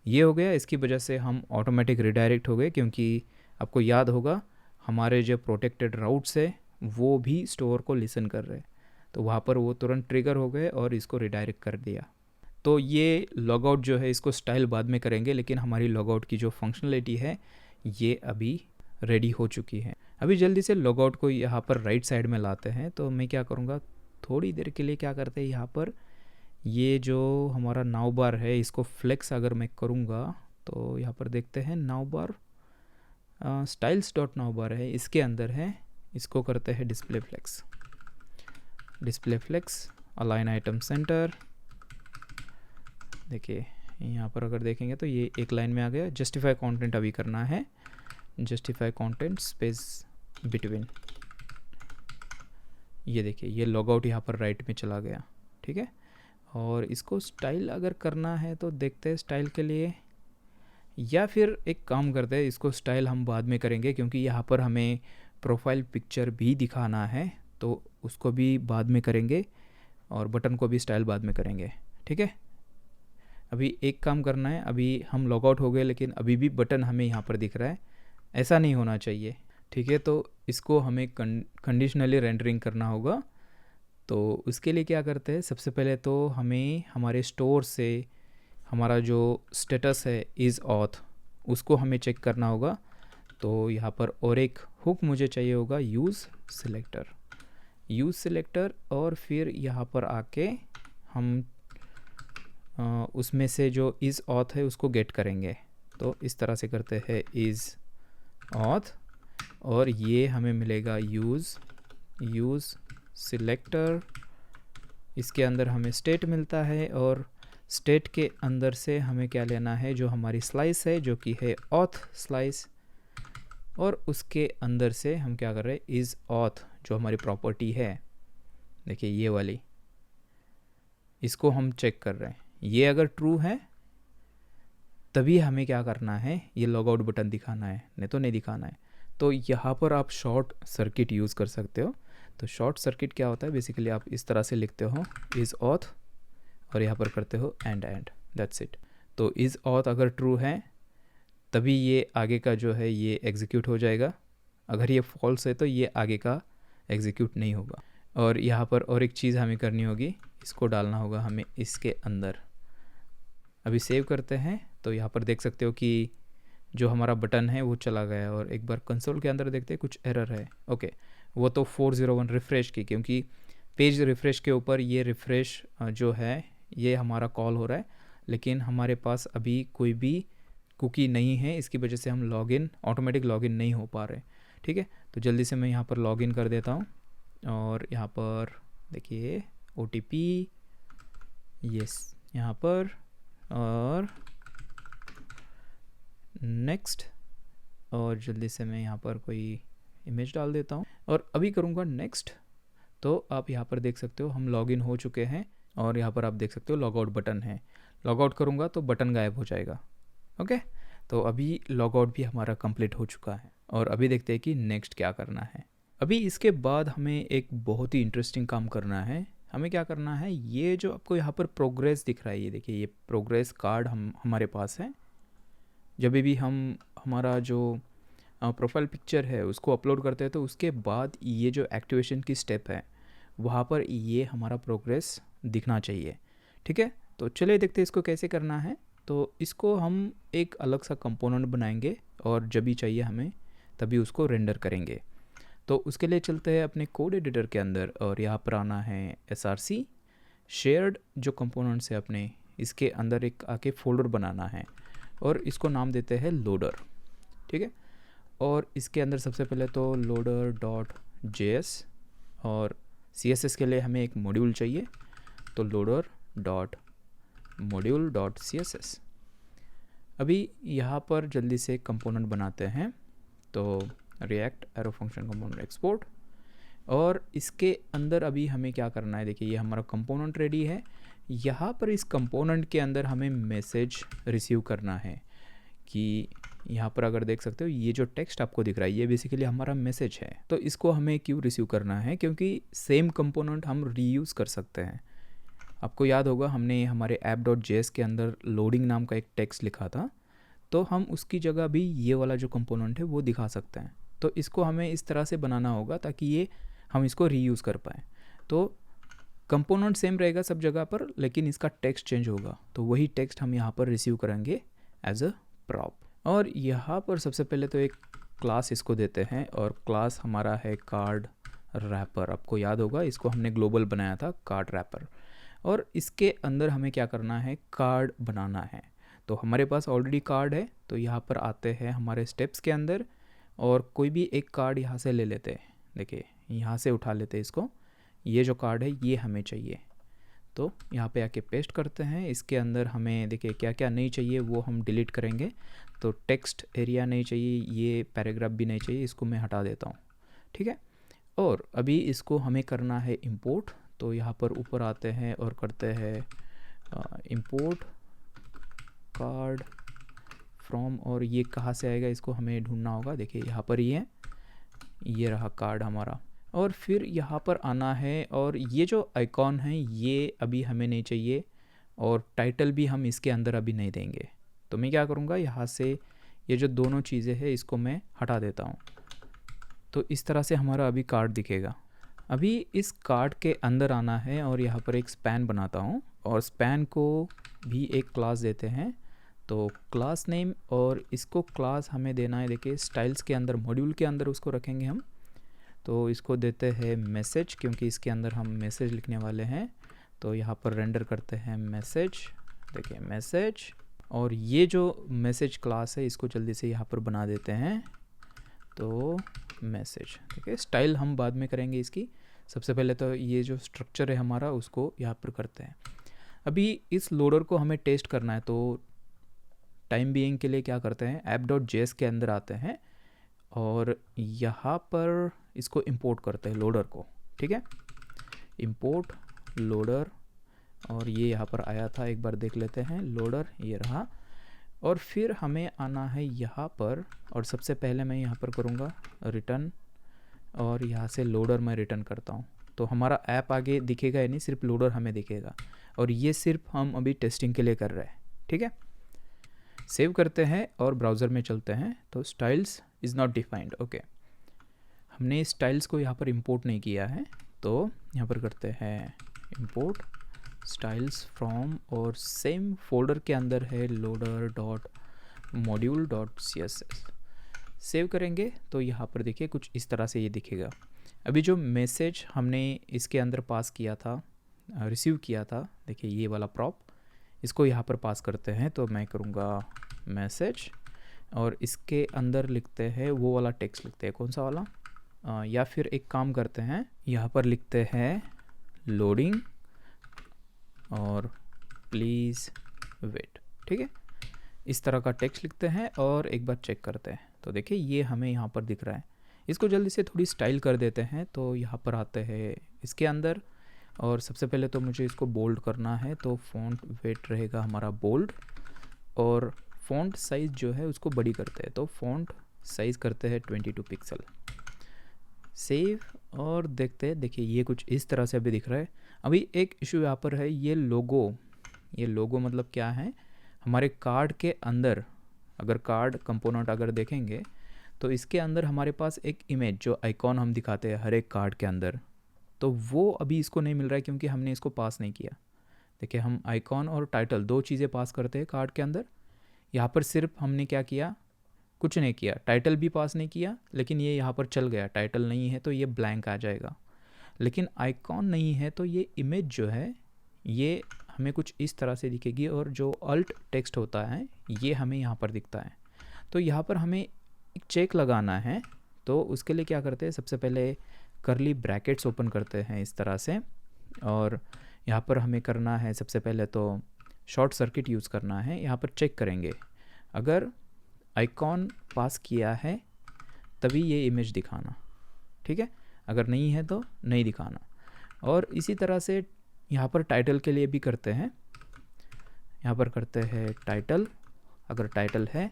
[SPEAKER 1] ये हो गया। इसकी वजह से हम ऑटोमेटिक रिडायरेक्ट हो गए, क्योंकि आपको याद होगा हमारे जो प्रोटेक्टेड राउट्स है वो भी स्टोर को लिसन कर रहे हैं, तो वहाँ पर वो तुरंत ट्रिगर हो गए और इसको रिडायरेक्ट कर दिया। तो ये लॉगआउट जो है इसको स्टाइल बाद में करेंगे, लेकिन हमारी लॉगआउट की जो फंक्शनलिटी है ये अभी रेडी हो चुकी है। अभी जल्दी से लॉगआउट को यहाँ पर राइट साइड में लाते हैं। तो मैं क्या करूँगा, थोड़ी देर के लिए क्या करते हैं, यहाँ पर ये जो हमारा नाव बार है इसको फ्लेक्स अगर मैं करूँगा तो यहाँ पर देखते हैं nav bar, styles dot nav bar है, इसके अंदर है, इसको करते हैं display flex, display flex align item center. देखिए यहाँ पर अगर देखेंगे तो ये एक लाइन में आ गया। जस्टिफाई कंटेंट अभी करना है, जस्टिफाई कंटेंट स्पेस बिटवीन। ये देखिए ये लॉग आउट यहाँ पर राइट में चला गया, ठीक है। और इसको स्टाइल अगर करना है तो देखते हैं स्टाइल के लिए, या फिर एक काम करते हैं, इसको स्टाइल हम बाद में करेंगे क्योंकि यहाँ पर हमें प्रोफाइल पिक्चर भी दिखाना है, तो उसको भी बाद में करेंगे और बटन को भी स्टाइल बाद में करेंगे, ठीक है। अभी एक काम करना है, अभी हम लॉग आउट हो गए लेकिन अभी भी बटन हमें यहाँ पर दिख रहा है, ऐसा नहीं होना चाहिए, ठीक है। तो इसको हमें कंडीशनली रेंडरिंग करना होगा। तो उसके लिए क्या करते हैं, सबसे पहले तो हमें हमारे स्टोर से हमारा जो स्टेटस है इज़ ऑथ, उसको हमें चेक करना होगा। तो यहाँ पर और एक हुक मुझे चाहिए होगा, यूज़ सिलेक्टर, यूज़ सिलेक्टर। और फिर यहाँ पर आके हम उसमें से जो इज़ ऑथ है उसको गेट करेंगे। तो इस तरह से करते हैं इज़ ऑथ, और ये हमें मिलेगा यूज़ सिलेक्टर। इसके अंदर हमें स्टेट मिलता है, और स्टेट के अंदर से हमें क्या लेना है, जो हमारी स्लाइस है जो कि है ऑथ स्लाइस, और उसके अंदर से हम क्या कर रहे हैं, इज़ ऑथ जो हमारी प्रॉपर्टी है, देखिए ये वाली, इसको हम चेक कर रहे हैं। ये अगर ट्रू है तभी हमें क्या करना है, ये लॉग आउट बटन दिखाना है, नहीं तो नहीं दिखाना है। तो यहाँ पर आप शॉर्ट सर्किट यूज़ कर सकते हो। तो शॉर्ट सर्किट क्या होता है, बेसिकली आप इस तरह से लिखते हो इज़ ऑथ, और यहाँ पर करते हो एंड, दैट्स इट। तो इज़ ऑथ अगर ट्रू है तभी ये आगे का जो है ये एग्जीक्यूट हो जाएगा, अगर ये फॉल्स है तो ये आगे का एग्जीक्यूट नहीं होगा। और यहाँ पर और एक चीज़ हमें करनी होगी, इसको डालना होगा हमें इसके अंदर। अभी सेव करते हैं, तो यहाँ पर देख सकते हो कि जो हमारा बटन है वो चला गया। और एक बार कंसोल के अंदर देखते हैं, कुछ एरर है, ओके। वो तो 401 रिफ़्रेश की, क्योंकि पेज रिफ़्रेश के ऊपर ये रिफ़्रेश जो है ये हमारा कॉल हो रहा है, लेकिन हमारे पास अभी कोई भी कुकी नहीं है, इसकी वजह से हम लॉगिन, ऑटोमेटिक लॉगिन नहीं हो पा रहे, ठीक है। तो जल्दी से मैं यहाँ पर लॉगिन कर देता हूँ, और यहाँ पर देखिए OTP, यस यहाँ पर, और नेक्स्ट, और जल्दी से मैं यहाँ पर कोई इमेज डाल देता हूँ, और अभी करूँगा नेक्स्ट। तो आप यहाँ पर देख सकते हो हम लॉगिन हो चुके हैं, और यहाँ पर आप देख सकते हो लॉग आउट बटन है। लॉग आउट करूँगा तो बटन गायब हो जाएगा, ओके। तो अभी लॉग आउट भी हमारा कंप्लीट हो चुका है, और अभी देखते हैं कि नेक्स्ट क्या करना है। अभी इसके बाद हमें एक बहुत ही इंटरेस्टिंग काम करना है। हमें क्या करना है, ये जो आपको यहाँ पर प्रोग्रेस दिख रहा है, ये देखिए ये प्रोग्रेस कार्ड हमारे पास है। जब भी हम हमारा जो प्रोफाइल पिक्चर है उसको अपलोड करते हैं, तो उसके बाद ये जो एक्टिवेशन की स्टेप है वहाँ पर ये हमारा प्रोग्रेस दिखना चाहिए, ठीक है। तो चलिए देखते हैं इसको कैसे करना है। तो इसको हम एक अलग सा कंपोनेंट बनाएंगे, और जब भी चाहिए हमें तभी उसको रेंडर करेंगे। तो उसके लिए चलते हैं अपने कोड एडिटर के अंदर, और यहाँ पर आना है src शेयर्ड जो कंपोनेंट्स है अपने, इसके अंदर एक आके फोल्डर बनाना है, और इसको नाम देते हैं लोडर, ठीक है। और इसके अंदर सबसे पहले तो loader.js, और CSS के लिए हमें एक मॉड्यूल चाहिए, तो loader.module.css। अभी यहाँ पर जल्दी से कंपोनेंट बनाते हैं, तो react arrow function component export, और इसके अंदर अभी हमें क्या करना है, देखिए ये हमारा कंपोनेंट रेडी है। यहाँ पर इस कंपोनेंट के अंदर हमें मैसेज रिसीव करना है, कि यहाँ पर अगर देख सकते हो ये जो टेक्स्ट आपको दिख रहा है ये बेसिकली हमारा मैसेज है। तो इसको हमें क्यों रिसीव करना है, क्योंकि सेम कंपोनेंट हम रीयूज़ कर सकते हैं। आपको याद होगा हमने हमारे app.js के अंदर लोडिंग नाम का एक टेक्स्ट लिखा था, तो हम उसकी जगह भी ये वाला जो कंपोनेंट है वो दिखा सकते हैं। तो इसको हमें इस तरह से बनाना होगा ताकि ये हम इसको रीयूज़ कर पाएँ। तो कंपोनेंट सेम रहेगा सब जगह पर, लेकिन इसका टेक्स्ट चेंज होगा, तो वही टेक्स्ट हम यहाँ पर रिसीव करेंगे एज अ प्रॉप। और यहाँ पर सबसे पहले तो एक क्लास इसको देते हैं, और क्लास हमारा है कार्ड रैपर। आपको याद होगा इसको हमने ग्लोबल बनाया था कार्ड रैपर, और इसके अंदर हमें क्या करना है, कार्ड बनाना है। तो हमारे पास ऑलरेडी कार्ड है, तो यहाँ पर आते हैं हमारे स्टेप्स के अंदर और कोई भी एक कार्ड यहाँ से ले लेते हैं। देखिए यहाँ से उठा लेते हैं इसको, ये जो कार्ड है ये हमें चाहिए, तो यहाँ पे आके पेस्ट करते हैं। इसके अंदर हमें देखिए क्या क्या नहीं चाहिए वो हम डिलीट करेंगे। तो टेक्स्ट एरिया नहीं चाहिए, ये पैराग्राफ भी नहीं चाहिए, इसको मैं हटा देता हूँ, ठीक है। और अभी इसको हमें करना है इंपोर्ट, तो यहाँ पर ऊपर आते हैं और करते हैं इंपोर्ट कार्ड फ्रॉम, और ये कहाँ से आएगा इसको हमें ढूंढना होगा। देखिए यहाँ पर ही है, ये रहा कार्ड हमारा। और फिर यहाँ पर आना है और ये जो आइकॉन है ये अभी हमें नहीं चाहिए और टाइटल भी हम इसके अंदर अभी नहीं देंगे। तो मैं क्या करूँगा, यहाँ से ये जो दोनों चीज़ें हैं इसको मैं हटा देता हूँ। तो इस तरह से हमारा अभी कार्ड दिखेगा। अभी इस कार्ड के अंदर आना है और यहाँ पर एक स्पैन बनाता हूँ और स्पैन को भी एक क्लास देते हैं। तो क्लास नेम, और इसको क्लास हमें देना है, देखिए स्टाइल्स के अंदर मॉड्यूल के अंदर उसको रखेंगे हम। तो इसको देते हैं मैसेज, क्योंकि इसके अंदर हम मैसेज लिखने वाले हैं। तो यहाँ पर रेंडर करते हैं मैसेज, देखिए मैसेज, और ये जो मैसेज क्लास है इसको जल्दी से यहाँ पर बना देते हैं। तो मैसेज, ठीक है। स्टाइल हम बाद में करेंगे इसकी, सबसे पहले तो ये जो स्ट्रक्चर है हमारा उसको यहाँ पर करते हैं। अभी इस लोडर को हमें टेस्ट करना है, तो टाइम बीइंग के लिए क्या करते हैं, app.js के अंदर आते हैं और यहाँ पर इसको इंपोर्ट करते हैं लोडर को, ठीक है। इंपोर्ट लोडर, और ये यहाँ पर आया था, एक बार देख लेते हैं, लोडर ये रहा। और फिर हमें आना है यहाँ पर, और सबसे पहले मैं यहाँ पर करूँगा रिटर्न, और यहाँ से लोडर मैं रिटर्न करता हूँ। तो हमारा ऐप आगे दिखेगा या नहीं, सिर्फ लोडर हमें दिखेगा, और ये सिर्फ हम अभी टेस्टिंग के लिए कर रहे हैं, ठीक है। सेव करते हैं और ब्राउज़र में चलते हैं। तो styles is not defined, okay. हमने स्टाइल्स को यहाँ पर इंपोर्ट नहीं किया है, तो यहाँ पर करते हैं इंपोर्ट स्टाइल्स फ्रॉम, और सेम फोल्डर के अंदर है loader.module.css। सेव करेंगे तो यहाँ पर देखिए कुछ इस तरह से ये दिखेगा। अभी जो मैसेज हमने इसके अंदर पास किया था, रिसीव किया था, देखिए ये वाला प्रॉप, इसको यहाँ पर पास करते हैं। तो मैं करूँगा मैसेज, और इसके अंदर लिखते हैं वो वाला टेक्स्ट लिखते हैं, कौन सा वाला, या फिर एक काम करते हैं, यहाँ पर लिखते हैं लोडिंग और प्लीज़ वेट, ठीक है। इस तरह का टेक्स्ट लिखते हैं और एक बार चेक करते हैं। तो देखिए ये हमें यहाँ पर दिख रहा है। इसको जल्दी से थोड़ी स्टाइल कर देते हैं। तो यहाँ पर आते हैं इसके अंदर, और सबसे पहले तो मुझे इसको बोल्ड करना है, तो फ़ॉन्ट वेट रहेगा हमारा बोल्ड, और फ़ॉन्ट साइज़ जो है उसको बड़ी करते हैं। तो फ़ॉन्ट साइज़ करते हैं 22 पिक्सल। सेव और देखते हैं, देखिए ये कुछ इस तरह से अभी दिख रहा है। अभी एक इशू यहाँ पर है, ये लोगो मतलब क्या है, हमारे कार्ड के अंदर, अगर कार्ड कंपोनेंट अगर देखेंगे तो इसके अंदर हमारे पास एक इमेज, जो आइकॉन हम दिखाते हैं हर एक कार्ड के अंदर, तो वो अभी इसको नहीं मिल रहा है क्योंकि हमने इसको पास नहीं किया। देखिए हम आइकॉन और टाइटल दो चीज़ें पास करते हैं कार्ड के अंदर, यहाँ पर सिर्फ हमने क्या किया, कुछ नहीं किया, टाइटल भी पास नहीं किया, लेकिन ये यहाँ पर चल गया। टाइटल नहीं है तो ये ब्लैंक आ जाएगा, लेकिन आइकॉन नहीं है तो ये इमेज जो है ये हमें कुछ इस तरह से दिखेगी, और जो अल्ट टेक्स्ट होता है ये हमें यहाँ पर दिखता है। तो यहाँ पर हमें एक चेक लगाना है, तो उसके लिए क्या करते हैं, सबसे पहले करली ब्रैकेट्स ओपन करते हैं इस तरह से, और यहाँ पर हमें करना है सबसे पहले तो शॉर्ट सर्किट यूज़ करना है। यहाँ पर चेक करेंगे, अगर आइकॉन पास किया है तभी ये इमेज दिखाना, ठीक है, अगर नहीं है तो नहीं दिखाना। और इसी तरह से यहाँ पर टाइटल के लिए भी करते हैं, यहाँ पर करते हैं टाइटल, अगर टाइटल है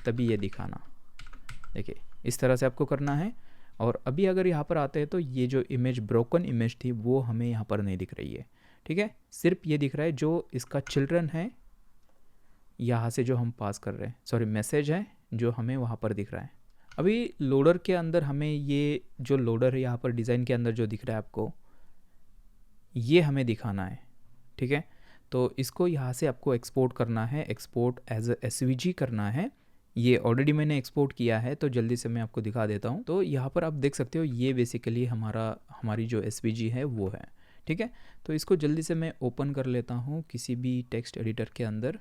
[SPEAKER 1] तभी ये दिखाना। देखिए इस तरह से आपको करना है। और अभी अगर यहाँ पर आते हैं तो ये जो इमेज, ब्रोकन इमेज थी, वो हमें यहाँ पर नहीं दिख रही है, ठीक है। सिर्फ ये दिख रहा है जो इसका चिल्ड्रन है, यहाँ से जो हम पास कर रहे हैं, सॉरी मैसेज है जो हमें वहाँ पर दिख रहा है। अभी लोडर के अंदर हमें ये जो लोडर है यहाँ पर डिज़ाइन के अंदर जो दिख रहा है आपको, ये हमें दिखाना है, ठीक है। तो इसको यहाँ से आपको एक्सपोर्ट करना है, एक्सपोर्ट एज SVG करना है। ये ऑलरेडी मैंने एक्सपोर्ट किया है, तो जल्दी से मैं आपको दिखा देता हूँ। तो यहाँ पर आप देख सकते हो, ये बेसिकली हमारी जो SVG है वो है, ठीक है। तो इसको जल्दी से मैं ओपन कर लेता हूँ किसी भी टेक्स्ट एडिटर के अंदर।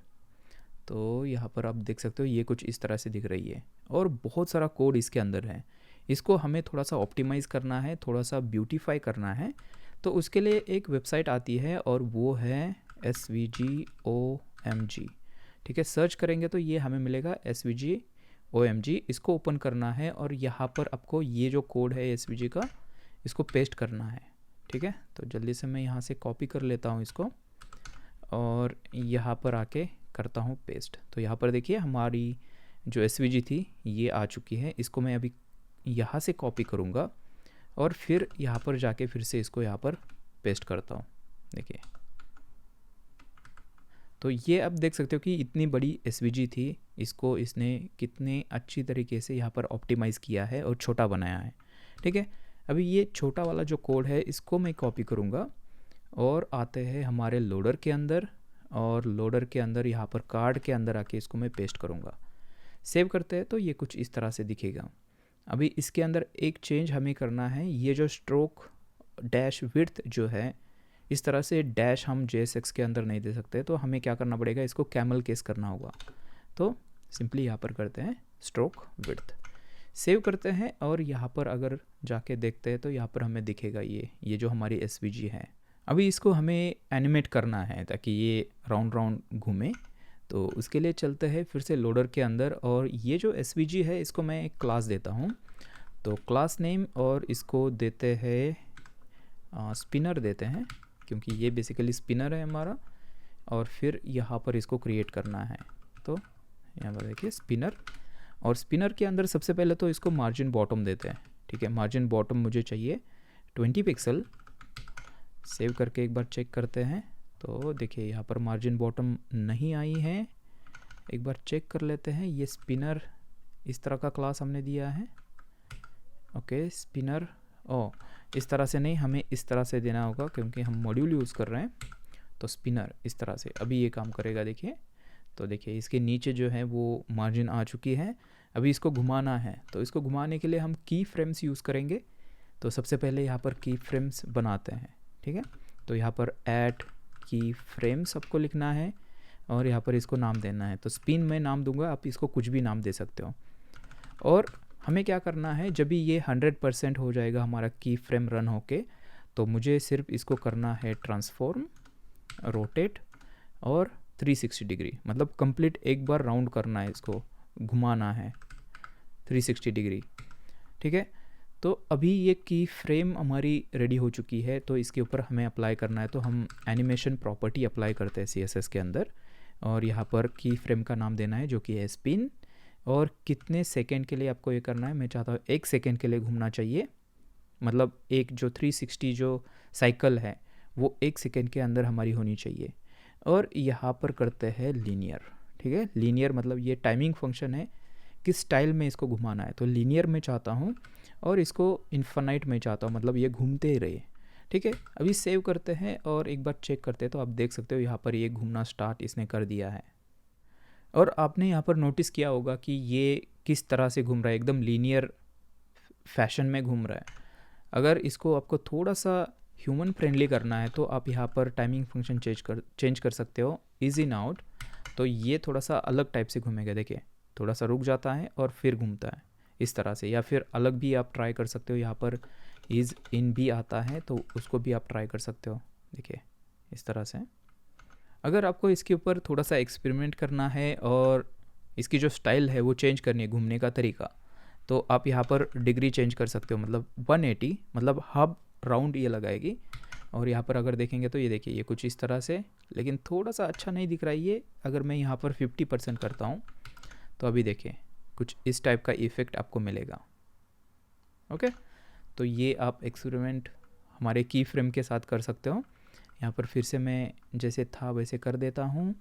[SPEAKER 1] तो यहाँ पर आप देख सकते हो ये कुछ इस तरह से दिख रही है और बहुत सारा कोड इसके अंदर है। इसको हमें थोड़ा सा ऑप्टिमाइज़ करना है, थोड़ा सा ब्यूटीफाई करना है। तो उसके लिए एक वेबसाइट आती है और वो है SVG ठीक है, सर्च करेंगे तो ये हमें मिलेगा SVG इसको ओपन करना है और यहाँ पर आपको ये जो कोड है SVG का इसको पेस्ट करना है। ठीक है, तो जल्दी से मैं यहाँ से कॉपी कर लेता हूँ इसको और यहाँ पर आके करता हूँ पेस्ट। तो यहाँ पर देखिए हमारी जो SVG थी ये आ चुकी है। इसको मैं अभी यहाँ से कॉपी करूँगा और फिर यहाँ पर जाके फिर से इसको यहाँ पर पेस्ट करता हूँ। देखिए, तो ये आप देख सकते हो कि इतनी बड़ी SVG थी, इसको इसने कितने अच्छी तरीके से यहाँ पर ऑप्टिमाइज़ किया है और छोटा बनाया है। ठीक है, अभी ये छोटा वाला जो कोड है इसको मैं कॉपी करूँगा और आते हैं हमारे लोडर के अंदर, और लोडर के अंदर यहाँ पर कार्ड के अंदर आके इसको मैं पेस्ट करूँगा। सेव करते हैं तो ये कुछ इस तरह से दिखेगा। अभी इसके अंदर एक चेंज हमें करना है, ये जो स्ट्रोक डैश विड्थ जो है इस तरह से डैश हम JSX के अंदर नहीं दे सकते, तो हमें क्या करना पड़ेगा, इसको कैमल केस करना होगा। तो सिंपली यहाँ पर करते हैं स्ट्रोक विड्थ, सेव करते हैं और यहाँ पर अगर जाके देखते हैं तो यहाँ पर हमें दिखेगा ये जो हमारी SVG है। अभी इसको हमें एनिमेट करना है ताकि ये राउंड राउंड घूमे। तो उसके लिए चलते हैं फिर से लोडर के अंदर और ये जो SVG है इसको मैं एक क्लास देता हूँ। तो क्लास नेम और इसको देते हैं स्पिनर देते हैं, क्योंकि ये बेसिकली स्पिनर है हमारा। और फिर यहाँ पर इसको क्रिएट करना है। तो यहाँ पर देखिए स्पिनर, और स्पिनर के अंदर सबसे पहले तो इसको मार्जिन बॉटम देते हैं। ठीक है, मार्जिन बॉटम मुझे चाहिए 20 पिक्सल। सेव करके एक बार चेक करते हैं तो देखिए यहाँ पर मार्जिन बॉटम नहीं आई है। एक बार चेक कर लेते हैं, ये स्पिनर इस तरह का क्लास हमने दिया है। ओके, स्पिनर इस तरह से नहीं, हमें इस तरह से देना होगा क्योंकि हम मॉड्यूल यूज़ कर रहे हैं। तो स्पिनर इस तरह से अभी ये काम करेगा। देखिए, तो देखिए इसके नीचे जो है वो मार्जिन आ चुकी है। अभी इसको घुमाना है, तो इसको घुमाने के लिए हम की फ्रेम्स यूज़ करेंगे। तो सबसे पहले यहाँ पर की फ्रेम्स बनाते हैं। ठीक है, तो यहाँ पर ऐड की फ्रेम्स आपको लिखना है और यहाँ पर इसको नाम देना है। तो स्पिन में नाम दूंगा, आप इसको कुछ भी नाम दे सकते हो। और हमें क्या करना है, जब भी ये 100% हो जाएगा हमारा की फ्रेम रन होके, तो मुझे सिर्फ इसको करना है ट्रांसफॉर्म, रोटेट और 360 डिग्री, मतलब कंप्लीट एक बार राउंड करना है, इसको घुमाना है 360 डिग्री। ठीक है, तो अभी ये की फ्रेम हमारी रेडी हो चुकी है। तो इसके ऊपर हमें अप्लाई करना है, तो हम एनिमेशन प्रॉपर्टी अप्लाई करते हैं CSS के अंदर और यहाँ पर की फ्रेम का नाम देना है जो कि है स्पिन। और कितने सेकंड के लिए आपको ये करना है, मैं चाहता हूँ 1 सेकंड के लिए घूमना चाहिए, मतलब एक जो 360 जो साइकिल है वो 1 सेकंड के अंदर हमारी होनी चाहिए। और यहाँ पर करते हैं लीनियर। ठीक है, लीनियर मतलब ये टाइमिंग फंक्शन है, किस स्टाइल में इसको घुमाना है। तो लीनियर में चाहता हूँ और इसको इन्फिनाइट में चाहता हूँ, मतलब ये घूमते ही रहे। ठीक है, अभी सेव करते हैं और एक बार चेक करते हैं तो आप देख सकते हो यहाँ पर ये घूमना स्टार्ट इसने कर दिया है। और आपने यहाँ पर नोटिस किया होगा कि ये किस तरह से घूम रहा है, एकदम लीनियर फैशन में घूम रहा है। अगर इसको आपको थोड़ा सा ह्यूमन फ्रेंडली करना है तो आप यहाँ पर टाइमिंग फंक्शन चेंज कर सकते हो, इज इन आउट। तो ये थोड़ा सा अलग टाइप से घूमेगा। देखिए, थोड़ा सा रुक जाता है और फिर घूमता है इस तरह से, या फिर अलग भी आप ट्राई कर सकते हो। यहाँ पर इज़ इन भी आता है तो उसको भी आप ट्राई कर सकते हो। देखिए इस तरह से। अगर आपको इसके ऊपर थोड़ा सा एक्सपेरिमेंट करना है और इसकी जो स्टाइल है वो चेंज करनी है, घूमने का तरीका, तो आप यहाँ पर डिग्री चेंज कर सकते हो, मतलब 180, मतलब हाफ राउंड ये लगाएगी। और यहाँ पर अगर देखेंगे तो ये देखिए ये कुछ इस तरह से, लेकिन थोड़ा सा अच्छा नहीं दिख रहा है ये। अगर मैं यहाँ पर 50% करता हूँ तो अभी देखिए कुछ इस टाइप का इफ़ेक्ट आपको मिलेगा। ओके, तो ये आप एक्सपेरिमेंट हमारे की फ्रेम के साथ कर सकते हो। यहाँ पर फिर से मैं जैसे था वैसे कर देता हूँ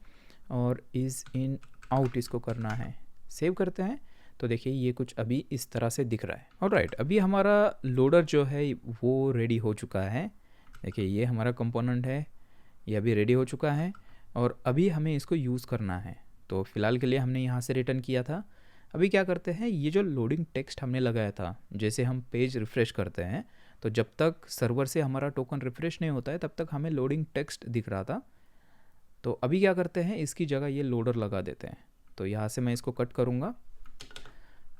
[SPEAKER 1] और इज़ इन आउट इसको करना है। सेव करते हैं तो देखिए ये कुछ अभी इस तरह से दिख रहा है। ऑलराइट, अभी हमारा लोडर जो है वो रेडी हो चुका है। देखिए ये हमारा कंपोनेंट है, ये अभी रेडी हो चुका है और अभी हमें इसको यूज़ करना है। तो फ़िलहाल के लिए हमने यहाँ से रिटर्न किया था। अभी क्या करते हैं, ये जो लोडिंग टेक्स्ट हमने लगाया था, जैसे हम पेज रिफ़्रेश करते हैं तो जब तक सर्वर से हमारा टोकन रिफ़्रेश नहीं होता है तब तक हमें लोडिंग टेक्स्ट दिख रहा था। तो अभी क्या करते हैं, इसकी जगह ये लोडर लगा देते हैं। तो यहाँ से मैं इसको कट करूँगा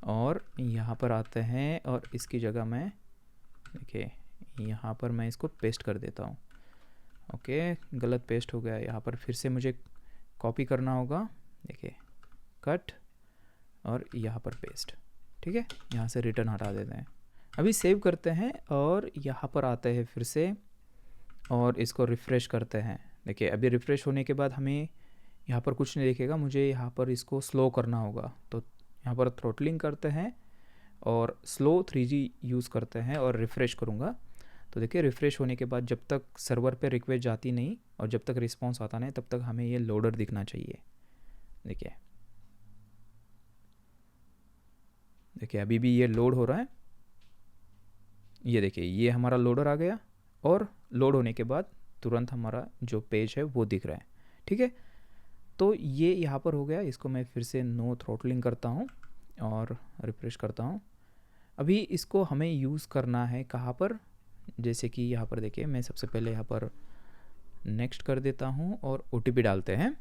[SPEAKER 1] और यहाँ पर आते हैं और इसकी जगह मैं देखिए यहाँ पर मैं इसको पेस्ट कर देता हूँ। ओके, गलत पेस्ट हो गया। यहाँ पर फिर से मुझे कॉपी करना होगा। देखिए कट और यहाँ पर पेस्ट। ठीक है, यहाँ से रिटर्न हटा देते हैं। अभी सेव करते हैं और यहाँ पर आते हैं फिर से और इसको रिफ़्रेश करते हैं। देखिए अभी रिफ़्रेश होने के बाद हमें यहाँ पर कुछ नहीं दिखेगा, मुझे यहाँ पर इसको स्लो करना होगा। तो यहाँ पर थ्रोटलिंग करते हैं और स्लो 3G यूज़ करते हैं और रिफ़्रेश करूँगा। तो देखिए रिफ़्रेश होने के बाद जब तक सर्वर पे रिक्वेस्ट जाती नहीं और जब तक रिस्पांस आता नहीं तब तक हमें ये लोडर दिखना चाहिए। देखिए अभी भी ये लोड हो रहा है। ये देखिए ये हमारा लोडर आ गया और लोड होने के बाद तुरंत हमारा जो पेज है वो दिख रहा है। ठीक है, तो ये यहाँ पर हो गया। इसको मैं फिर से नो थ्रोटलिंग करता हूँ और रिफ्रेश करता हूँ। अभी इसको हमें यूज़ करना है कहाँ पर, जैसे कि यहाँ पर देखिए मैं सबसे पहले यहाँ पर नेक्स्ट कर देता हूँ और OTP डालते हैं।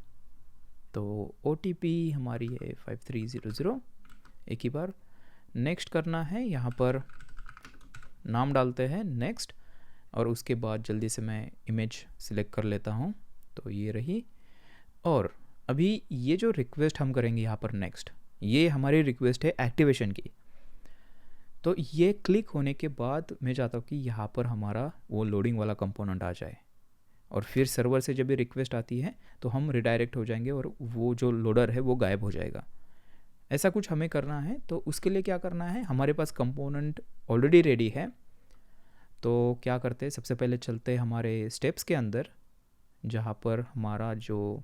[SPEAKER 1] तो OTP हमारी है 5300। एक ही बार नेक्स्ट करना है, यहाँ पर नाम डालते हैं नेक्स्ट और उसके बाद जल्दी से मैं इमेज सिलेक्ट कर लेता हूँ। तो ये रही। और अभी ये जो रिक्वेस्ट हम करेंगे यहाँ पर नेक्स्ट, ये हमारी रिक्वेस्ट है एक्टिवेशन की। तो ये क्लिक होने के बाद मैं चाहता हूँ कि यहाँ पर हमारा वो लोडिंग वाला कंपोनेंट आ जाए और फिर सर्वर से जब भी रिक्वेस्ट आती है तो हम रिडायरेक्ट हो जाएंगे और वो जो लोडर है वो गायब हो जाएगा। ऐसा कुछ हमें करना है। तो उसके लिए क्या करना है, हमारे पास कंपोनेंट ऑलरेडी रेडी है। तो क्या करते हैं, सबसे पहले चलते हैं हमारे स्टेप्स के अंदर जहाँ पर हमारा जो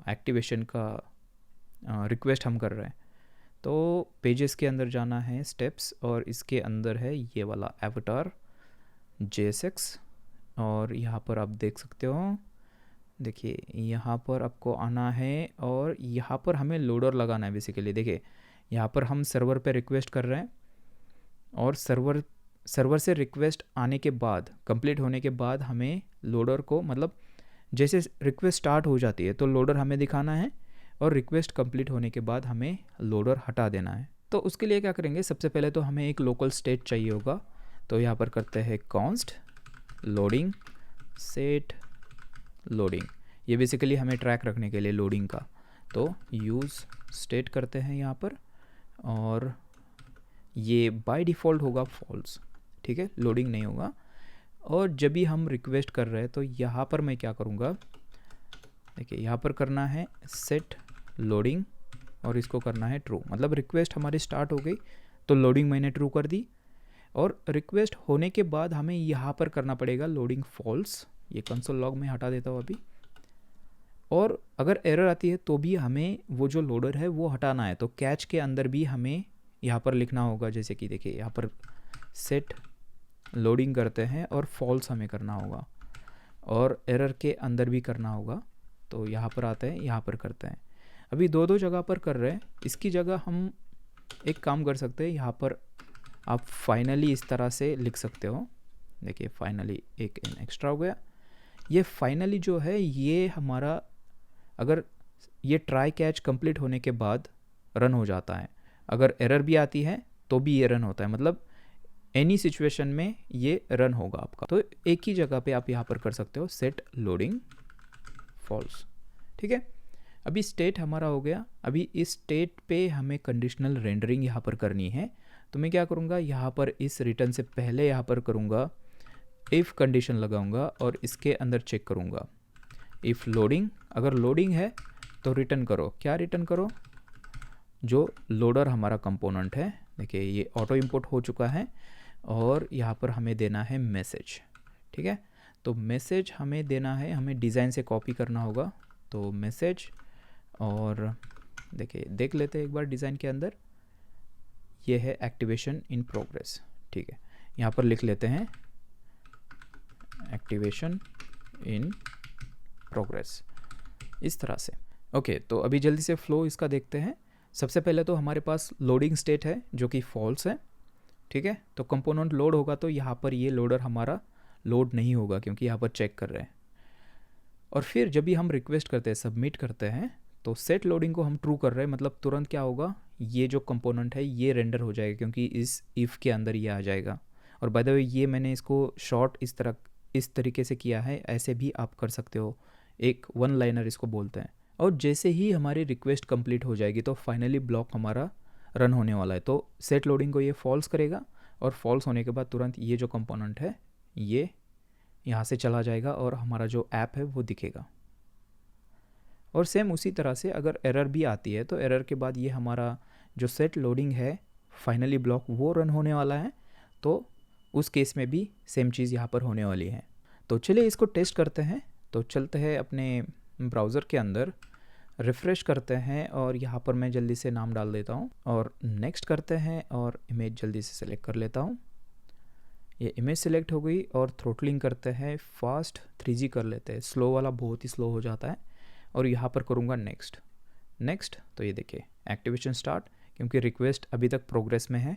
[SPEAKER 1] एक्टिवेशन का रिक्वेस्ट हम कर रहे हैं। तो पेजेस के अंदर जाना है, स्टेप्स, और इसके अंदर है ये वाला एवटार JSX और यहाँ पर आप देख सकते हो। देखिए यहाँ पर आपको आना है और यहाँ पर हमें लोडर लगाना है बेसिकली। देखिए यहाँ पर हम सर्वर पे रिक्वेस्ट कर रहे हैं और सर्वर से रिक्वेस्ट आने के बाद, कंप्लीट होने के बाद हमें लोडर को, मतलब जैसे रिक्वेस्ट स्टार्ट हो जाती है तो लोडर हमें दिखाना है और रिक्वेस्ट कंप्लीट होने के बाद हमें लोडर हटा देना है। तो उसके लिए क्या करेंगे, सबसे पहले तो हमें एक लोकल स्टेट चाहिए होगा। तो यहाँ पर करते हैं const लोडिंग सेट लोडिंग। ये बेसिकली हमें ट्रैक रखने के लिए लोडिंग का। तो यूज़ स्टेट करते हैं यहाँ पर और ये बाय डिफ़ॉल्ट होगा फॉल्स। ठीक है, लोडिंग नहीं होगा। और जब भी हम रिक्वेस्ट कर रहे हैं तो यहाँ पर मैं क्या करूँगा, देखिए यहाँ पर करना है सेट लोडिंग और इसको करना है ट्रू। मतलब रिक्वेस्ट हमारी स्टार्ट हो गई तो लोडिंग मैंने ट्रू कर दी और रिक्वेस्ट होने के बाद हमें यहाँ पर करना पड़ेगा लोडिंग फॉल्स। ये कंसोल लॉग में हटा देता हूँ अभी। और अगर एरर आती है तो भी हमें वो जो लोडर है वो हटाना है। तो कैच के अंदर भी हमें यहाँ पर लिखना होगा, जैसे कि देखिए यहाँ पर सेट लोडिंग करते हैं और फॉल्स हमें करना होगा और एरर के अंदर भी करना होगा। तो यहाँ पर आते हैं, यहाँ पर करते हैं। अभी दो जगह पर कर रहे हैं। इसकी जगह हम एक काम कर सकते हैं, यहाँ पर आप फाइनली इस तरह से लिख सकते हो। देखिए फाइनली एक एक्स्ट्रा हो गया। ये फाइनली जो है ये हमारा, अगर ये ट्राई कैच कंप्लीट होने के बाद रन हो जाता है, अगर एरर भी आती है तो भी ये रन होता है। मतलब एनी सिचुएशन में ये रन होगा आपका। तो एक ही जगह पे आप यहाँ पर कर सकते हो सेट लोडिंग फॉल्स। ठीक है, अभी स्टेट हमारा हो गया। अभी इस स्टेट पे हमें कंडीशनल रेंडरिंग यहाँ पर करनी है। तो मैं क्या करूँगा, यहाँ पर इस रिटर्न से पहले यहाँ पर करूँगा इफ़ कंडीशन लगाऊंगा और इसके अंदर चेक करूँगा इफ़ लोडिंग। अगर लोडिंग है तो रिटर्न करो, क्या रिटर्न करो, जो लोडर हमारा कंपोनेंट है। देखिए ये ऑटो इंपोर्ट हो चुका है और यहाँ पर हमें देना है मैसेज। ठीक है, तो मैसेज हमें देना है, हमें डिज़ाइन से कॉपी करना होगा। तो मैसेज, और देखिए देख लेते हैं एक बार डिज़ाइन के अंदर, ये है एक्टिवेशन इन प्रोग्रेस। ठीक है, यहाँ पर लिख लेते हैं एक्टिवेशन इन प्रोग्रेस, इस तरह से। ओके, तो अभी जल्दी से फ्लो इसका देखते हैं। सबसे पहले तो हमारे पास लोडिंग स्टेट है जो कि फॉल्स है। ठीक है, तो कंपोनेंट लोड होगा तो यहाँ पर ये लोडर हमारा लोड नहीं होगा क्योंकि यहाँ पर चेक कर रहे हैं। और फिर जब भी हम रिक्वेस्ट करते हैं, सबमिट करते हैं, तो सेट लोडिंग को हम ट्रू कर रहे हैं, मतलब तुरंत क्या होगा, ये जो कंपोनेंट है ये रेंडर हो जाएगा क्योंकि इस इफ़ के अंदर ये आ जाएगा। और बाय द वे ये मैंने इसको शॉर्ट इस तरीके से किया है, ऐसे भी आप कर सकते हो, एक वन लाइनर इसको बोलते हैं। और जैसे ही हमारी रिक्वेस्ट कंप्लीट हो जाएगी तो फाइनली ब्लॉक हमारा रन होने वाला है। तो सेट लोडिंग को ये फॉल्स करेगा और फॉल्स होने के बाद तुरंत ये जो कंपोनेंट है ये यहाँ से चला जाएगा और हमारा जो ऐप है वो दिखेगा। और सेम उसी तरह से अगर एरर भी आती है तो एरर के बाद ये हमारा जो सेट लोडिंग है फाइनली ब्लॉक वो रन होने वाला है, तो उस केस में भी सेम चीज़ यहाँ पर होने वाली है। तो चलिए इसको टेस्ट करते हैं। तो चलते हैं अपने ब्राउज़र के अंदर, रिफ़्रेश करते हैं और यहाँ पर मैं जल्दी से नाम डाल देता हूँ और नेक्स्ट करते हैं और इमेज जल्दी से सिलेक्ट कर लेता हूँ। ये इमेज सिलेक्ट हो गई और थ्रोटलिंग करते हैं, फास्ट 3G कर लेते हैं, स्लो वाला बहुत ही स्लो हो जाता है। और यहाँ पर करूँगा नेक्स्ट। तो ये देखिए एक्टिवेशन स्टार्ट, क्योंकि रिक्वेस्ट अभी तक प्रोग्रेस में है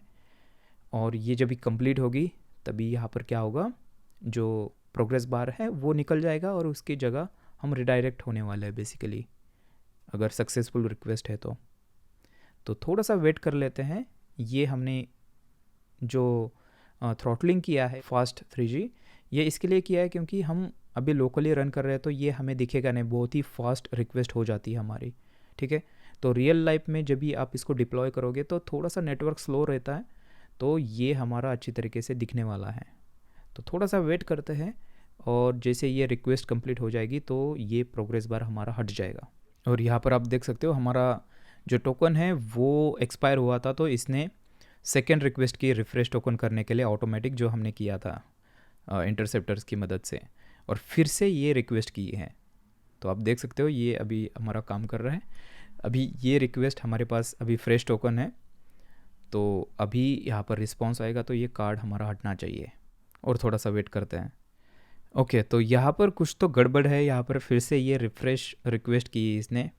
[SPEAKER 1] और ये जब भी कंप्लीट होगी तभी यहाँ पर क्या होगा, जो प्रोग्रेस बार है वो निकल जाएगा और उसकी जगह हम रिडायरेक्ट होने वाले हैं बेसिकली, अगर सक्सेसफुल रिक्वेस्ट है तो थोड़ा सा वेट कर लेते हैं। ये हमने जो थ्रॉटलिंग किया है फास्ट 3G, ये इसके लिए किया है क्योंकि हम अभी लोकली रन कर रहे हैं तो ये हमें दिखेगा नहीं, बहुत ही फास्ट रिक्वेस्ट हो जाती है हमारी, ठीक है। तो रियल लाइफ में जब भी आप इसको डिप्लॉय करोगे तो थोड़ा सा नेटवर्क स्लो रहता है, तो ये हमारा अच्छी तरीके से दिखने वाला है। तो थोड़ा सा वेट करते हैं और जैसे ये रिक्वेस्ट कंप्लीट हो जाएगी तो ये प्रोग्रेस बार हमारा हट जाएगा। और यहाँ पर आप देख सकते हो हमारा जो टोकन है वो एक्सपायर हुआ था, तो इसने सेकेंड रिक्वेस्ट की रिफ़्रेश टोकन करने के लिए ऑटोमेटिक जो हमने किया था इंटरसेप्टर्स की मदद से, और फिर से ये रिक्वेस्ट की है। तो आप देख सकते हो ये अभी हमारा काम कर रहा है। अभी ये रिक्वेस्ट हमारे पास अभी फ्रेश टोकन है, तो अभी यहाँ पर रिस्पॉन्स आएगा तो ये कार्ड हमारा हटना चाहिए और थोड़ा सा वेट करते हैं। ओके, तो यहाँ पर कुछ तो गड़बड़ है, यहाँ पर फिर से ये रिफ़्रेश रिक्वेस्ट की इसने,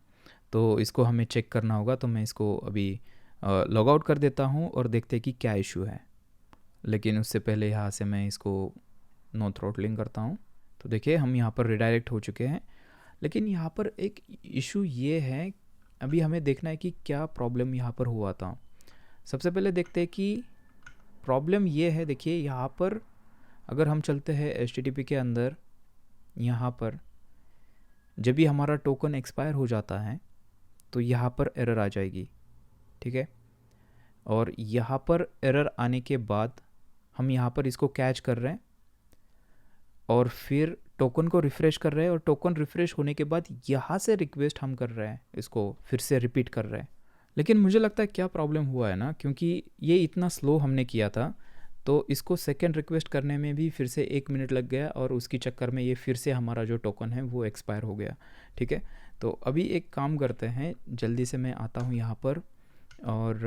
[SPEAKER 1] तो इसको हमें चेक करना होगा। तो मैं इसको अभी लॉग आउट कर देता हूँ और देखते हैं कि क्या इशू है। लेकिन उससे पहले यहाँ से मैं इसको नो थ्रॉटलिंग करता हूँ। तो देखिए हम यहाँ पर रिडायरेक्ट हो चुके हैं, लेकिन यहाँ पर एक इशू ये है, अभी हमें देखना है कि क्या प्रॉब्लम यहाँ पर हुआ था। सबसे पहले देखते हैं कि प्रॉब्लम ये है, देखिए यहाँ पर अगर हम चलते हैं HTTP के अंदर, यहाँ पर जब भी हमारा टोकन एक्सपायर हो जाता है तो यहाँ पर एरर आ जाएगी, ठीक है। और यहाँ पर एरर आने के बाद हम यहाँ पर इसको कैच कर रहे हैं और फिर टोकन को रिफ़्रेश कर रहे हैं, और टोकन रिफ़्रेश होने के बाद यहाँ से रिक्वेस्ट हम कर रहे हैं, इसको फिर से रिपीट कर रहे हैं। लेकिन मुझे लगता है क्या प्रॉब्लम हुआ है ना, क्योंकि ये इतना स्लो हमने किया था तो इसको सेकेंड रिक्वेस्ट करने में भी फिर से 1 मिनट लग गया और उसकी चक्कर में ये फिर से हमारा जो टोकन है वो एक्सपायर हो गया, ठीक है। तो अभी एक काम करते हैं, जल्दी से मैं आता हूँ यहाँ पर और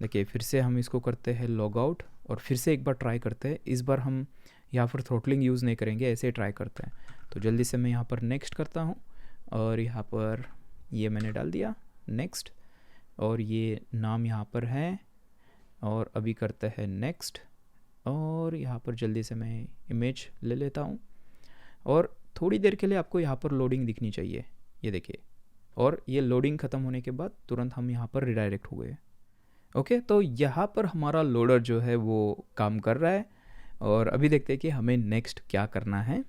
[SPEAKER 1] देखिए फिर से हम इसको करते हैं लॉग आउट और फिर से एक बार ट्राई करते हैं। इस बार हम यहाँ पर थ्रोटलिंग यूज़ नहीं करेंगे, ऐसे ही ट्राई करते हैं। तो जल्दी से मैं यहाँ पर नेक्स्ट करता हूँ और यहाँ पर ये मैंने डाल दिया नेक्स्ट, और ये नाम यहाँ पर है, और अभी करते हैं नेक्स्ट। और यहाँ पर जल्दी से मैं इमेज ले लेता हूँ और थोड़ी देर के लिए आपको यहाँ पर लोडिंग दिखनी चाहिए, ये देखिए। और ये लोडिंग ख़त्म होने के बाद तुरंत हम यहाँ पर रिडायरेक्ट हो गए। ओके, तो यहाँ पर हमारा लोडर जो है वो काम कर रहा है और अभी देखते हैं कि हमें नेक्स्ट क्या करना है।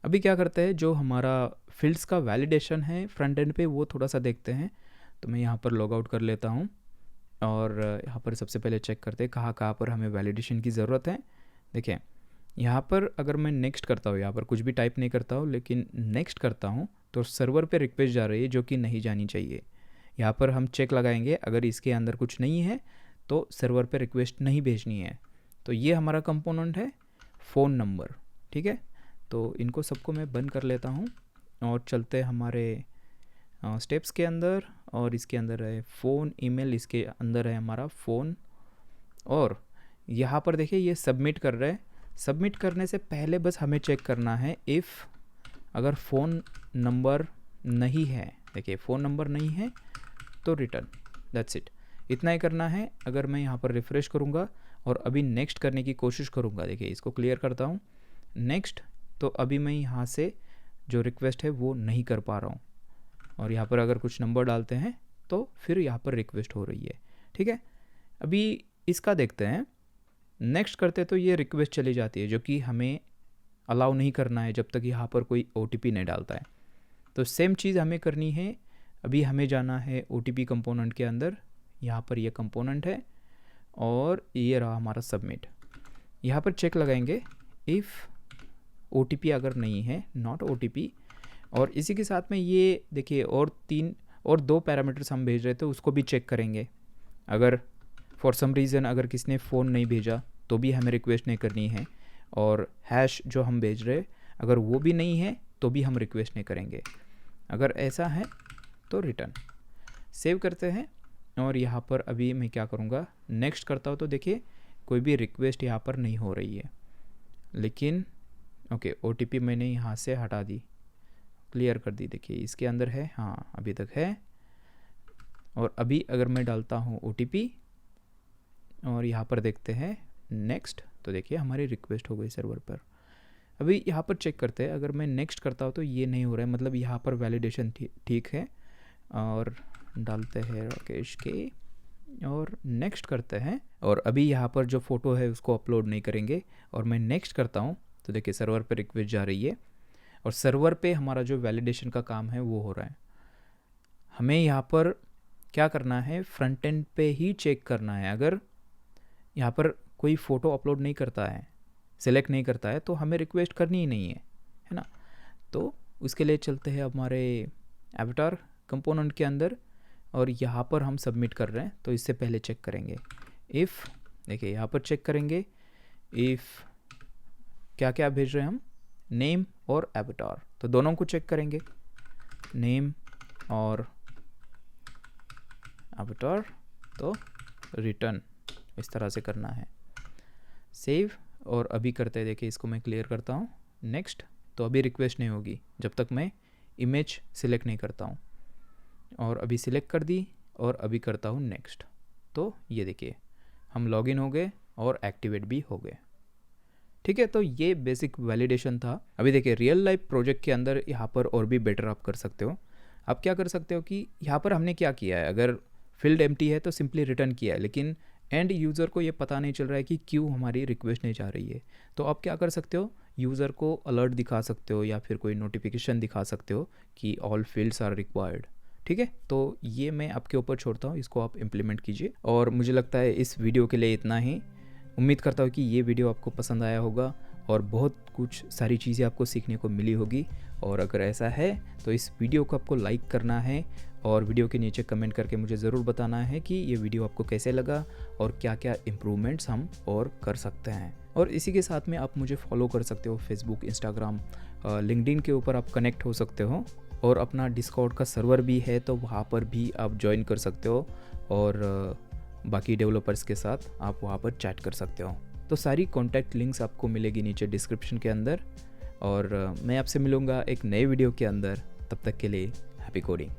[SPEAKER 1] अभी क्या करते हैं, जो हमारा फील्ड्स का वैलिडेशन है फ्रंट एंड पे वो थोड़ा सा देखते हैं। तो मैं यहाँ पर लॉग आउट कर लेता हूँ और यहाँ पर सबसे पहले चेक करते हैं कहाँ पर हमें वैलिडेशन की ज़रूरत है। देखें यहाँ पर अगर मैं नेक्स्ट करता हूँ, यहाँ पर कुछ भी टाइप नहीं करता हूँ लेकिन नेक्स्ट करता हूँ, तो सर्वर पे रिक्वेस्ट जा रही है जो कि नहीं जानी चाहिए। यहाँ पर हम चेक लगाएंगे, अगर इसके अंदर कुछ नहीं है तो सर्वर पे रिक्वेस्ट नहीं भेजनी है। तो ये हमारा कंपोनेंट है फ़ोन नंबर, ठीक है। तो इनको सबको मैं बंद कर लेता हूँ और चलते हमारे स्टेप्स के अंदर, और इसके अंदर है फ़ोन ईमेल, इसके अंदर है हमारा फ़ोन। और यहाँ पर देखिए ये सबमिट कर रहे हैं। सबमिट करने से पहले बस हमें चेक करना है इफ़ अगर फ़ोन नंबर नहीं है, देखिए फ़ोन नंबर नहीं है तो रिटर्न, दैट्स इट, इतना ही करना है। अगर मैं यहाँ पर रिफ़्रेश करूँगा और अभी नेक्स्ट करने की कोशिश करूँगा, देखिए इसको क्लियर करता हूँ नेक्स्ट, तो अभी मैं यहाँ से जो रिक्वेस्ट है वो नहीं कर पा रहा हूँ, और यहाँ पर अगर कुछ नंबर डालते हैं तो फिर यहाँ पर रिक्वेस्ट हो रही है। ठीक है, अभी इसका देखते हैं। नेक्स्ट करते तो ये रिक्वेस्ट चली जाती है, जो कि हमें अलाउ नहीं करना है जब तक यहाँ पर कोई OTP नहीं डालता है। तो सेम चीज़ हमें करनी है। अभी हमें जाना है OTP कंपोनेंट के अंदर, यहाँ पर ये कंपोनेंट है और ये रहा हमारा सबमिट। यहाँ पर चेक लगाएंगे इफ़ OTP अगर नहीं है, नॉट OTP। और इसी के साथ में ये देखिए और दो पैरामीटर्स हम भेज रहे थे उसको भी चेक करेंगे। अगर फॉर सम रीज़न अगर किसने फ़ोन नहीं भेजा तो भी हमें रिक्वेस्ट नहीं करनी है, और हैश जो हम भेज रहे अगर वो भी नहीं है तो भी हम रिक्वेस्ट नहीं करेंगे। अगर ऐसा है तो रिटर्न सेव करते हैं। और यहाँ पर अभी मैं क्या करूँगा, नेक्स्ट करता हूँ तो देखिए कोई भी रिक्वेस्ट यहाँ पर नहीं हो रही है, लेकिन ओके OTP मैंने यहाँ से हटा दी, क्लियर कर दी। देखिए इसके अंदर है, हाँ अभी तक है। और अभी अगर मैं डालता हूँ OTP और यहाँ पर देखते हैं नेक्स्ट, तो देखिए हमारी रिक्वेस्ट हो गई सर्वर पर। अभी यहाँ पर चेक करते हैं, अगर मैं नेक्स्ट करता हूँ तो ये नहीं हो रहा है, मतलब यहाँ पर वैलिडेशन ठीक है। और डालते हैं राकेश के और नेक्स्ट करते हैं। और अभी यहाँ पर जो फ़ोटो है उसको अपलोड नहीं करेंगे, और मैं नेक्स्ट करता हूँ तो देखिए सर्वर पर रिक्वेस्ट जा रही है और सर्वर पे हमारा जो वैलिडेशन का काम है वो हो रहा है। हमें यहाँ पर क्या करना है, फ्रंट एंड पे ही चेक करना है। अगर यहाँ पर कोई फ़ोटो अपलोड नहीं करता है, सिलेक्ट नहीं करता है, तो हमें रिक्वेस्ट करनी ही नहीं है ना। तो उसके लिए चलते हैं हमारे एवटार कंपोनेंट के अंदर, और यहाँ पर हम सबमिट कर रहे हैं तो इससे पहले चेक करेंगे इफ़, देखिए यहाँ पर चेक करेंगे इफ़ क्या क्या भेज रहे हैं हम, नेम और एवटार, तो दोनों को चेक करेंगे, नेम और एवटार, तो रिटर्न इस तरह से करना है। सेव और अभी करते हैं, देखिए इसको मैं क्लियर करता हूँ, नेक्स्ट। तो अभी रिक्वेस्ट नहीं होगी जब तक मैं इमेज सिलेक्ट नहीं करता हूँ, और अभी सिलेक्ट कर दी और अभी करता हूँ नेक्स्ट। तो ये देखिए हम लॉगिन हो गए और एक्टिवेट भी हो गए। ठीक है, तो ये बेसिक वैलिडेशन था। अभी देखिए रियल लाइफ प्रोजेक्ट के अंदर यहाँ पर और भी बेटर आप कर सकते हो। आप क्या कर सकते हो कि यहाँ पर हमने क्या किया है, अगर फील्ड एम्प्टी है तो सिंपली रिटर्न किया है, लेकिन एंड यूज़र को ये पता नहीं चल रहा है कि क्यों हमारी रिक्वेस्ट नहीं जा रही है। तो आप क्या कर सकते हो, यूज़र को अलर्ट दिखा सकते हो या फिर कोई नोटिफिकेशन दिखा सकते हो कि ऑल फील्ड्स आर रिक्वायर्ड। ठीक है, तो ये मैं आपके ऊपर छोड़ता हूँ, इसको आप इम्प्लीमेंट कीजिए। और मुझे लगता है इस वीडियो के लिए इतना ही। उम्मीद करता हूँ कि ये वीडियो आपको पसंद आया होगा और बहुत कुछ सारी चीज़ें आपको सीखने को मिली होगी। और अगर ऐसा है तो इस वीडियो को आपको लाइक करना है और वीडियो के नीचे कमेंट करके मुझे ज़रूर बताना है कि ये वीडियो आपको कैसे लगा और क्या क्या इम्प्रूवमेंट्स हम और कर सकते हैं। और इसी के साथ में आप मुझे फॉलो कर सकते हो, फेसबुक, इंस्टाग्राम, लिंक्डइन के ऊपर आप कनेक्ट हो सकते हो, और अपना डिस्कॉर्ड का सर्वर भी है तो वहाँ पर भी आप ज्वाइन कर सकते हो, और बाकी डेवलपर्स के साथ आप वहाँ पर चैट कर सकते हो। तो सारी कॉन्टैक्ट लिंक्स आपको मिलेगी नीचे डिस्क्रिप्शन के अंदर। और मैं आपसे मिलूँगा एक नए वीडियो के अंदर। तब तक के लिए हैप्पी कोडिंग।